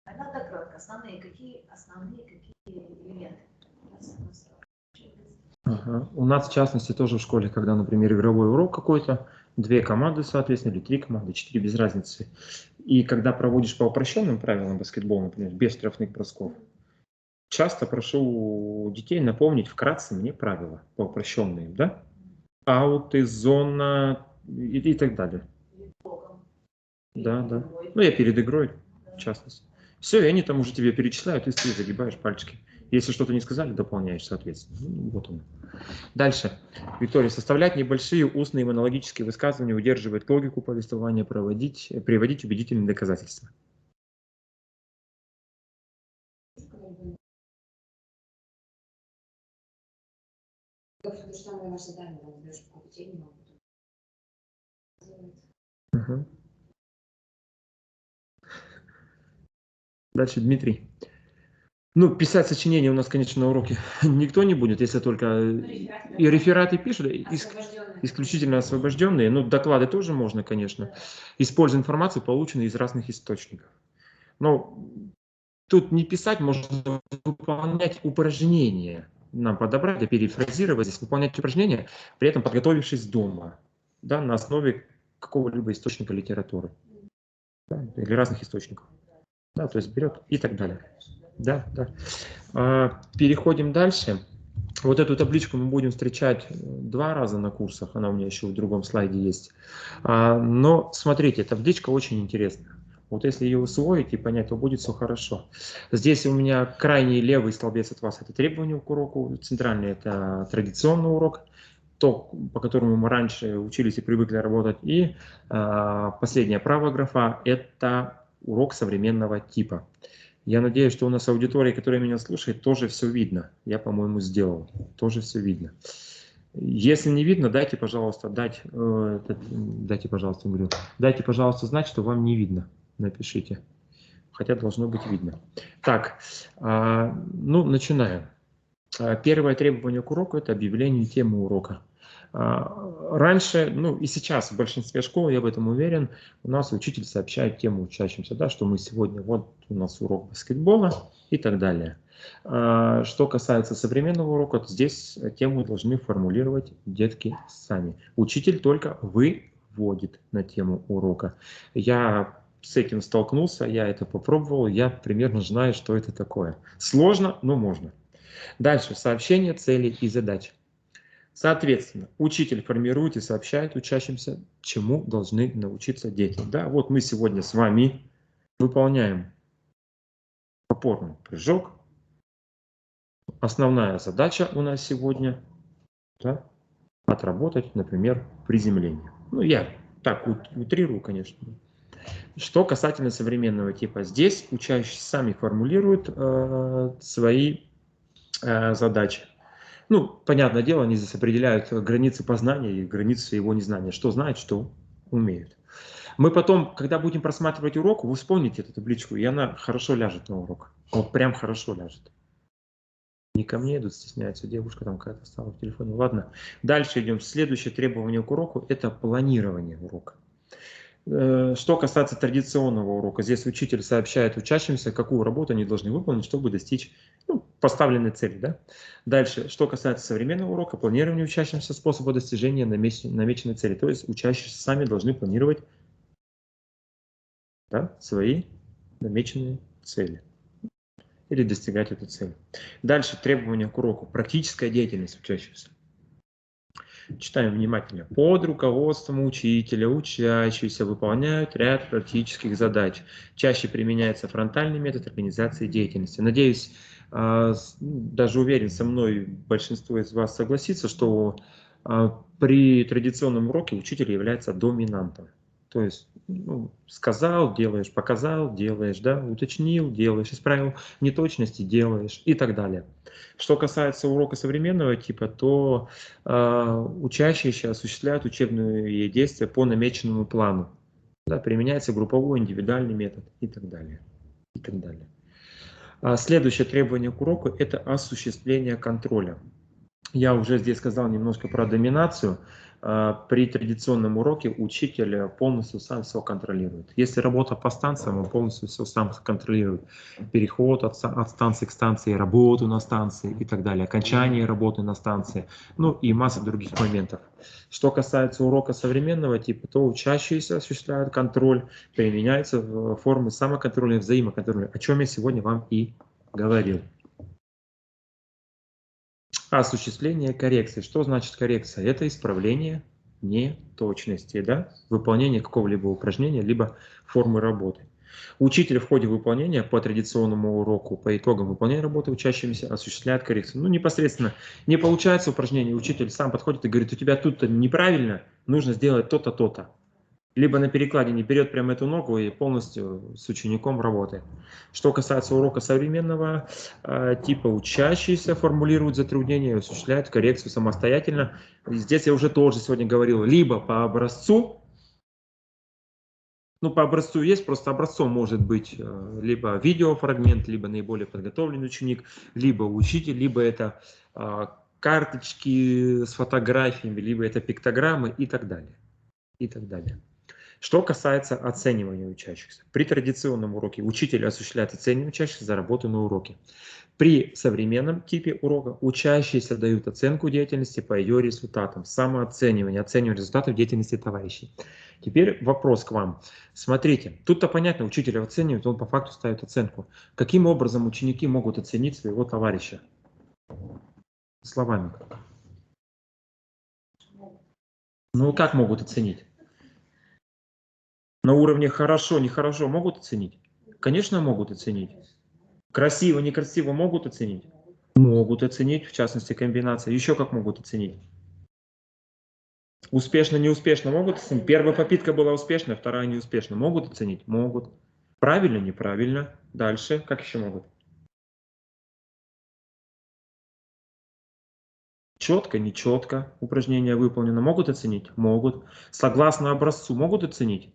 А надо кратко. Основные какие элементы. Ага. У нас, в частности, тоже в школе, когда, например, игровой урок какой-то, 2 команды, соответственно, или 3 команды, 4, без разницы. И когда проводишь по упрощенным правилам баскетбола, например, без штрафных бросков, часто прошу детей напомнить вкратце мне правила по упрощенным, да? Ауты, зона и так далее. Да, да. Ну, я перед игрой, в частности. Все, и они там уже тебе перечисляют, и ты загибаешь пальчики. Если что-то не сказали, дополняешь, соответственно. Ну, вот он. Дальше. Виктория, составлять небольшие устные монологические высказывания, удерживать логику повествования, приводить убедительные доказательства. Угу. Дальше, Дмитрий. Ну, писать сочинения у нас, конечно, на уроке никто не будет, если только и рефераты пишут, исключительно освобожденные. Ну, доклады тоже можно, конечно. Используя информацию, полученную из разных источников. Но тут не писать, можно выполнять упражнения. Нам подобрать, да, перефразировать, здесь выполнять упражнения, при этом подготовившись дома, да, на основе какого-либо источника литературы, да, или разных источников. Да, то есть берет и так далее. Да, да. Переходим дальше. Вот эту табличку мы будем встречать 2 раза на курсах, она у меня еще в другом слайде есть. Но смотрите, табличка очень интересная. Вот если ее усвоить и понять, то будет все хорошо. Здесь у меня крайний левый столбец от вас – это требования к уроку, центральный – это традиционный урок, то, по которому мы раньше учились и привыкли работать. И последняя правая графа – это урок современного типа. Я надеюсь, что у нас аудитория, которая меня слушает, тоже все видно. Я, по-моему, сделал. Тоже все видно. Если не видно, дайте, пожалуйста, дайте, пожалуйста, знать, что вам не видно. Напишите. Хотя должно быть видно. Так, ну, начинаем. Первое требование к уроку – это объявление темы урока. Раньше, ну и сейчас в большинстве школ, я в этом уверен, у нас учитель сообщает тему учащимся, да, что мы сегодня, вот у нас урок баскетбола и так далее. Что касается современного урока, то здесь тему должны формулировать детки сами. Учитель только выводит на тему урока. Я с этим столкнулся, я это попробовал, я примерно знаю, что это такое. Сложно, но можно. Дальше. Сообщение целей и задач. Соответственно, учитель формирует и сообщает учащимся, чему должны научиться дети. Да, вот мы сегодня с вами выполняем опорный прыжок. Основная задача у нас сегодня, да, отработать, например, приземление. Ну, я так утрирую, конечно. Что касательно современного типа, здесь учащиеся сами формулируют свои задачи. Ну, понятное дело, они здесь определяют границы познания и границы его незнания, что знают, что умеют. Мы потом, когда будем просматривать урок, вы вспомните эту табличку, и она хорошо ляжет на урок. Вот прям хорошо ляжет. Не ко мне идут, стесняются, девушка там какая-то стала в телефоне. Ладно, дальше идем. Следующее требование к уроку – это планирование урока. Что касается традиционного урока, здесь учитель сообщает учащимся, какую работу они должны выполнить, чтобы достичь поставленной цели. Да? Дальше, что касается современного урока, планирование учащимся способа достижения намеченной цели. То есть учащиеся сами должны планировать, да, свои намеченные цели или достигать эту цель. Дальше требования к уроку. Практическая деятельность учащихся. Читаем внимательно. Под руководством учителя учащиеся выполняют ряд практических задач. Чаще применяется фронтальный метод организации деятельности. Надеюсь, даже уверен, со мной большинство из вас согласится, что при традиционном уроке учитель является доминантом. То есть сказал, делаешь, показал, делаешь, да, уточнил, делаешь, исправил неточности, делаешь и так далее. Что касается урока современного типа, то учащиеся осуществляют учебные действия по намеченному плану. Да, применяется групповой, индивидуальный метод и так далее. И так далее. Следующее требование к уроку – это осуществление контроля. Я уже здесь сказал немножко про доминацию. При традиционном уроке учитель полностью сам все контролирует. Если работа по станциям, он полностью все сам контролирует. Переход от станции к станции, работу на станции и так далее, окончание работы на станции, ну и масса других моментов. Что касается урока современного типа, то учащиеся осуществляют контроль, применяются формы самоконтроля и взаимоконтроля, о чем я сегодня вам и говорил. Осуществление коррекции. Что значит коррекция? Это исправление неточности, да? Выполнение какого-либо упражнения, либо формы работы. Учитель в ходе выполнения по традиционному уроку, по итогам выполнения работы учащимися осуществляет коррекцию. Ну, непосредственно не получается упражнение, учитель сам подходит и говорит, у тебя тут-то неправильно, нужно сделать то-то, то-то. Либо на перекладине берет прямо эту ногу и полностью с учеником работает. Что касается урока современного типа, учащиеся формулируют затруднения и осуществляют коррекцию самостоятельно. И здесь я уже тоже сегодня говорил, либо по образцу, ну по образцу есть, просто образцом может быть либо видеофрагмент, либо наиболее подготовленный ученик, либо учитель, либо это карточки с фотографиями, либо это пиктограммы и так далее. И так далее. Что касается оценивания учащихся. При традиционном уроке учитель осуществляет оценивание учащихся за работу на уроке. При современном типе урока учащиеся дают оценку деятельности по ее результатам. Самооценивание, оценивание результатов деятельности товарищей. Теперь вопрос к вам. Смотрите, тут-то понятно, учитель оценивает, он по факту ставит оценку. Каким образом ученики могут оценить своего товарища? Словами. Ну, как могут оценить? На уровне хорошо, нехорошо могут оценить? Конечно, могут оценить. Красиво, некрасиво могут оценить? Могут оценить, в частности, комбинация. Еще как могут оценить? Успешно, неуспешно могут оценить? Первая попытка была успешная, вторая неуспешна. Могут оценить? Могут. Правильно, неправильно. Дальше, как еще могут? Четко, нечетко упражнение выполнено. Могут оценить? Могут. Согласно образцу могут оценить?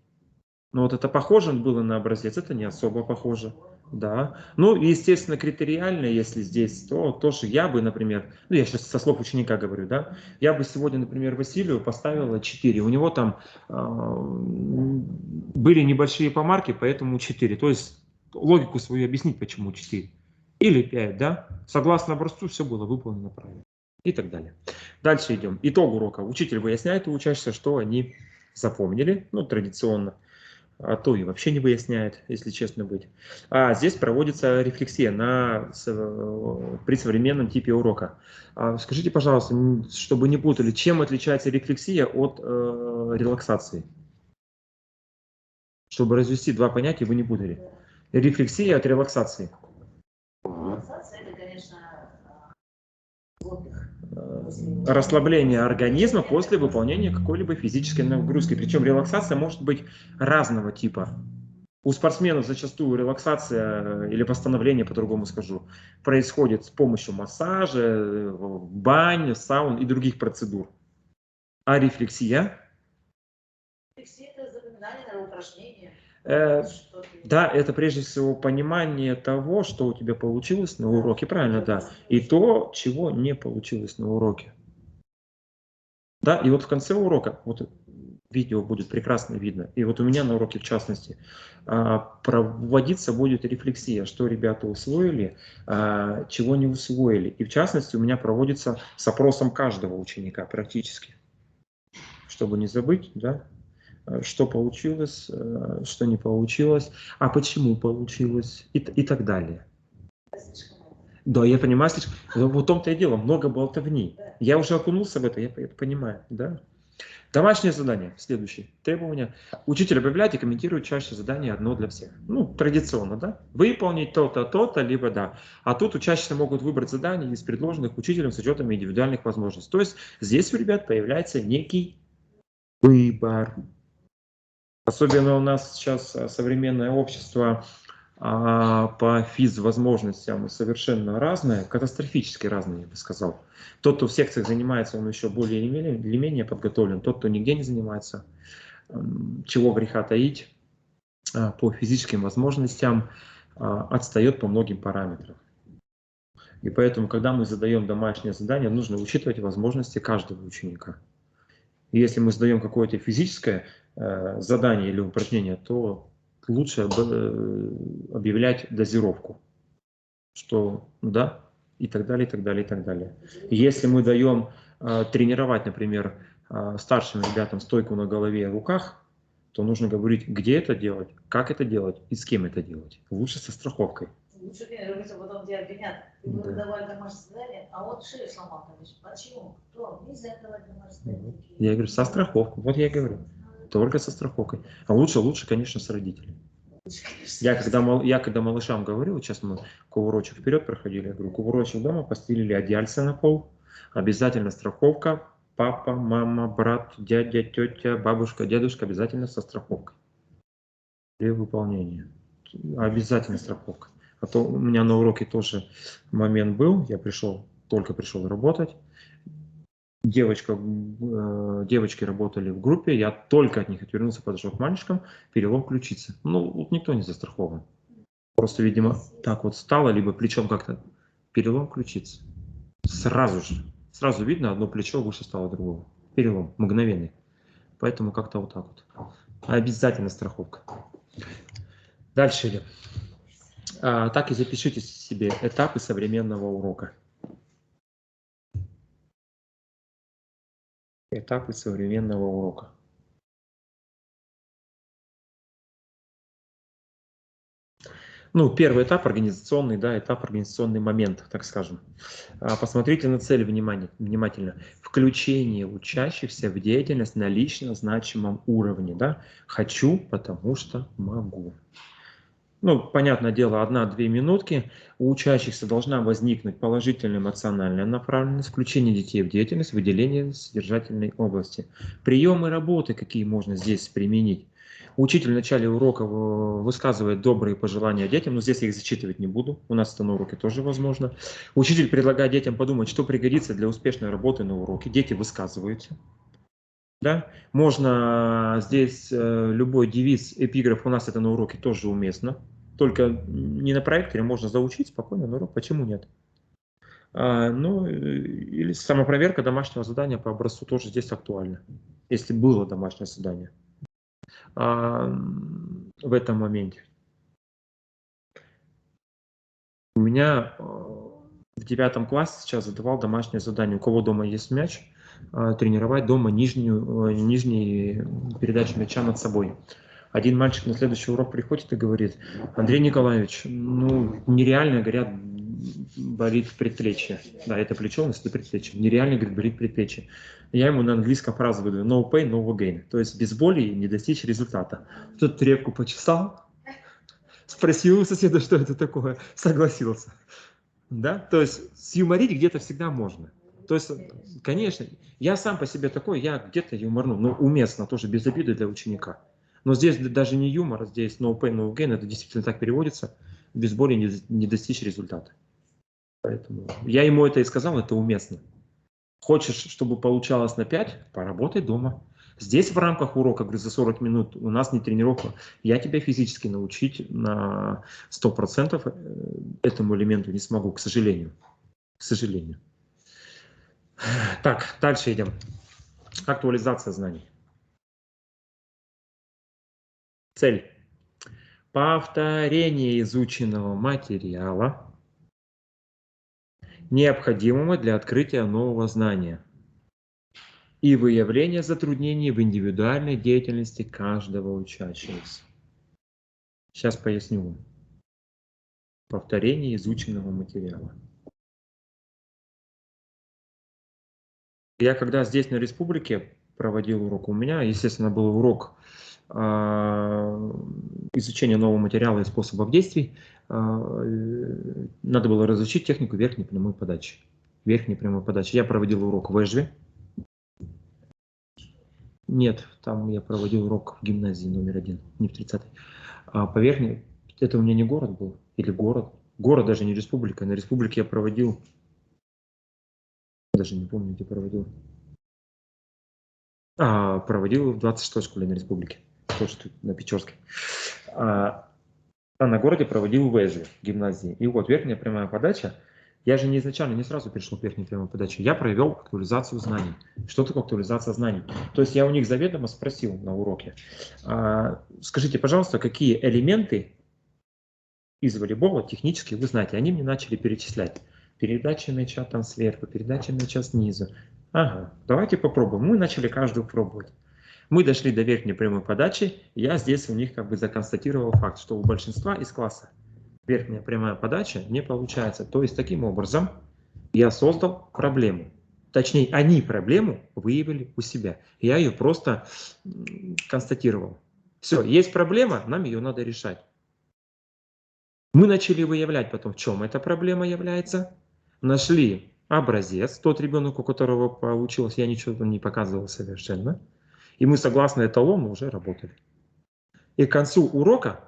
Ну вот это похоже было на образец, это не особо похоже. Да. Ну, естественно, критериально, если здесь, то тоже я бы, например, ну я сейчас со слов ученика говорю, да, я бы сегодня, например, Василию поставила 4. У него там были небольшие помарки, поэтому 4. То есть логику свою объяснить, почему 4. Или 5, да. Согласно образцу все было выполнено правильно. И так далее. Дальше идем. Итог урока. Учитель выясняет у учащихся, что они запомнили, ну, традиционно. А то и вообще не выясняет, если честно быть. А здесь проводится рефлексия при современном типе урока. Скажите, пожалуйста, чтобы не путали, чем отличается рефлексия от релаксации? Чтобы развести два понятия, вы не путали. Рефлексия от релаксации. Релаксация – это, конечно, отдых. Расслабление организма после выполнения какой-либо физической нагрузки. Причем релаксация может быть разного типа. У спортсменов зачастую релаксация или восстановление, по-другому скажу, происходит с помощью массажа, бань, саун и других процедур. А рефлексия? Рефлексия – это запоминание на упражнения. Да, это прежде всего понимание того, что у тебя получилось на уроке, правильно, да, и то, чего не получилось на уроке. Да, и вот в конце урока, вот видео будет прекрасно видно, и вот у меня на уроке в частности, проводиться будет рефлексия, что ребята усвоили, чего не усвоили. И в частности у меня проводится с опросом каждого ученика практически, чтобы не забыть, да, что получилось, что не получилось, а почему получилось и так далее. Да, я понимаю, вот в том-то и дело, много болтовни. Я уже окунулся в это, я это понимаю, да. Домашнее задание, следующее. Требования. Учитель объявляет и комментирует чаще задание одно для всех. Ну, традиционно, да. Выполнить то-то, то-то, либо да. А тут учащиеся могут выбрать задание из предложенных учителем с учетом индивидуальных возможностей. То есть здесь у ребят появляется некий выбор. Особенно у нас сейчас современное общество по физ-возможностям совершенно разное, катастрофически разное, я бы сказал. Тот, кто в секциях занимается, он еще более или менее подготовлен. Тот, кто нигде не занимается, чего греха таить, по физическим возможностям отстает по многим параметрам. И поэтому, когда мы задаем домашнее задание, нужно учитывать возможности каждого ученика. И если мы задаем какое-то физическое задание или упражнение, то лучше объявлять дозировку, что да, и так далее, и так далее, и так далее. Если мы даем тренировать, например, старшим ребятам стойку на голове и руках, то нужно говорить, где это делать, как это делать и с кем это делать. Лучше со страховкой. Лучше говорить, потом тебя обвинят. Ты бы давали домашнее задание, а вот шею сломал. Почему? Кто? Нельзя давать домашнее задание. Я говорю, со страховкой. Вот я и говорю. Только со страховкой. А лучше, конечно, с родителями. Я когда малышам говорю, вот сейчас мы кувырочек вперед проходили, я говорю, кувырочек дома, постелили одеяльце на пол, обязательно страховка, папа, мама, брат, дядя, тетя, бабушка, дедушка, обязательно со страховкой. При выполнении. Обязательно страховка. А то у меня на уроке тоже момент был, я только пришел работать. Девочки работали в группе, я только от них отвернулся, подошел к мальчикам, перелом ключицы. Ну, вот никто не застрахован. Просто, видимо, так вот стало, либо плечом как-то перелом ключицы. Сразу видно, одно плечо выше стало другого. Перелом, мгновенный. Поэтому как-то вот так вот. Обязательно страховка. Дальше идем. Так и запишите себе этапы современного урока. Этапы современного урока. Ну, первый этап организационный, да, этап организационный момент, так скажем. Посмотрите на цель внимательно. Включение учащихся в деятельность на лично значимом уровне, да. Хочу, потому что могу. Ну, понятное дело, 1-2 минутки. У учащихся должна возникнуть положительная эмоциональная направленность, включение детей в деятельность, выделение содержательной области. Приемы работы, какие можно здесь применить. Учитель в начале урока высказывает добрые пожелания детям, но здесь я их зачитывать не буду, у нас это на уроке тоже возможно. Учитель предлагает детям подумать, что пригодится для успешной работы на уроке. Дети высказываются. Да? Можно здесь любой девиз, эпиграф, у нас это на уроке тоже уместно. Только не на проекторе, можно заучить спокойно на урок, почему нет? Ну, или самопроверка домашнего задания по образцу тоже здесь актуальна, если было домашнее задание в этом моменте. У меня в 9 классе сейчас задавал домашнее задание, у кого дома есть мяч, тренировать дома нижние передачи мяча над собой. Один мальчик на следующий урок приходит и говорит: Андрей Николаевич, ну нереально, говорят, болит предплечье. Да, это плечо, у нас это предплечье. Нереально, говорит, болит предплечье. Я ему на английском фразу выдаю: no pain, no gain. То есть без боли не достичь результата. Тут трепку почесал, спросил у соседа, что это такое, согласился. Да, то есть сюморить где-то всегда можно. То есть, конечно, я сам по себе такой, я где-то юморну, но уместно, тоже без обиды для ученика. Но здесь даже не юмор, здесь no pain, no gain, это действительно так переводится, без боли не достичь результата. Поэтому я ему это и сказал, это уместно. Хочешь, чтобы получалось на 5, поработай дома. Здесь в рамках урока, говорю, за 40 минут у нас не тренировка. Я тебя физически научить на 100% этому элементу не смогу, к сожалению. К сожалению. Так, дальше идем. Актуализация знаний. Цель. Повторение изученного материала, необходимого для открытия нового знания и выявление затруднений в индивидуальной деятельности каждого учащегося. Сейчас поясню вам. Повторение изученного материала. Я когда здесь на республике проводил урок, у меня, естественно, был урок изучения нового материала и способов действий. Надо было разучить технику верхней прямой подачи. Верхней прямой подачи. Я проводил урок в Эжве. Нет, там я проводил урок в гимназии номер 1, не в 30-й. А по верхней, это у меня не город был, или город. Город даже не республика. На республике я проводил, даже не помню, где проводил. Проводил в 26-й школе на республике, тоже тут на Печорской. А на городе проводил в ВЭЖе, в гимназии. И вот верхняя прямая подача. Я же изначально не сразу перешел к верхней прямой подаче. Я провел актуализацию знаний. Что такое актуализация знаний? То есть я у них заведомо спросил на уроке, скажите, пожалуйста, какие элементы из волейбола технически вы знаете? Они мне начали перечислять. Передача мяча там сверху, передача мяча снизу. Ага, давайте попробуем. Мы начали каждую пробовать. Мы дошли до верхней прямой подачи. Я здесь у них как бы законстатировал факт, что у большинства из класса верхняя прямая подача не получается. То есть таким образом я создал проблему. Точнее, они проблему выявили у себя. Я ее просто констатировал. Все, есть проблема, нам ее надо решать. Мы начали выявлять потом, в чем эта проблема является. Нашли образец, тот ребенок, у которого получилось, я ничего там не показывал совершенно. И мы согласно эталону уже работали. И к концу урока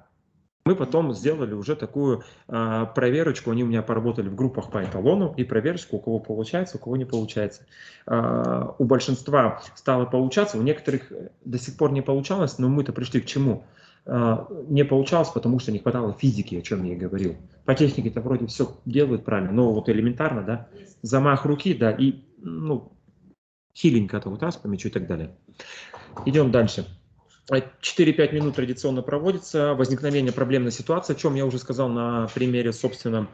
мы потом сделали уже такую проверочку. Они у меня поработали в группах по эталону и проверочку, у кого получается, у кого не получается. У большинства стало получаться, у некоторых до сих пор не получалось, но мы-то пришли к чему? Не получалось, потому что не хватало физики, о чем я и говорил. По технике-то вроде все делают правильно, но вот элементарно, да, замах руки, да, и, ну, хиленько-то вот раз по мячу и так далее. Идем дальше. 4-5 минут традиционно проводится. Возникновение проблемной ситуации, о чем я уже сказал на примере собственном.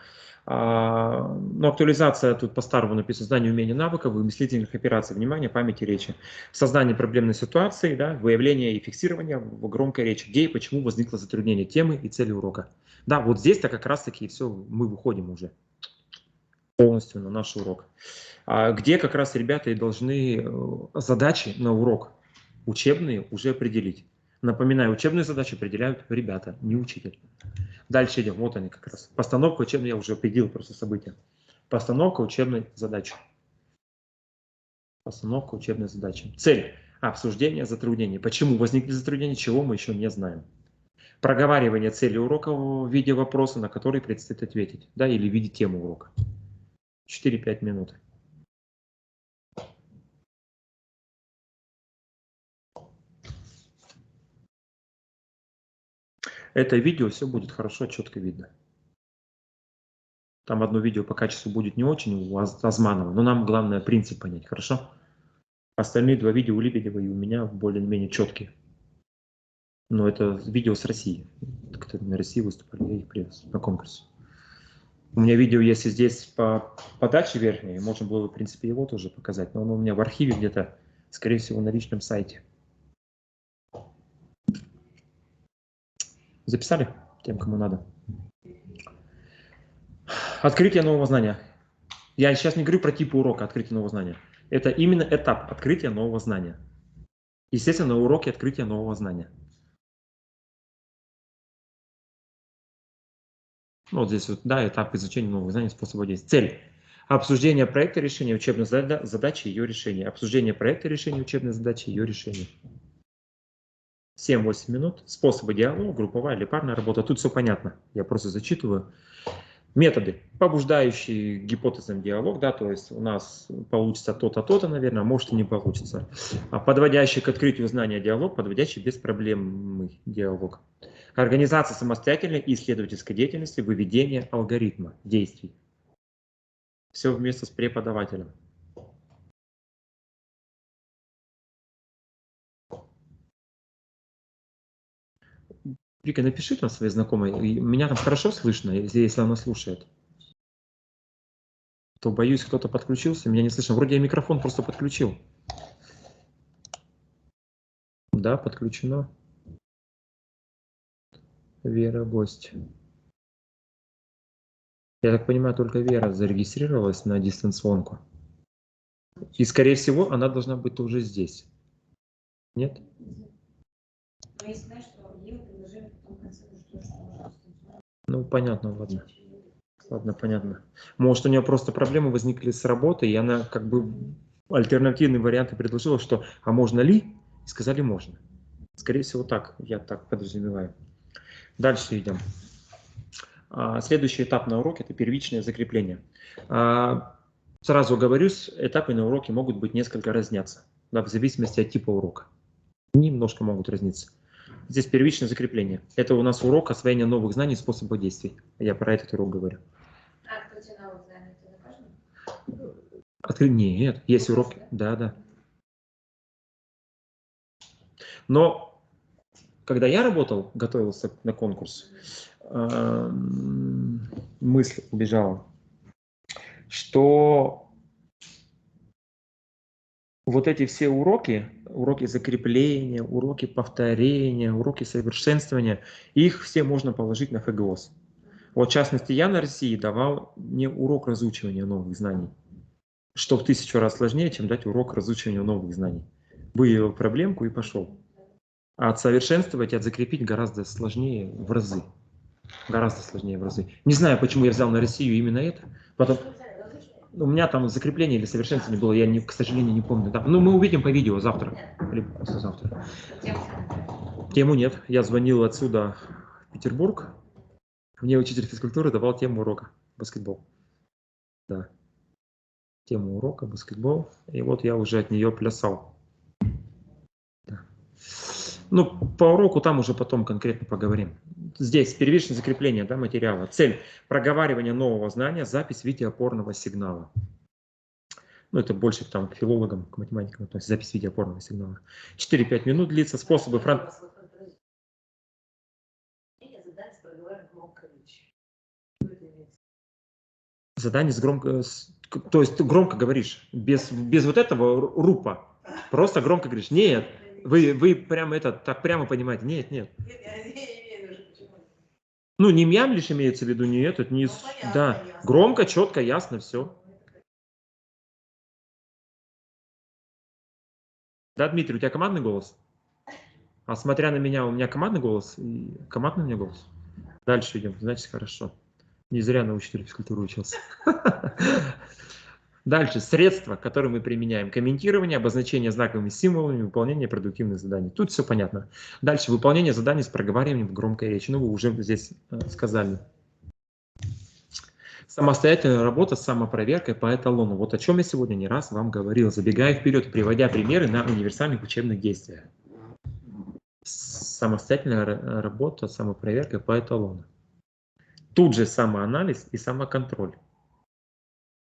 Но актуализация тут по-старому написано: знание, умение, навыков, вымыслительных операций, внимания, памяти, речи. Создание проблемной ситуации, да, выявление и фиксирование в громкой речи, где и почему возникло затруднение темы и цели урока. Да, вот здесь-то как раз-таки все, мы выходим уже полностью на наш урок. Где как раз ребята и должны задачи на урок учебные уже определить. Напоминаю, учебные задачи определяют ребята, не учитель. Дальше идем, вот они как раз. Постановка учебной, я уже определил просто события. Постановка учебной задачи. Постановка учебной задачи. Цель. Обсуждение затруднений. Почему возникли затруднения, чего мы еще не знаем. Проговаривание цели урока в виде вопроса, на который предстоит ответить. Да, или в виде темы урока. 4-5 минут. Это видео все будет хорошо, четко видно. Там одно видео по качеству будет не очень у Азманова, но нам главное принцип понять, хорошо? Остальные 2 видео у Лебедева и у меня более-менее четкие. Но это видео с России. Кто на России выступали, я их привез на конкурс. У меня видео, если здесь по подаче верхней, можно было, в принципе, его тоже показать, но оно у меня в архиве где-то, скорее всего, на личном сайте. Записали тем, кому надо? Открытие нового знания. Я сейчас не говорю про типы урока открытия нового знания. Это именно этап открытия нового знания. Естественно, на уроке открытия нового знания. Вот здесь вот, да, этап изучения новых знаний, способа действия. Цель. Обсуждение проекта решения учебной задачи и ее решения. Обсуждение проекта решения учебной задачи и ее решения. 7-8 минут. Способы диалога, групповая или парная работа. Тут все понятно. Я просто зачитываю. Методы. Побуждающие гипотезам диалог, да, то есть у нас получится то-то, то-то, наверное, а может и не получится. Подводящий к открытию знания диалог, подводящий беспроблемный диалог. Организация самостоятельной и исследовательской деятельности, выведение алгоритма действий. Все вместе с преподавателем. Вика, напиши там своей знакомой. Меня там хорошо слышно, если она слушает. То боюсь, кто-то подключился, меня не слышно. Вроде я микрофон просто подключил. Да, подключено. Вера, гость. Я так понимаю, только Вера зарегистрировалась на дистанционку. И, скорее всего, она должна быть уже здесь. Нет? Ну, понятно, ладно. Ладно, понятно. Может, у нее просто проблемы возникли с работой, и она как бы альтернативные варианты предложила, что, а можно ли Сказали, можно. Скорее всего, так, я так подразумеваю. Дальше идем. Следующий этап на уроке – это первичное закрепление. Сразу говорю, этапы на уроке могут быть несколько разнятся, да, в зависимости от типа урока. Немножко могут разниться. Здесь первичное закрепление. Это у нас урок освоения новых знаний и способов действий. Я про этот урок говорю. А кто тебе новых знаний? Ты закажешь? Нет, есть уроки. Да. Но когда я работал, готовился на конкурс, мысль убежала, что вот эти все уроки закрепления, уроки повторения, уроки совершенствования, их все можно положить на ФГОС. Вот в частности, я на России давал не урок разучивания новых знаний, что в 1000 раз сложнее, чем дать урок разучивания новых знаний. Выявил проблемку и пошел. А отсовершенствовать, закрепить гораздо сложнее в разы. Гораздо сложнее в разы. Не знаю, почему я взял на Россию именно это. Потом... У меня там закрепление или совершенствование было, я, к сожалению, не помню. Да. Ну, мы увидим по видео завтра. Или послезавтра. Тему нет. Я звонил отсюда в Петербург. Мне учитель физкультуры давал тему урока. Баскетбол. Да. Тему урока, баскетбол. И вот я уже от нее плясал. Да. Ну, по уроку там уже потом конкретно поговорим. Здесь первичное закрепление, да, материала. Цель – проговаривание нового знания, запись в виде опорного сигнала. Ну, это больше там, к филологам, к математикам, то есть запись в виде опорного сигнала. 4-5 минут длится, способы Задание с громко... То есть ты громко говоришь, без вот этого рупа. Просто громко говоришь. Нет, вы прямо так прямо понимаете. Нет. Ну, не мямлишь, имеется в виду, не этот, не... Да, громко, четко, ясно, все. Да, Дмитрий, у тебя командный голос? А смотря на меня, у меня командный голос? Командный у меня голос? Дальше идем, значит, хорошо. Не зря на учителя физкультуры учился. Дальше. Средства, которые мы применяем. Комментирование, обозначение знаковыми символами, выполнение продуктивных заданий. Тут все понятно. Дальше. Выполнение заданий с проговариванием в громкой речи. Ну, вы уже здесь сказали. Самостоятельная работа с самопроверкой по эталону. Вот о чем я сегодня не раз вам говорил, забегая вперед, приводя примеры на универсальных учебных действиях. Самостоятельная работа с самопроверкой по эталону. Тут же самоанализ и самоконтроль.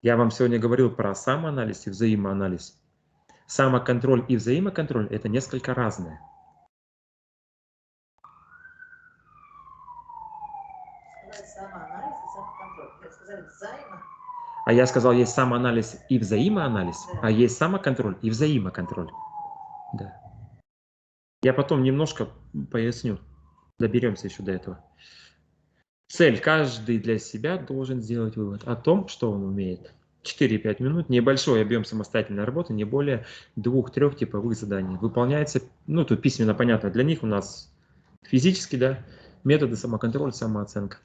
Я вам сегодня говорил про самоанализ и взаимоанализ. Самоконтроль и взаимоконтроль – это несколько разное. Самоанализ и самоконтроль. Я сказали взаимо. А я сказал, есть самоанализ и взаимоанализ, а есть самоконтроль и взаимоконтроль. Да. Я потом немножко поясню. Доберемся еще до этого. Цель. Каждый для себя должен сделать вывод о том, что он умеет. 4-5 минут. Небольшой объем самостоятельной работы, не более 2-3 типовых заданий. Выполняется, ну тут письменно понятно, для них у нас физически, да, методы самоконтроля, самооценка.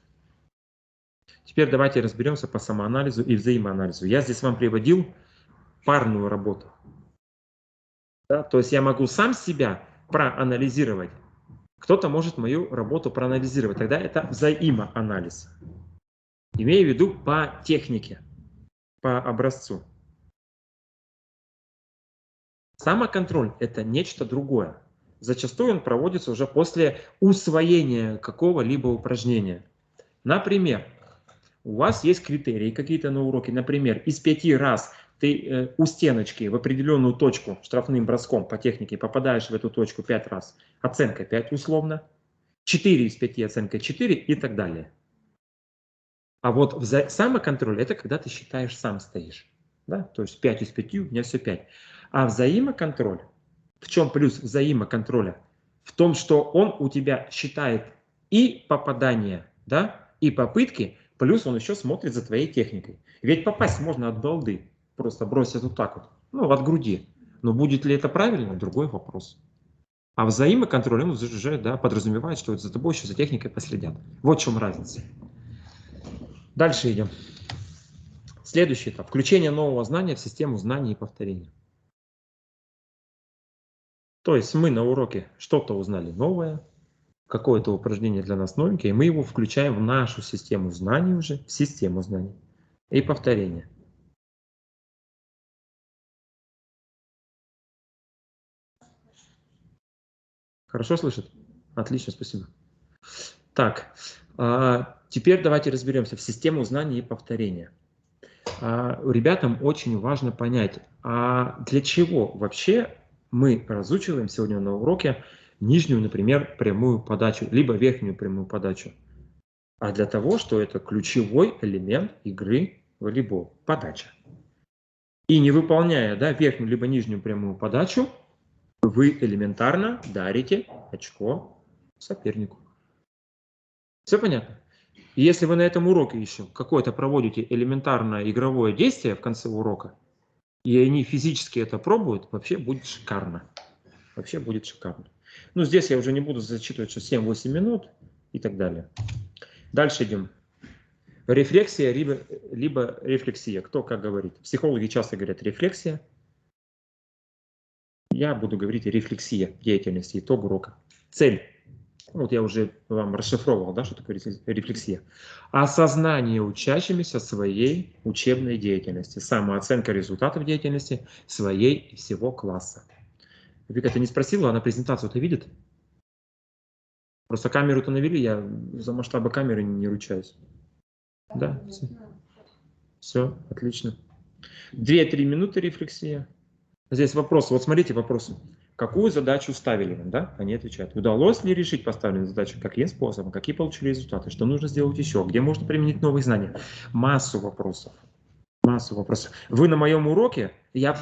Теперь давайте разберемся по самоанализу и взаимоанализу. Я здесь вам приводил парную работу. Да, то есть я могу сам себя проанализировать. Кто-то может мою работу проанализировать. Тогда это взаимоанализ. Имею в виду по технике, по образцу. Самоконтроль – это нечто другое. Зачастую он проводится уже после усвоения какого-либо упражнения. Например, у вас есть критерии какие-то на уроке. Например, из 5 раз ты у стеночки в определенную точку штрафным броском по технике попадаешь в эту точку 5 раз. Оценка 5 условно. 4 из 5 оценка 4 и так далее. А вот самоконтроль – это когда ты считаешь, сам стоишь. Да? То есть 5 из 5, у меня все 5. А взаимоконтроль, в чем плюс взаимоконтроля? В том, что он у тебя считает и попадания, да, и попытки, плюс он еще смотрит за твоей техникой. Ведь попасть можно от балды, просто бросить вот так вот, ну, от груди. Но будет ли это правильно, другой вопрос. А взаимоконтроль, он уже, да, подразумевает, что за тобой еще за техникой последят. Вот в чем разница. Дальше идем. Следующий этап. Включение нового знания в систему знаний и повторения. То есть мы на уроке что-то узнали новое, какое-то упражнение для нас новенькое, и мы его включаем в нашу систему знаний уже, в систему знаний. И повторение. Хорошо слышит? Отлично, спасибо. Так, теперь давайте разберемся в систему знаний и повторения. Ребятам очень важно понять, для чего вообще мы разучиваем сегодня на уроке нижнюю, например, прямую подачу, либо верхнюю прямую подачу. А для того, что это ключевой элемент игры в волейбол – подача. И не выполняя верхнюю либо нижнюю прямую подачу, вы элементарно дарите очко сопернику. Все понятно? И если вы на этом уроке еще какое-то проводите элементарное игровое действие в конце урока, и они физически это пробуют, вообще будет шикарно. Вообще будет шикарно. Ну, здесь я уже не буду зачитывать, что 7-8 минут и так далее. Дальше идем. Рефлексия, либо рефлексия. Кто как говорит. Психологи часто говорят рефлексия. Я буду говорить рефлексия деятельности, итог урока. Цель. Вот я уже вам расшифровал, что такое рефлексия. Осознание учащимися своей учебной деятельности. Самооценка результатов деятельности своей и всего класса. Вика, ты не спросила, она презентацию-то видит? Просто камеру-то навели, я за масштабы камеры не ручаюсь. Да? Все, отлично. 2-3 минуты рефлексия. Здесь вопрос. Вот смотрите вопросы. Какую задачу ставили вам, да? Они отвечают. Удалось ли решить поставленную задачу? Каким способом? Какие получили результаты? Что нужно сделать еще? Где можно применить новые знания? Массу вопросов. Массу вопросов. Вы на моем уроке, я,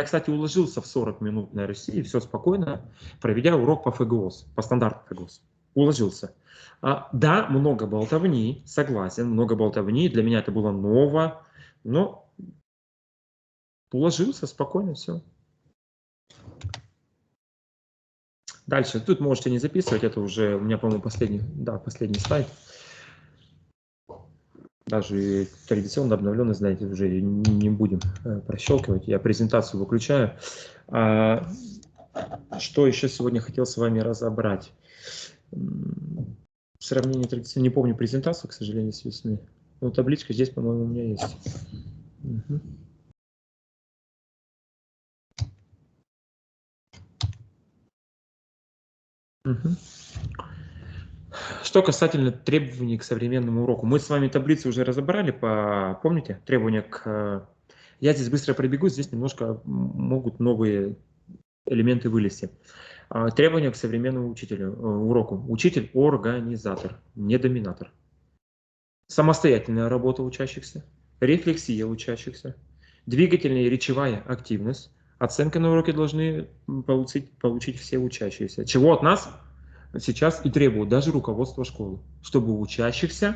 кстати, уложился в 40 минут на России, все спокойно, проведя урок по ФГОС, по стандарту ФГОС. Уложился. Да, много болтовни, согласен, много болтовни. Для меня это было ново, но уложился спокойно, все. Дальше. Тут можете не записывать, это уже у меня, по-моему, последний слайд. Даже традиционно обновленный, знаете, уже не будем прощелкивать. Я презентацию выключаю. Что еще сегодня хотел с вами разобрать? Сравнение традиционно. Не помню презентацию, к сожалению, с весны. Но табличка здесь, по-моему, у меня есть. Угу. Угу. Что касательно требований к современному уроку. Мы с вами таблицу уже разобрали, помните? Требования к... Я здесь быстро пробегу, здесь немножко могут новые элементы вылезти. Требования к современному уроку. Учитель – организатор, не доминатор. Самостоятельная работа учащихся, рефлексия учащихся, двигательная и речевая активность. Оценка на уроке должны получить все учащиеся. Чего от нас сейчас и требуют даже руководство школы, чтобы у учащихся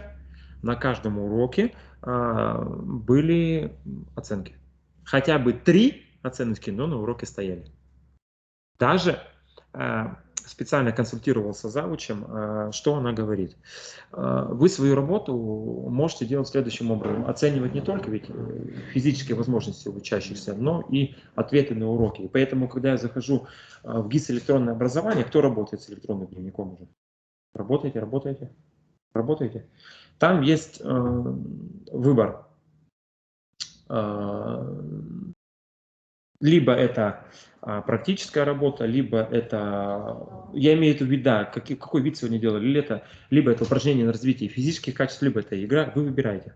на каждом уроке были оценки. Хотя бы 3 оценочки, но на уроке стояли. Даже специально консультировался с завучем, что она говорит. Вы свою работу можете делать следующим образом. Оценивать не только ведь физические возможности учащихся, но и ответы на уроки. И поэтому, когда я захожу в ГИС электронное образование, кто работает с электронным дневником уже? Работаете? Там есть выбор. Либо это практическая работа, либо это, я имею в виду, да, какой вид сегодня делали, либо это упражнение на развитие физических качеств, либо это игра, вы выбираете.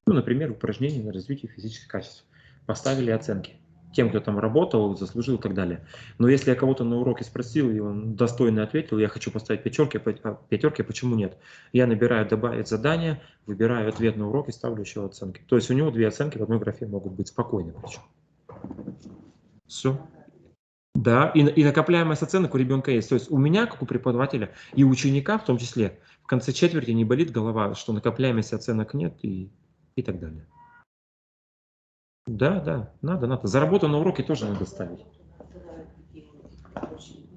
Ну, например, упражнение на развитие физических качеств. Поставили оценки. Тем, кто там работал, заслужил и так далее. Но если я кого-то на уроке спросил, и он достойно ответил, я хочу поставить пятерки, почему нет? Я набираю «добавить задание», выбираю ответ на урок и ставлю еще оценки. То есть у него 2 оценки в одной графе могут быть спокойно. Все. Да, и накопляемость оценок у ребенка есть. То есть у меня, как у преподавателя, и у ученика в том числе, в конце четверти не болит голова, что накопляемости оценок нет и так далее. Да, надо. За работу на уроке тоже надо ставить.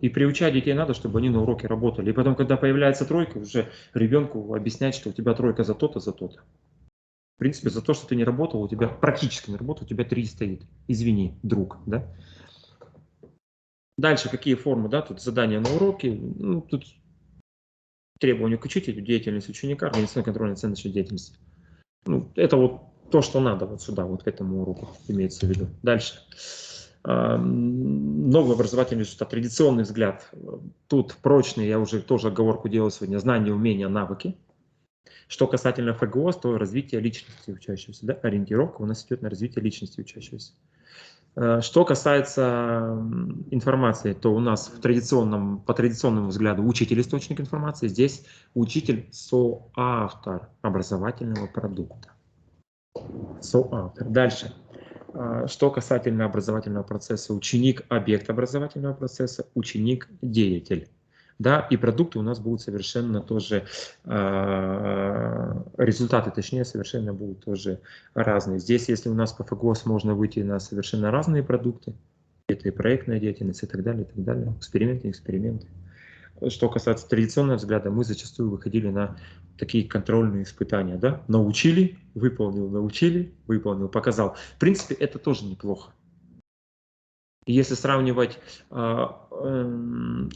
И приучать детей надо, чтобы они на уроке работали. И потом, когда появляется тройка, уже ребенку объяснять, что у тебя тройка за то-то, за то-то. В принципе, за то, что ты не работал, у тебя практически не работал, у тебя 3 стоит. Извини, друг, да? Дальше какие формы, да, тут задания на уроки, ну, тут требования к учителю, деятельность ученика, организационно-контрольная оценочная деятельность. Ну, это вот то, что надо вот сюда, вот к этому уроку имеется в виду. Дальше. Новый образовательный результат, традиционный взгляд. Тут прочный, я уже тоже оговорку делал сегодня, знания, умения, навыки. Что касательно ФГО, то развитие личности учащегося, да, ориентировка у нас идет на развитие личности учащегося. Что касается информации, то у нас по традиционному взгляду учитель источник информации, здесь учитель соавтор образовательного продукта. Соавтор. Дальше. Что касательно образовательного процесса, ученик объект образовательного процесса, ученик деятель. Да, и продукты у нас будут совершенно тоже, результаты, точнее, совершенно будут тоже разные. Здесь, если у нас по ФГОС можно выйти на совершенно разные продукты, это и проектная деятельность, и так далее, эксперименты. Что касается традиционного взгляда, мы зачастую выходили на такие контрольные испытания, да, научили, выполнил, показал. В принципе, это тоже неплохо. Если сравнивать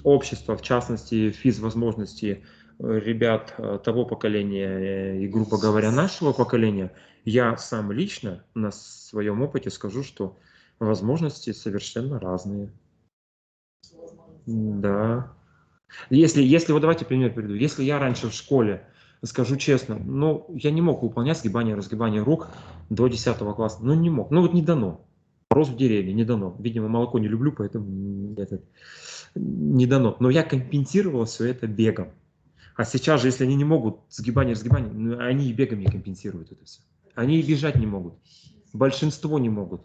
общество, в частности, физвозможности ребят того поколения и, грубо говоря, нашего поколения, я сам лично на своем опыте скажу, что возможности совершенно разные. Да. Если вот давайте пример приведу. Если я раньше в школе, скажу честно, ну, я не мог выполнять сгибание, разгибание рук до 10 класса. Ну, не мог. Ну, вот не дано. Рос в деревне, не дано. Видимо, молоко не люблю, поэтому не дано. Но я компенсировал все это бегом. А сейчас же, если они не могут сгибание, разгибание, ну, они и бегом не компенсируют это все. Они и бежать не могут. Большинство не могут.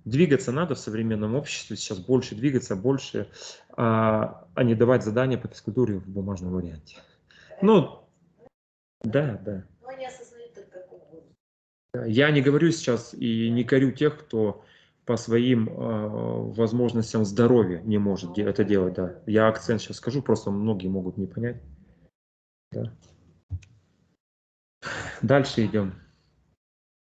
Двигаться надо в современном обществе, сейчас больше двигаться, больше, а не давать задания по физкультуре в бумажном варианте. Ну, да. Но они осознают это как угодно. Я не говорю сейчас и не корю тех, кто по своим возможностям здоровья не может это делать. Да. Я акцент сейчас скажу, просто многие могут не понять. Да. Дальше идем.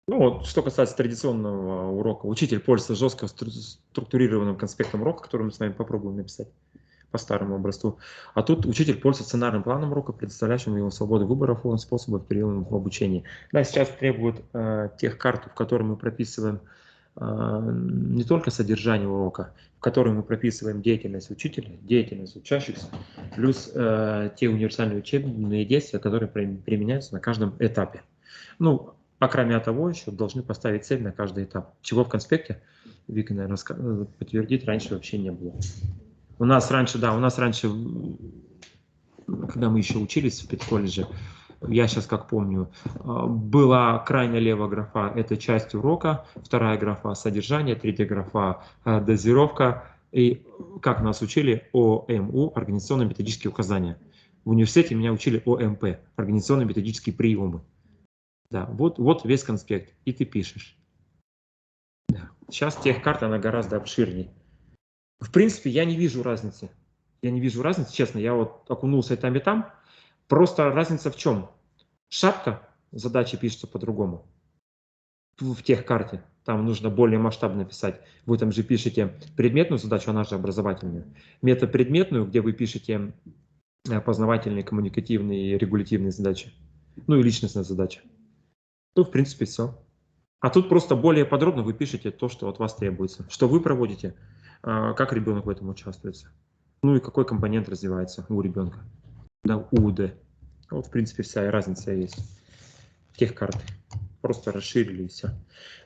Ну, вот, что касается традиционного урока, учитель пользуется жестко структурированным конспектом урока, который мы с вами попробуем написать по старому образцу. А тут учитель пользуется сценарным планом урока, предоставляющим ему свободу выбора форм, способов приема в обучении. Да, сейчас требуют тех карт, в которых мы прописываем не только содержание урока, в котором мы прописываем деятельность учителя, деятельность учащихся, плюс те универсальные учебные действия, которые применяются на каждом этапе. Ну, а кроме того, еще должны поставить цель на каждый этап, чего в конспекте, Вика, наверное, подтвердит, раньше вообще не было. У нас раньше, когда мы еще учились в педколледже, я сейчас как помню, была крайне левая графа, это часть урока, вторая графа содержание, третья графа дозировка, и как нас учили ОМУ, организационно-методические указания. В университете меня учили ОМП, организационно-методические приемы. Да, вот весь конспект, и ты пишешь. Да. Сейчас техкарта, она гораздо обширнее. В принципе, я не вижу разницы. Честно, я вот окунулся и там. Просто разница в чем? Шапка задачи пишется по-другому. В техкарте там нужно более масштабно писать. Вы там же пишете предметную задачу, она же образовательная. Метапредметную, где вы пишете познавательные, коммуникативные, регулятивные задачи. Ну и личностная задача. Ну, в принципе, все. А тут просто более подробно вы пишете то, что от вас требуется. Что вы проводите, как ребенок в этом участвует. Ну и какой компонент развивается у ребенка. Да, УД. Вот, в принципе, вся разница есть. Техкарты. Просто расширили и все.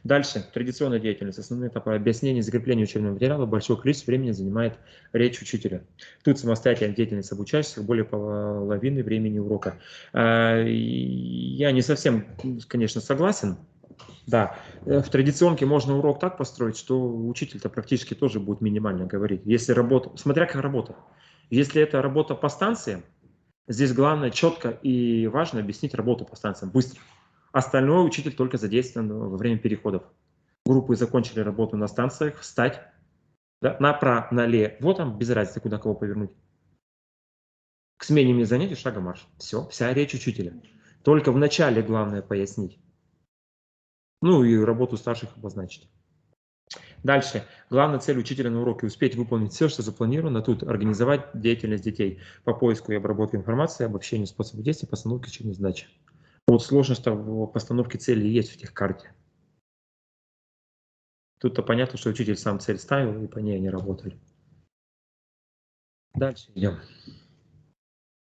Дальше. Традиционная деятельность. Основные этапы объяснения и закрепления учебного материала. Большое количество времени занимает речь учителя. Тут самостоятельная деятельность обучающихся более половины времени урока. Я не совсем, конечно, согласен. Да, в традиционке можно урок так построить, что учитель-то практически тоже будет минимально говорить. Если работа, смотря как работа. Если это работа по станциям, здесь главное четко и важно объяснить работу по станциям быстро. Остальное учитель только задействован во время переходов. Группы закончили работу на станциях, встать, да, направо, налево. Вот там без разницы, куда кого повернуть. К смене мне занятий шагом марш. Все, вся речь учителя. Только в начале главное пояснить. Ну и работу старших обозначить. Дальше. Главная цель учителя на уроке – успеть выполнить все, что запланировано. Тут организовать деятельность детей по поиску и обработке информации, обобщению способов действий, постановке учебной задачи. Вот сложность в постановке цели есть в техкарте. Тут-то понятно, что учитель сам цель ставил, и по ней они работали. Дальше идем.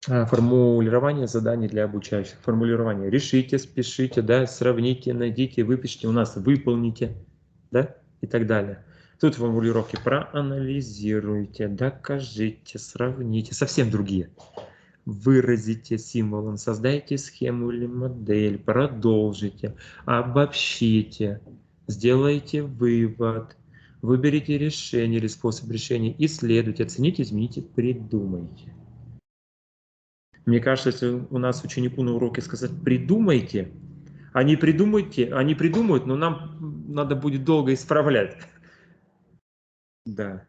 Формулирование заданий для обучающих. Формулирование. Решите, спешите, да, сравните, найдите, выпишите, у нас выполните, да, и так далее. Тут формулировки проанализируйте, докажите, сравните, совсем другие. Выразите символом, создайте схему или модель, продолжите, обобщите, сделайте вывод, выберите решение или способ решения, исследуйте, оцените, измените, придумайте. Мне кажется, если у нас ученику на уроке сказать «придумайте», они придумают, но нам надо будет долго исправлять. Да.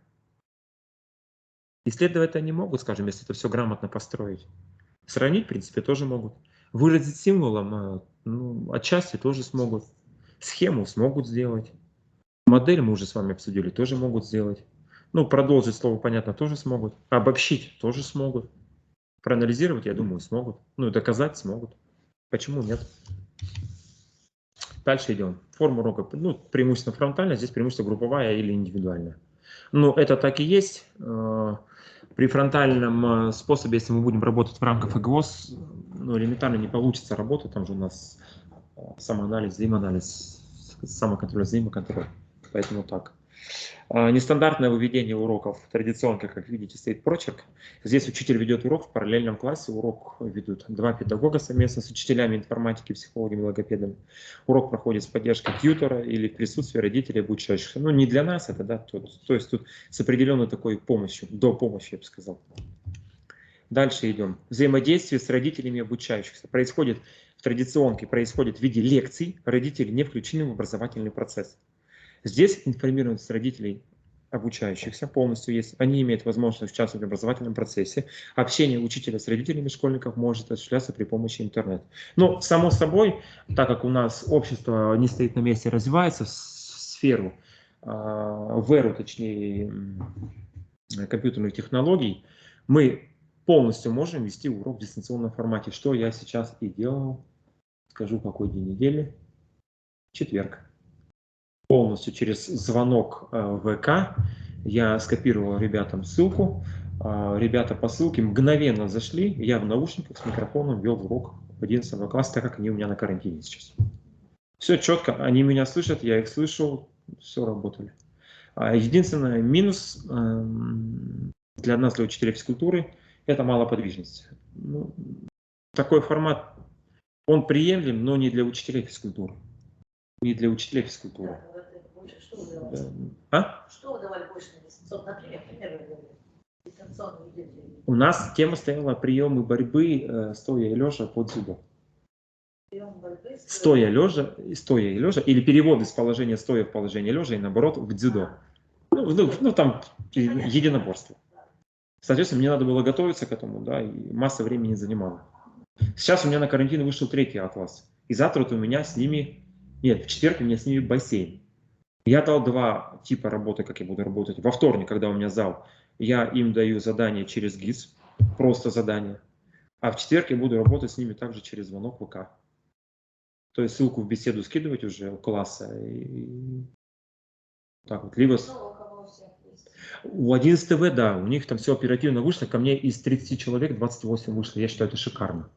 Исследовать они могут, скажем, если это все грамотно построить. Сравнить, в принципе, тоже могут. Выразить символом, ну, отчасти тоже смогут. Схему смогут сделать. Модель мы уже с вами обсудили, тоже могут сделать. Ну, продолжить слово, понятно, тоже смогут. Обобщить тоже смогут. Проанализировать, я думаю, смогут. Ну, доказать смогут. Почему нет? Дальше идем. Форма урока, ну, преимущественно фронтальная, здесь преимущественно групповая или индивидуальная. Ну, это так и есть. При фронтальном способе, если мы будем работать в рамках ФГОС, ну, элементарно не получится работать. Там же у нас самоанализ, взаимоанализ, самоконтроль, взаимоконтроль. Поэтому так. Нестандартное выведение уроков. Традиционно, как видите, стоит прочерк. Здесь учитель ведет урок в параллельном классе. Урок ведут два педагога совместно с учителями информатики, психологами, логопедами. Урок проходит с поддержкой тьютера или в присутствии родителей обучающихся. Ну, не для нас это, да, то есть тут с определенной такой помощью, до помощи, я бы сказал. Дальше идем. Взаимодействие с родителями обучающихся. Происходит в традиционке, происходит в виде лекций. Родители не включены в образовательный процесс. Здесь информированность родителей обучающихся полностью есть. Они имеют возможность участвовать в образовательном процессе. Общение учителя с родителями школьников может осуществляться при помощи интернета. Но, само собой, так как у нас общество не стоит на месте, развивается в сферу, в эру, точнее, компьютерных технологий, мы полностью можем вести урок в дистанционном формате, что я сейчас и делал. Скажу, какой день недели. Четверг. Полностью через звонок ВК я скопировал ребятам ссылку. Ребята по ссылке мгновенно зашли. Я в наушниках с микрофоном вел урок 11 класса, так как они у меня на карантине сейчас. Все четко, они меня слышат, я их слышу, все работали. Единственный минус для нас, для учителей физкультуры, это малоподвижность. Ну, такой формат, он приемлем, но не для учителей физкультуры. Не для учителей физкультуры. Что вы давали больше на дистанционном? Например, дистанционный видео. У нас тема стояла приемы борьбы стоя и лежа под дзюдо. Стоя и лежа, или перевод из положения стоя в положение лежа и наоборот в дзюдо. Ну там единоборство. Соответственно, мне надо было готовиться к этому, да, и масса времени занимала. Сейчас у меня на карантин вышел 3 класс. И завтра вот у меня с ними, нет, в четверг у меня с ними бассейн. Я дал 2 типа работы, как я буду работать. Во вторник, когда у меня зал, я им даю задание через ГИС, просто задание. А в четверг я буду работать с ними также через звонок ВК. То есть ссылку в беседу скидывать уже у класса. И так вот. Либо у 11 ТВ, да, у них там все оперативно вышло. Ко мне из 30 человек 28 вышло. Я считаю, это шикарно.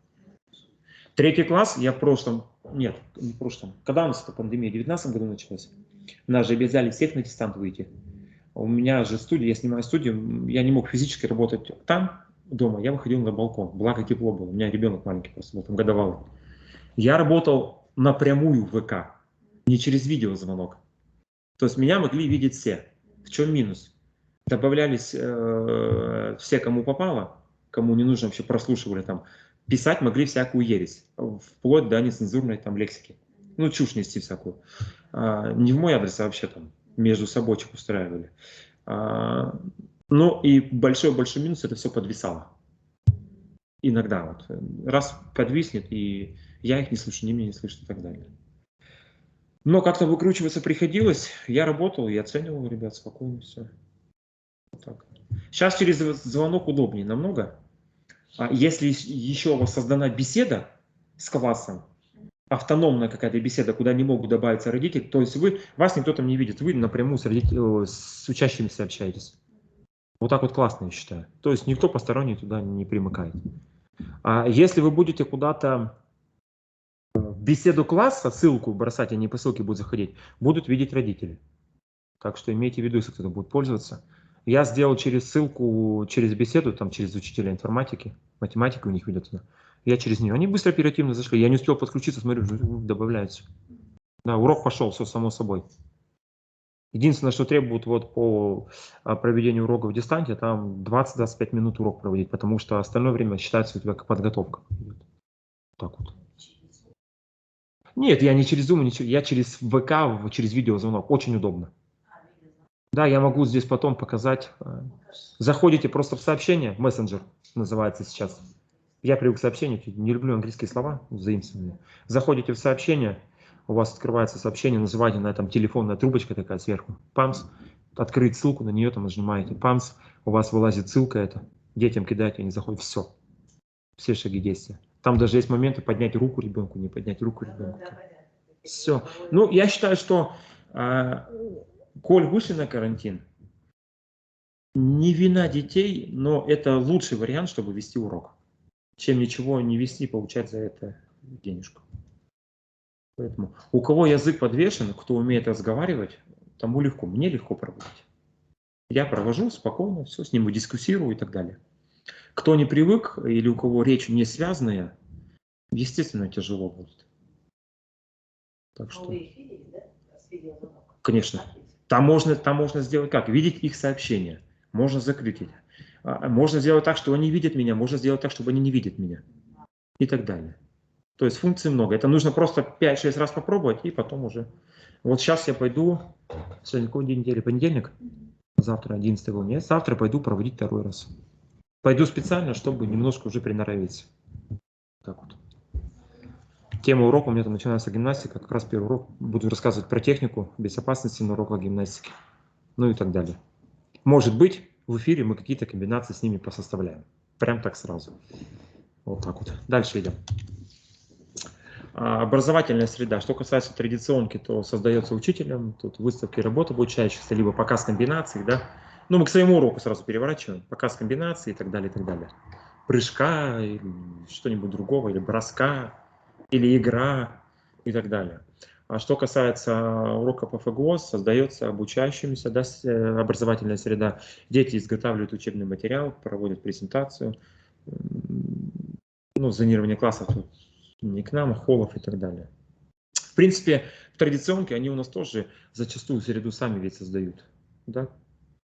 3 класс я в прошлом, нет, не в прошлом. Когда у нас эта пандемия? В 2019 году началась. Нас же обязали всех на дистант выйти. У меня же студия, я снимаю студию, я не мог физически работать там, дома, я выходил на балкон, благо тепло было, у меня ребенок маленький просто был, там годовалый. Я работал напрямую в ВК, не через видеозвонок. То есть меня могли видеть все. В чем минус? Добавлялись все, кому попало, кому не нужно, вообще прослушивали там, писать могли всякую ересь, вплоть до нецензурной там лексики. Ну, чушь нести всякую. Не в мой адрес, а вообще там между собойчик устраивали. Ну и большой-большой минус, это все подвисало. Иногда вот. Раз подвиснет, и я их не слышу, они меня не слышат и так далее. Но как-то выкручиваться приходилось. Я работал, я оценивал ребят спокойно, все. Вот так. Сейчас через звонок удобнее намного. А если еще у вас создана беседа с классом, автономная какая-то беседа, куда не могут добавиться родители, то есть вас никто там не видит, вы напрямую с учащимися общаетесь. Вот так вот классно, я считаю. То есть никто посторонний туда не примыкает. А если вы будете куда-то в беседу класса, ссылку бросать, они по ссылке будут заходить, будут видеть родители. Так что имейте в виду, если кто-то будет пользоваться. Я сделал через ссылку, через беседу, там через учителя информатики, математики у них ведет туда. Я через нее. Они быстро, оперативно зашли. Я не успел подключиться, смотрю, добавляется. Да, урок пошел, все само собой. Единственное, что требует вот по проведению урока в дистанте, там 20-25 минут урок проводить, потому что остальное время считается у тебя как подготовка. Так вот. Нет, я не через Zoom, ничего, я через ВК, через видеозвонок. Очень удобно. Да, я могу здесь потом показать. Заходите просто в сообщение, мессенджер называется сейчас. Я привык к сообщению, не люблю английские слова, заимствованные. Заходите в сообщение, у вас открывается сообщение, называете на этом телефонная трубочка такая сверху. Памс, открыть ссылку, на нее там нажимаете. Памс, у вас вылазит ссылка эта, детям кидаете, они заходят, все. Все шаги действия. Там даже есть моменты поднять руку ребенку, не поднять руку ребенку. Все. Ну, я считаю, что коль вышли на карантин, не вина детей, но это лучший вариант, чтобы вести урок, чем ничего не вести и получать за это денежку. Поэтому у кого язык подвешен, кто умеет разговаривать, тому легко. Мне легко проводить. Я провожу спокойно, все, с ним дискуссирую и так далее. Кто не привык или у кого речь не связанная, естественно, тяжело будет. Так что, конечно, там можно сделать как? Видеть их сообщения, можно закрыть их. Можно сделать так, что они видят меня, можно сделать так, чтобы они не видят меня. И так далее. То есть функций много. Это нужно просто 5-6 раз попробовать, и потом уже. Вот сейчас я пойду, сегодня какой день недели? Понедельник? Завтра 11 июня. Завтра пойду проводить второй раз. Пойду специально, чтобы немножко уже приноровиться. Так вот. Тема урока у меня там начинается гимнастика. Как раз первый урок. Буду рассказывать про технику безопасности на уроках гимнастики. Ну и так далее. Может быть, в эфире мы какие-то комбинации с ними посоставляем. Прям так сразу. Вот так вот. Дальше идем. Образовательная среда. Что касается традиционки, то создается учителем. Тут выставки работ обучающихся, либо показ комбинаций. Да? Ну, мы к своему уроку сразу переворачиваем. Показ комбинаций и так далее, и так далее. Прыжка, или что-нибудь другого, или броска, или игра и так далее. А что касается урока по ФГОС, создается обучающимся, да, образовательная среда. Дети изготавливают учебный материал, проводят презентацию. Ну, зонирование классов тут не к нам, холлов и так далее. В принципе, в традиционке они у нас тоже зачастую среду сами ведь создают. Да?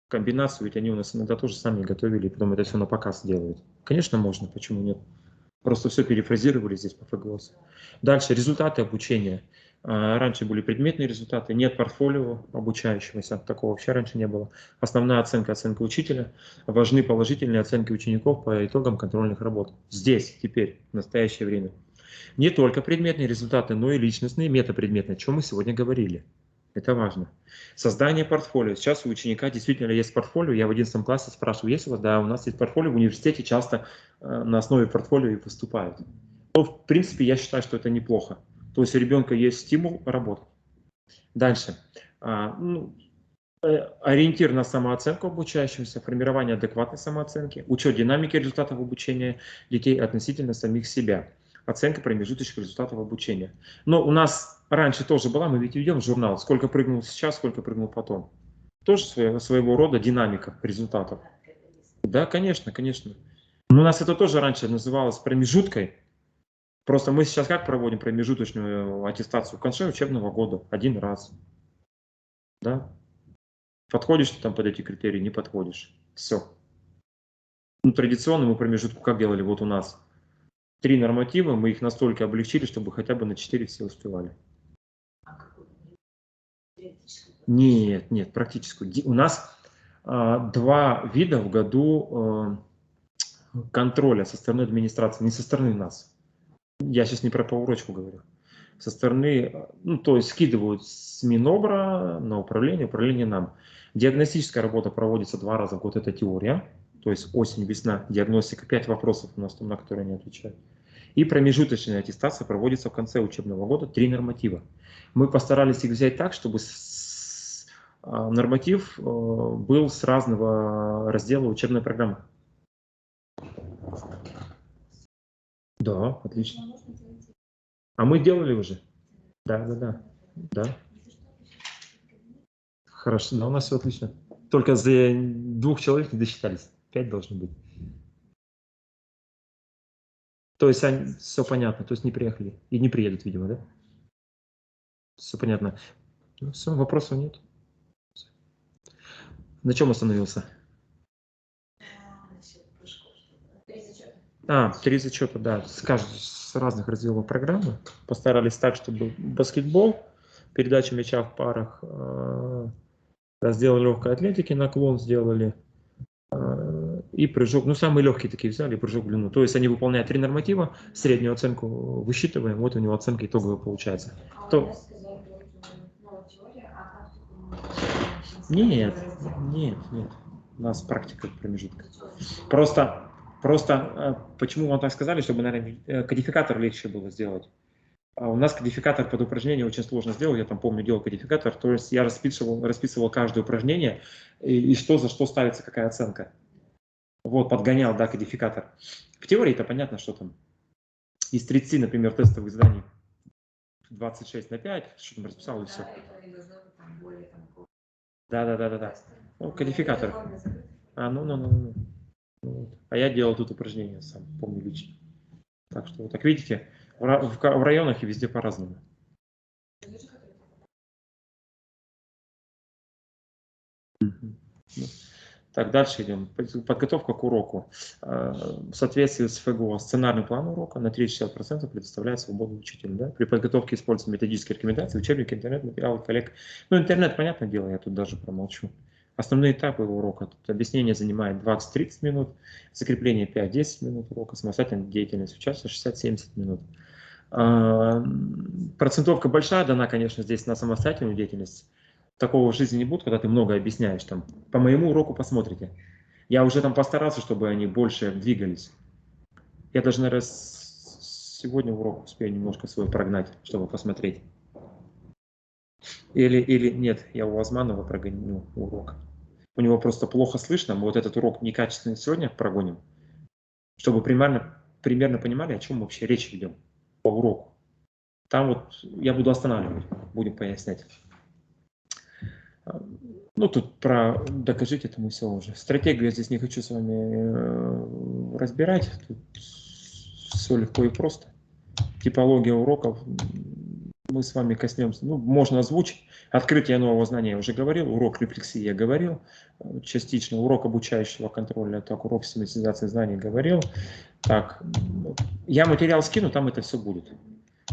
Комбинацию ведь они у нас иногда тоже сами готовили, и потом это все на показ делают. Конечно, можно, почему нет? Просто все перефразировали здесь по ФГОС. Дальше, результаты обучения. Раньше были предметные результаты, нет портфолио обучающегося, такого вообще раньше не было. Основная оценка, оценка учителя. Важны положительные оценки учеников по итогам контрольных работ. Здесь, теперь, в настоящее время. Не только предметные результаты, но и личностные, метапредметные, о чем мы сегодня говорили. Это важно. Создание портфолио. Сейчас у ученика действительно есть портфолио. Я в 11 классе спрашиваю, есть у вас? Да, у нас есть портфолио. В университете часто на основе портфолио и выступают. Но, в принципе, я считаю, что это неплохо. То есть у ребенка есть стимул работать. Дальше. Ориентир на самооценку обучающимся, формирование адекватной самооценки, учет динамики результатов обучения детей относительно самих себя. Оценка промежуточных результатов обучения. Но у нас раньше тоже была, мы ведь ведем журнал, сколько прыгнул сейчас, сколько прыгнул потом. Тоже своего рода динамика результатов. Да, конечно, конечно. Но у нас это тоже раньше называлось промежуткой. Просто мы сейчас как проводим промежуточную аттестацию? В конце учебного года, один раз. Да? Подходишь ты там под эти критерии, не подходишь. Все. Ну, традиционно мы промежутку как делали? Вот у нас 3 норматива, мы их настолько облегчили, чтобы хотя бы на 4 все успевали. Нет, нет, практическую. У нас 2 вида в году контроля со стороны администрации, не со стороны нас. Я сейчас не про поурочку говорю. со стороны, ну, то есть скидывают с Минобра на управление, управление нам. Диагностическая работа проводится 2 раза в год, это теория, то есть осень, весна, диагностика, 5 вопросов у нас там, на которые они отвечают. И промежуточная аттестация проводится в конце учебного года, 3 норматива. Мы постарались их взять так, чтобы норматив был с разного раздела учебной программы. Да, отлично. А мы делали уже? Да. Хорошо, но у нас все отлично. Только за 2 человек не досчитались. 5 должно быть. То есть они, все понятно, то есть не приехали. И не приедут, видимо, да? Все понятно. Ну, все, вопросов нет. На чем остановился? 3 зачета, да. С разных разделов программы. Постарались так, чтобы баскетбол, передача мяча в парах, раздел легкой атлетики, наклон сделали. И прыжок, ну самые легкие такие взяли, прыжок в длину. То есть они выполняют 3 норматива, среднюю оценку высчитываем, вот у него оценка итоговая получается. Нет, у нас практика промежутка. Просто почему вам так сказали, чтобы, наверное, кодификатор легче было сделать. А у нас кодификатор под упражнение очень сложно сделать, я там помню, делал кодификатор, то есть я расписывал каждое упражнение и что за что ставится какая оценка. Вот, подгонял, да, кодификатор. В теории это понятно, что там из 30, например, тестовых заданий 26 на 5, что там расписал и все. Да. Ну, кодификатор. Ну. А я делал тут упражнения сам, помню лично. Так что, так видите, в районах и везде по-разному. Так, дальше идем. Подготовка к уроку. В соответствии с ФГО сценарный план урока на 30-60% предоставляет свободу учителю. Да? При подготовке используются методические рекомендации, учебники, интернет, материалы коллег. Ну, интернет, понятное дело, я тут даже промолчу. Основные этапы урока. Тут объяснение занимает 20-30 минут, закрепление 5-10 минут урока, самостоятельная деятельность участия 60-70 минут. Процентовка большая дана, конечно, здесь на самостоятельную деятельность. Такого в жизни не будет, когда ты много объясняешь. Там, по моему уроку посмотрите. Я уже там постарался, чтобы они больше двигались. Я даже, наверное, сегодня урок успею немножко свой прогнать, чтобы посмотреть. Или нет, я у Азманова прогоню урок. У него просто плохо слышно. Мы вот этот урок некачественный сегодня прогоним, чтобы примерно понимали, о чем вообще речь ведем по уроку. Там вот я буду останавливать, будем пояснять. Ну, тут про докажите это мы все уже. Стратегию я здесь не хочу с вами разбирать. Тут все легко и просто. Типология уроков мы с вами коснемся. Ну, можно озвучить. Открытие нового знания я уже говорил. Урок рефлексии я говорил. Частично урок обучающего контроля. Так, урок систематизации знаний говорил. Так, я материал скину, там это все будет.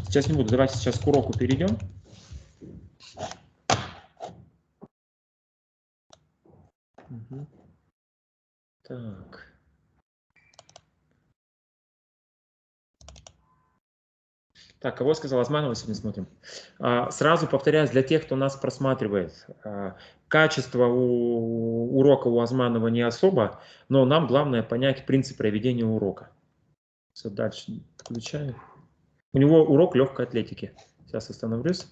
Сейчас не буду. Давайте сейчас к уроку перейдем. Так. Так, кого сказал Азманова, сегодня смотрим. Сразу повторяюсь, для тех, кто нас просматривает, качество урока у Азманова не особо, но нам главное понять принцип проведения урока. Все, дальше включаю. У него урок легкой атлетики. Сейчас остановлюсь.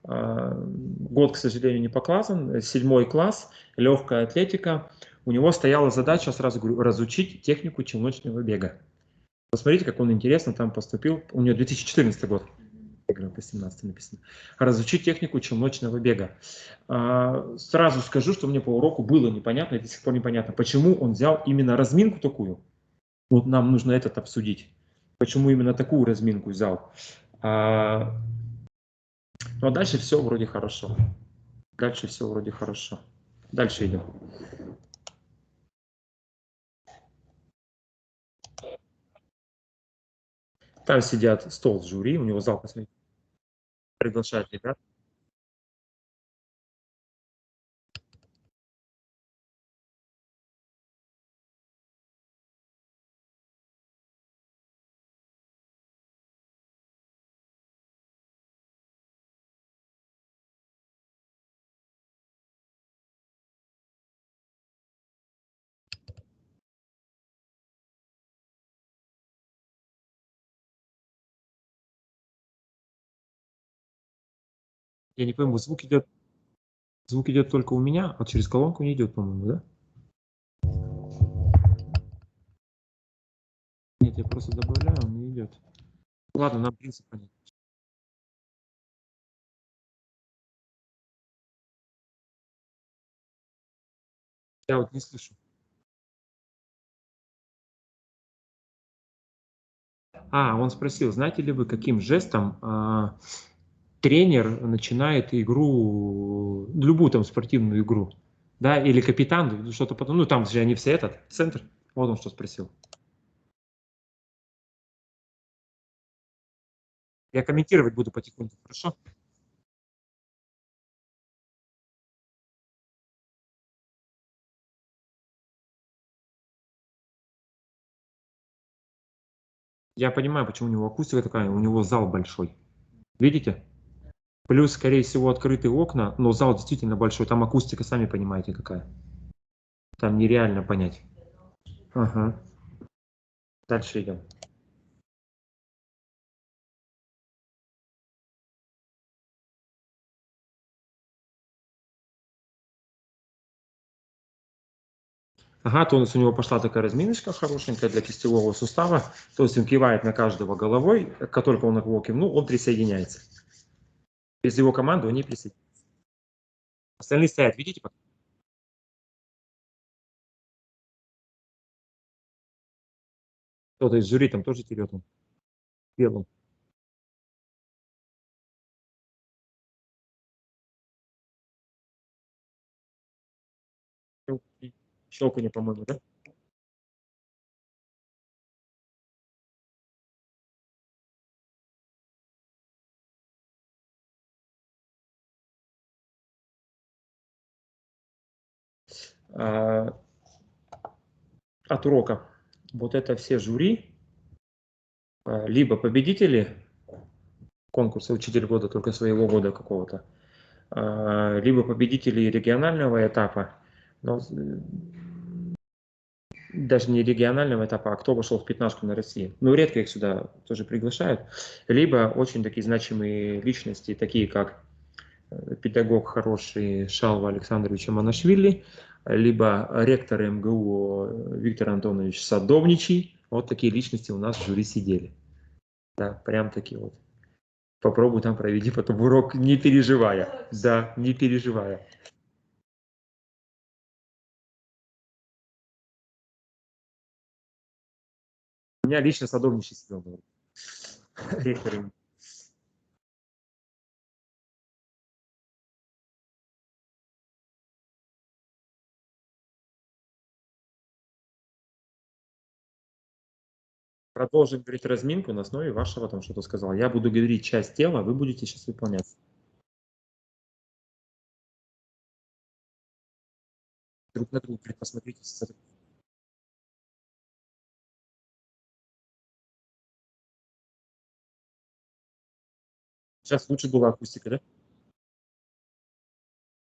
Год, к сожалению, не показан. 7 класс, легкая атлетика. У него стояла задача, сразу говорю, разучить технику челночного бега. Посмотрите, как он интересно там поступил. У него 2014 год. По 17 написано. Разучить технику челночного бега. Сразу скажу, что мне по уроку было непонятно, и до сих пор непонятно, почему он взял именно разминку такую. Вот нам нужно этот обсудить. Почему именно такую разминку взял. Ну а дальше все вроде хорошо. Дальше идем. Там сидят стол с жюри, у него зал, посмотрите, приглашают ребят. Я не пойму, звук идет только у меня, а через колонку не идет, по-моему, да? Нет, я просто добавляю, он не идет. Ладно, нам принцип понятен. Я вот не слышу. Он спросил, знаете ли вы, каким жестом тренер начинает игру, любую там спортивную игру, да, или капитан, что-то потом, ну там же они все центр, вот он что спросил. Я комментировать буду потихоньку, хорошо? Я понимаю, почему у него акустика такая, у него зал большой. Видите? Плюс, скорее всего, открытые окна, но зал действительно большой, там акустика, сами понимаете, какая. Там нереально понять. Ага. Дальше идем. Ага, тонус у него пошла такая разминочка хорошенькая для кистевого сустава. То есть он кивает на каждого головой, как только он на кого кивнул, он присоединяется. Без его команды он не присоединяется. Остальные стоят, видите? Кто-то из жюри там тоже терет он белым. Щелканье, по-моему, да? А, от урока. Вот это все жюри, либо победители конкурса «Учитель года», только своего года какого-то, либо победители регионального этапа, но даже не регионального этапа, а кто вошел в пятнашку на России. Ну, редко их сюда тоже приглашают. Либо очень такие значимые личности, такие как педагог хороший Шалва Александрович Аманашвили, либо ректор МГУ Виктор Антонович Садовничий. Вот такие личности у нас в жюри сидели. Да, прям такие вот. Попробуй там проведи потом урок, не переживая. Да, не переживая. У меня лично Садовничий сидел. Ректор. Продолжим говорить разминку на основе вашего там что-то сказал. Я буду говорить часть тела, вы будете сейчас выполнять. Друг на друга посмотрите. Сейчас лучше была акустика, да?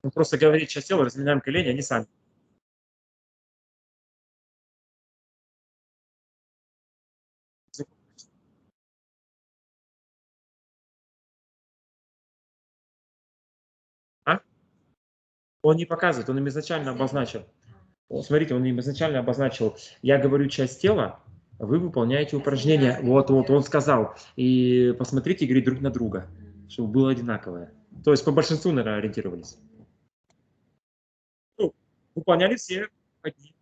Ну, просто говорить часть тела, разминаем колени, они сами. А? Он не показывает, он им изначально обозначил. Вот, смотрите, он им изначально обозначил, я говорю часть тела, вы выполняете упражнение. Вот он сказал. И посмотрите, говорит, друг на друга, чтобы было одинаковое. То есть по большинству, наверное, ориентировались. Ну, выполняли все одни.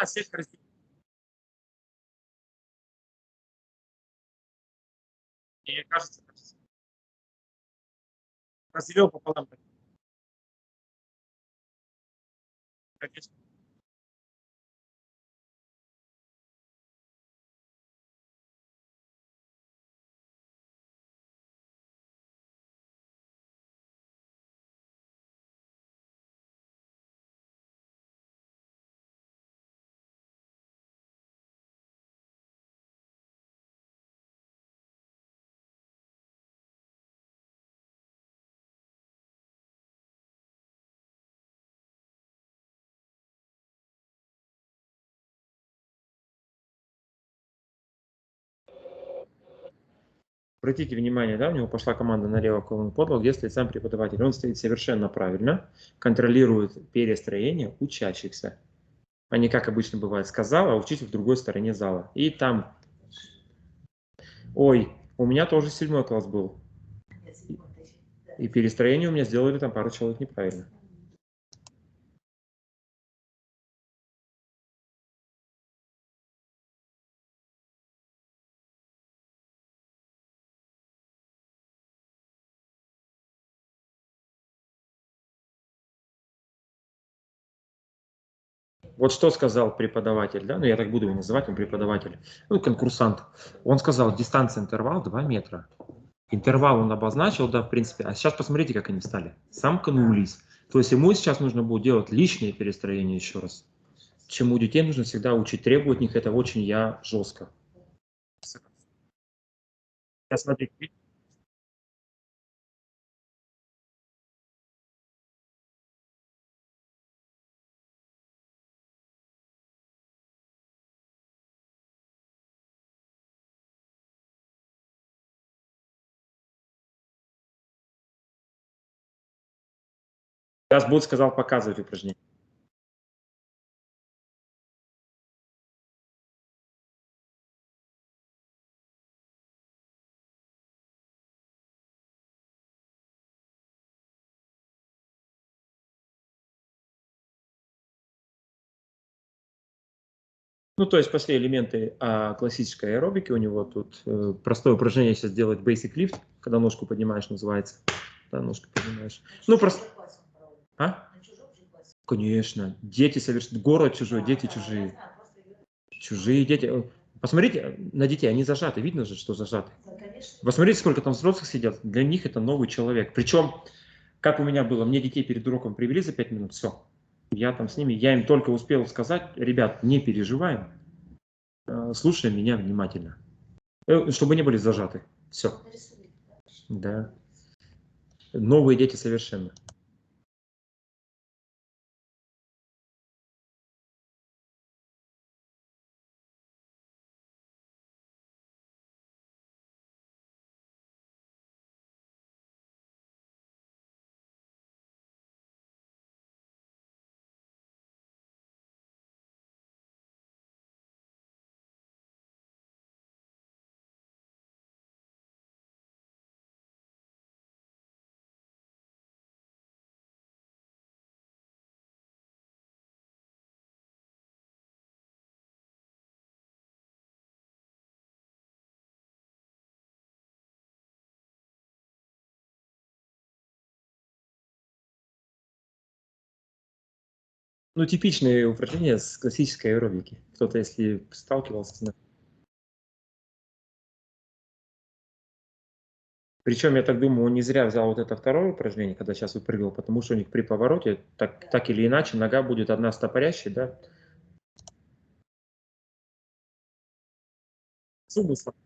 Всех разделил. Мне кажется, разделил пополам. Конечно. обратите внимание, да, у него пошла команда налево колонну подлого, где стоит сам преподаватель. Он стоит совершенно правильно, контролирует перестроение учащихся. А не как обычно бывает, сказал, а учитель в другой стороне зала. И там, ой, у меня тоже 7 класс был. И перестроение у меня сделали там пару человек неправильно. Вот что сказал преподаватель, да, ну я так буду его называть, он преподаватель, ну конкурсант. Он сказал, дистанция интервал 2 метра. Интервал он обозначил, да, в принципе. А сейчас посмотрите, как они стали. Сомкнулись. То есть ему сейчас нужно будет делать лишнее перестроение еще раз. Чему детей нужно всегда учить, требовать от них это очень жестко. Сейчас смотрите. Сейчас будет, сказал, показывать упражнение. Ну, то есть пошли элементы классической аэробики. У него тут простое упражнение сейчас делать basic lift, когда ножку поднимаешь, называется. Да, ножку поднимаешь. Ну, просто... А? Конечно. Дети совершенно... Город чужой, дети чужие. Чужие дети. Посмотрите на детей, они зажаты. Видно же, что зажаты. Посмотрите, сколько там взрослых сидят. Для них это новый человек. Причем, как у меня было, мне детей перед уроком привели за 5 минут, все. Я там с ними, я им только успел сказать, ребят, не переживаем, слушаем меня внимательно, чтобы не были зажаты. Все. Да. Новые дети совершенно. Ну, типичные упражнения с классической аэробики. Кто-то, если сталкивался, знает. Причем, я так думаю, он не зря взял вот это второе упражнение, когда сейчас выпрыгивал, потому что у них при повороте, так или иначе, нога будет одна стопорящей, да? Зубы сломаны.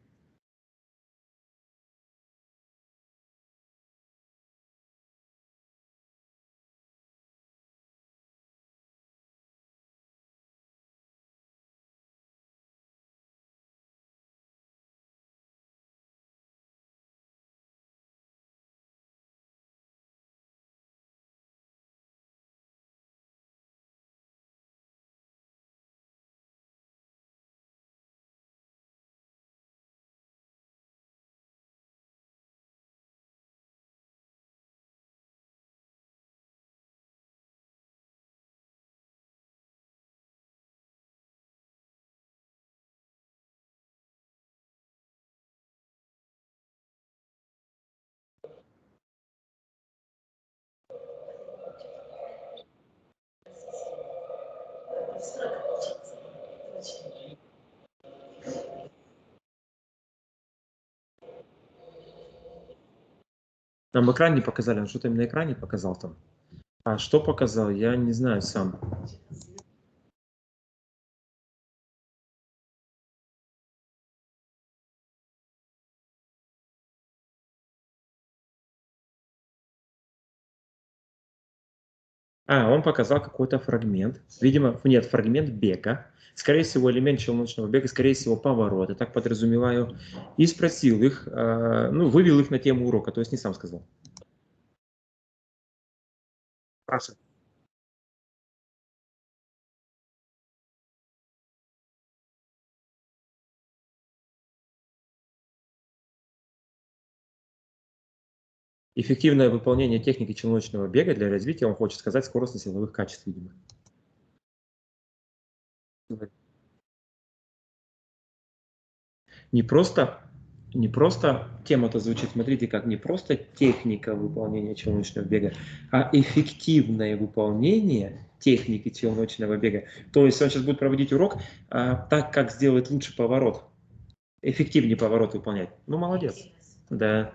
Нам в экране показали, он что-то им на экране показал там. А что показал, я не знаю сам. Он показал какой-то фрагмент. Видимо, нет, фрагмент бега. скорее всего, элемент челночного бега, скорее всего, поворот, я так подразумеваю, и спросил их, ну, вывел их на тему урока, то есть не сам сказал. Спрашивай. Эффективное выполнение техники челночного бега для развития, он хочет сказать, скоростно-силовых качеств, видимо. Не просто тема-то звучит, смотрите, как не просто техника выполнения челночного бега, а эффективное выполнение техники челночного бега. То есть он сейчас будет проводить урок так, как сделать лучше поворот, эффективнее поворот выполнять. Ну, молодец. Да.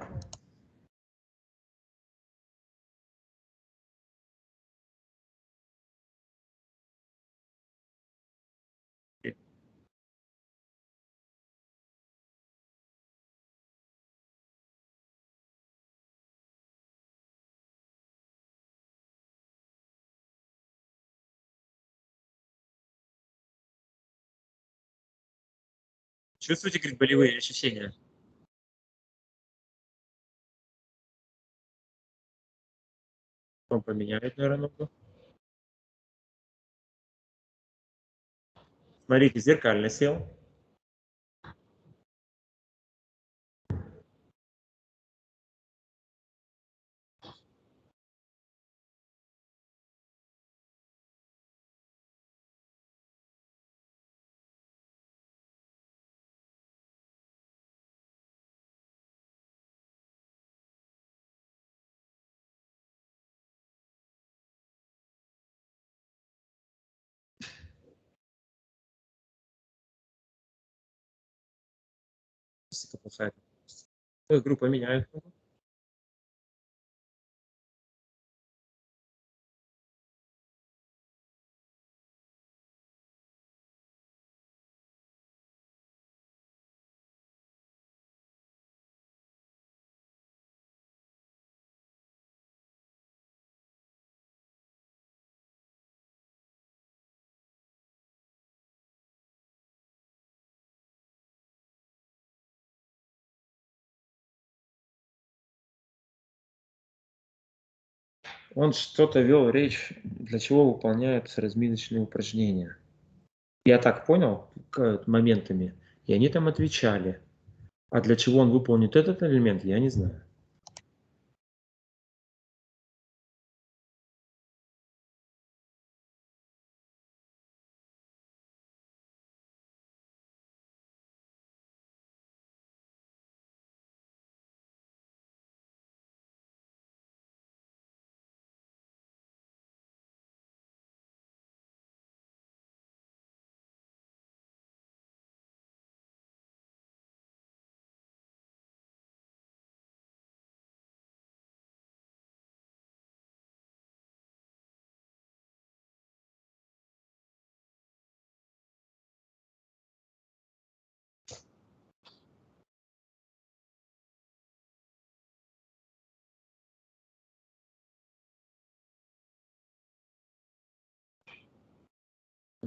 Чувствуете, говорит, болевые ощущения? Он поменяет, наверное, ногу. Смотрите, зеркально сел. Группа меняет. Он что-то вел речь, для чего выполняются разминочные упражнения. Я так понял, моментами, и они там отвечали. А для чего он выполнит этот элемент, я не знаю.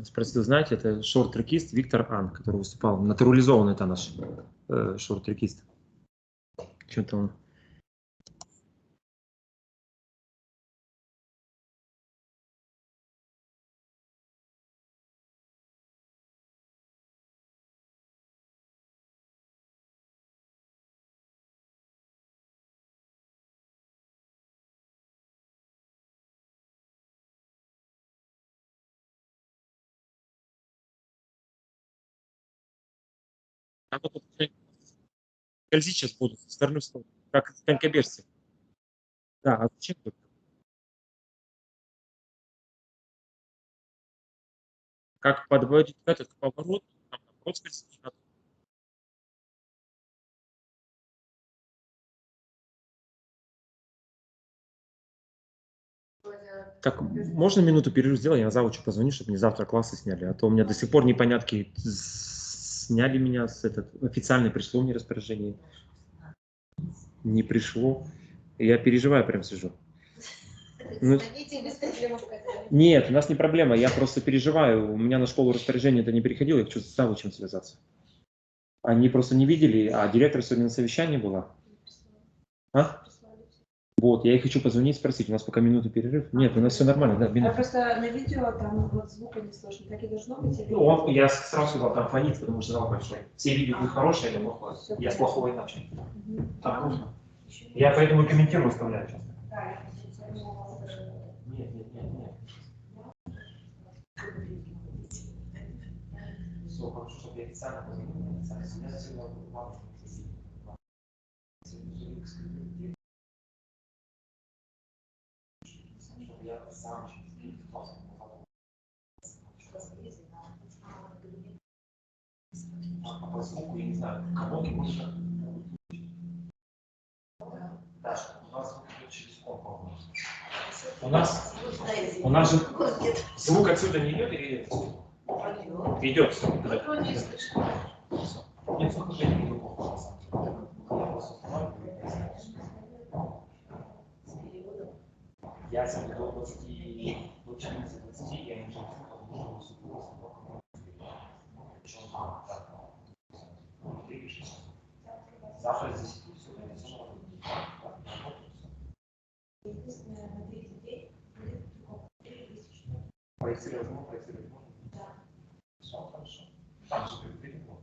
Спросил, знаете, это шорт-трекист Виктор Ан, который выступал, натурализованный это наш шорт-трекист. Что-то он... Скользить сейчас буду со стороны в сторону, как конькобежцы. Да, а зачем тут? Как подводить этот поворот, там, наоборот, скользить надо. Так, можно минуту перерыв сделать, я завучу позвоню, чтобы мне завтра классы сняли, а то у меня до сих пор непонятки, сняли меня с этот, официально пришло мне распоряжение, не пришло, я переживаю, прям сижу. Ну, Звоните, без проблем сказать. нет, у нас не проблема, я просто переживаю. У меня на школу распоряжение это не приходило, я хочу с завучем связаться. Они просто не видели, а директор сегодня на совещании была. А? Вот, я и хочу позвонить, спросить, у нас пока минуты перерыв. Нет, у нас все нормально, да, А минута. просто на видео там вот звука не слышно, так и должно быть? Или... Ну, я сразу сказал, там фонит, потому что зал большой. Все видео будет хорошее или плохое. Я с плохого и начал. Так нужно. Я поэтому и комментирую, выставляю часто. Нет, нет, нет, нет. Все, хорошо, чтобы я официально позвонил. У меня сегодня важно. Чтобы я сам а по звуку, я не знаю, колонки больше. Да, у нас звук идет через комп, по-моему. У нас же звук отсюда не идет или идет? Все. Не слышно. Нет, звук уже не идет. Я себе до 20, до 14-20, я не живу, потому что завтра здесь все проектировать можно? Да. Все хорошо. Там же предвидимо.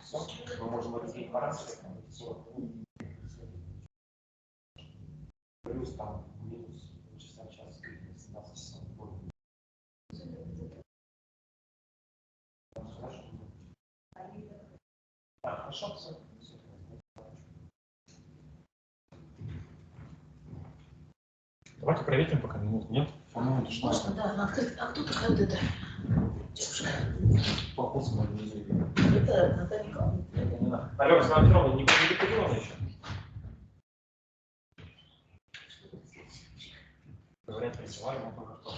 Все, мы можем разделить по раз. Плюс там минус часа час, 17 часов. Так, хорошо, все. Давайте проверим пока минуту, нет? По-моему, это Можно, да, на открыт. А кто такая вот эта девушка? по курсу надо не заявить. Это Наталья Николаевна. Это не надо. Алло, Светлана Петровна, не приходила она еще? Говорят, присылали, но только что.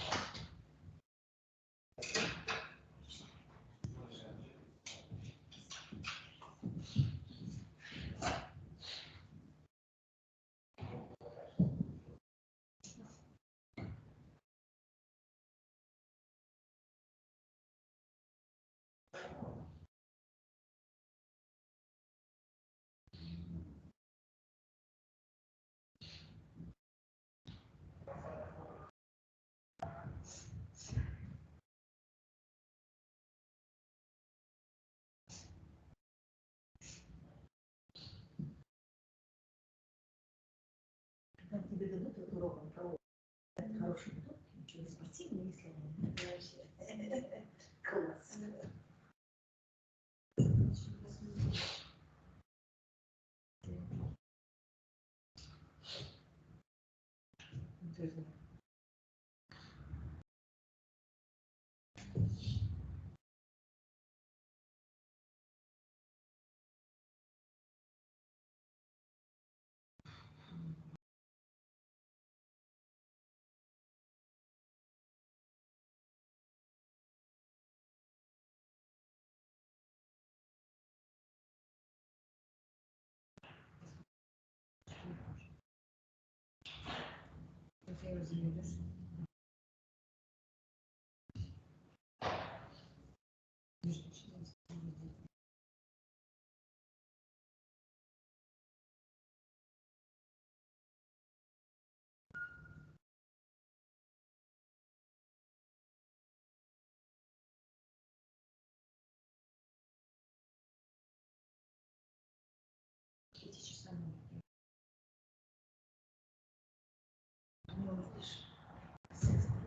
Когда тебе дадут этот урок, он проводит хороший метод, ничего спортивный, если он это вообще класс.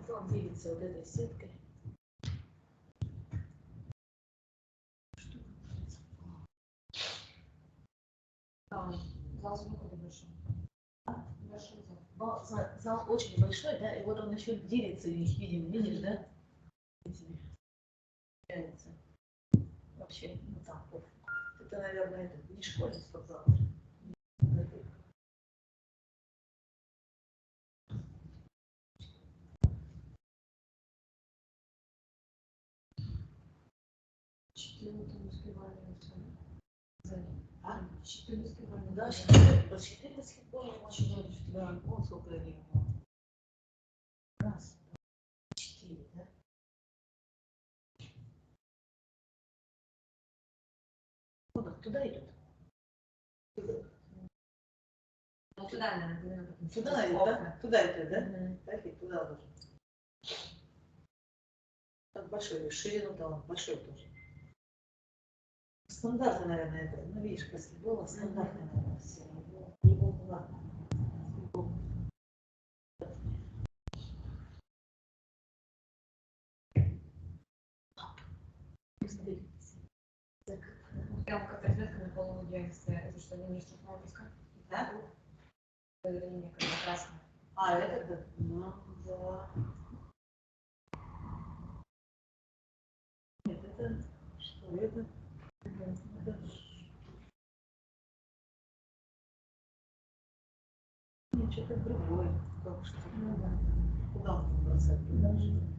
Он делится вот этой сеткой. Зал звука большой. Большой зал. Но зал очень большой, да, и вот он еще делится, видим, видишь, да? Этими. Делится. Вообще, ну там, это, наверное, это не школьный спортзал. Четыре там успевали в зале. А? Щиты баскетбольные. Да, щиты баскетбольные очень много. Да, вот сколько я видела. Раз, два, 4, да? Куда? Туда идет? Ну, туда, наверное. Туда идет, да? Туда идет, да? Так и туда должен. Так большой, ширину дала, большой тоже. Стандартно, наверное, это. Ну, видишь, баскетбол стандартно, наверное, все. Не было. Прям как отметка на полу стоят. Это что, не штрафная доска? Да? Это линия как красная. А, это да. Ну, да. Нет, это что? Это нет, что-то другое. Потому что куда он бросать дальше?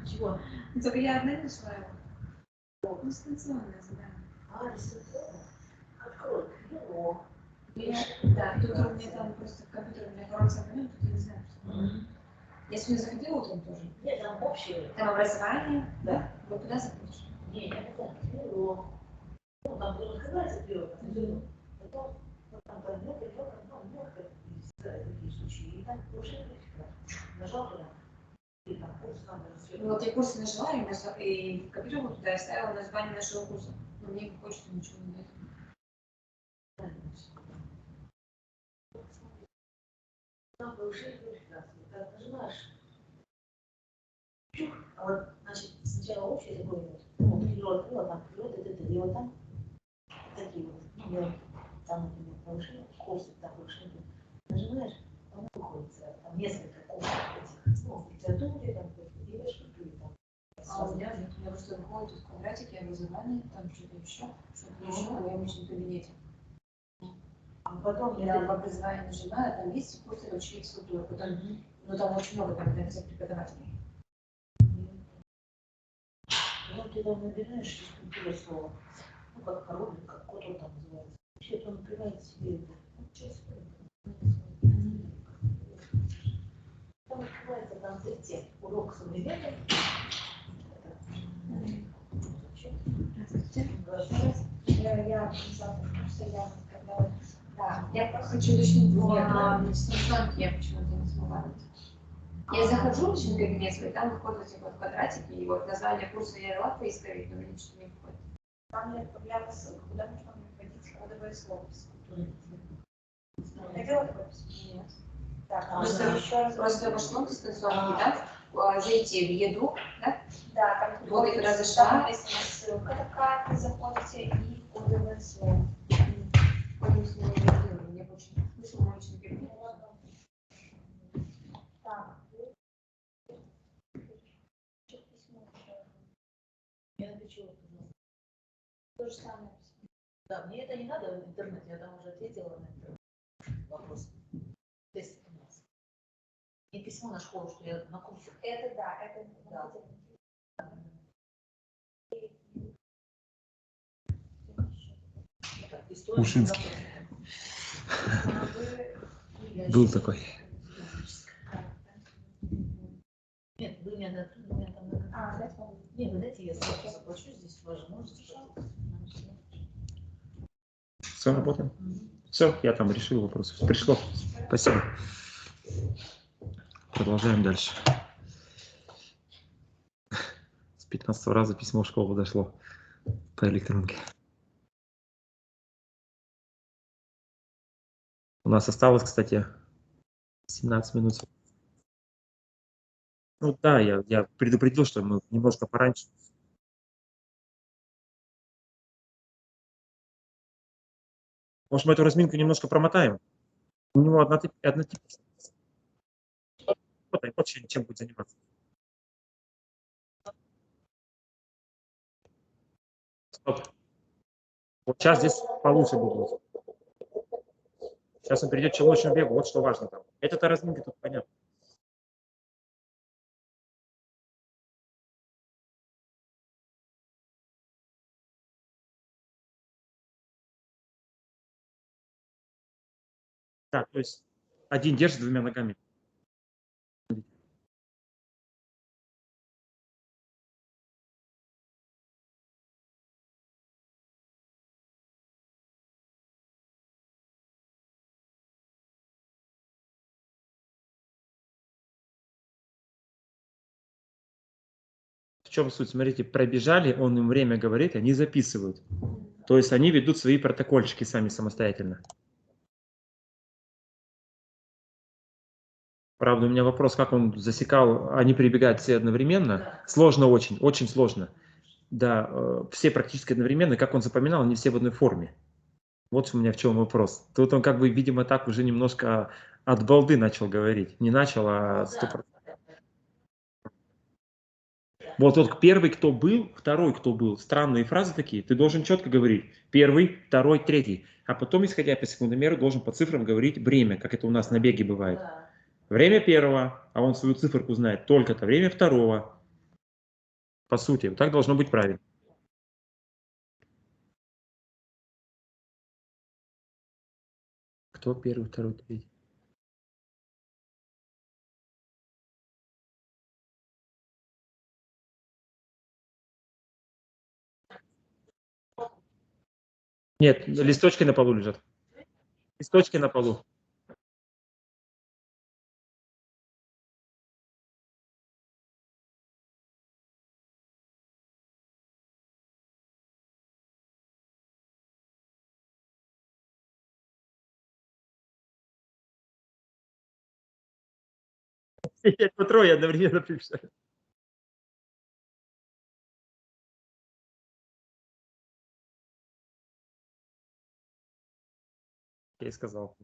Чего? Только я одна не шла его. Дистанционное задание. А, дистанционно? Открой. О. Да, тут у меня там просто компьютер у меня хороший абонент, тут я не знаю, что. Я сегодня заходила утром тоже. Нет, там общее. Там образование. Да. Вот туда заходишь. Не, не обязательно. Бюро. Ну, там открывается бюро, там бюро. Потом там кабинет, и потом, ну, много такие случаи. И там уже нажал туда. И там курс там Ну, вот я курсы нажала, и в компьютер вот туда я ставила название нашего курса. Но мне по почту ничего не дает. Там повышение квалификации. Как нажимаешь, чух, а вот, значит, сначала общее такое вот, ну, вот, бюро открыла, там, бюро, и вот там такие вот, ну, там, например, повышение курсов, там, повышение. Нажимаешь, там выходит, там несколько курсов этих, ну, в литературе, там, и в архитектуре, там. А у меня нет, у меня просто выходит тут квадратики, образование, там что-то еще в моем личном кабинете. А потом Я в образовании нажимаю, там есть курсы учить физкультуру, потом, ну там очень много там преподавателей. потом ты там набираешь физкультуру слово, ну, как король, как кот он там называется. Вообще, это он открывает себе это. Там открывается там третий урок современный. Я когда Да, я просто хочу уточнить, на дистанционке я почему-то не смогла найти. Я захожу в личный кабинет свой, там выходят эти вот квадратики, и вот название курса я дала поисковик, но мне что-то не выходит. там я отправляла ссылку, куда можно вводить кодовое слово физкультуры. Видела такое письмо? Нет. Так, Просто вошло в дистанционке, да, зайти в еду, да? Да, там Вот я туда зашла. там написана ссылка такая, вы заходите и кодовое слово. Пользуюсь, мне больше не слышал, мой личный кабинет. Я отвечу, пожалуйста. То же самое. Да, мне это не надо в интернете, я там уже ответила на этот вопрос. Тест у нас. И письмо на школу, что я на курсе. Это да, это Да. Так, история. Ушинский. Был такой. Нет, вы мне там... Нет, вы дайте, я сразу заплачу, здесь вы же можете. Все, работаем? Все, я там решил вопрос. Пришло. Спасибо. Продолжаем дальше. С 15 раза письмо в школу дошло по электронке. У нас осталось, кстати, 17 минут. Ну да, я предупредил, что мы немножко пораньше. Может, мы эту разминку немножко промотаем? У него однотипность. Вот чем будет заниматься. Стоп. Вот сейчас здесь получше будет. Сейчас он перейдет к челночному бегу, вот что важно там. Это-то разминка тут понятно. Да, то есть один держит двумя ногами. В чем суть? Смотрите, пробежали, он им время говорит, они записывают. То есть они ведут свои протокольчики сами самостоятельно. Правда, у меня вопрос, как он засекал, они прибегают все одновременно. Сложно очень, очень сложно. Да, все практически одновременно, как он запоминал, они все в одной форме. Вот у меня в чем вопрос. Тут он как бы, видимо, так уже немножко от балды начал говорить. Не начал, а 100%. Вот первый, кто был, второй, кто был. Странные фразы такие. Ты должен четко говорить. Первый, второй, третий. А потом, исходя по секундомеру, должен по цифрам говорить время, как это у нас на беге бывает. Время первого, а он свою циферку знает только-то. Время второго. По сути, вот так должно быть правильно. Кто первый, второй, третий? Нет, листочки на полу лежат. Листочки на полу. Я по трое одновременно пришел. Я и сказал.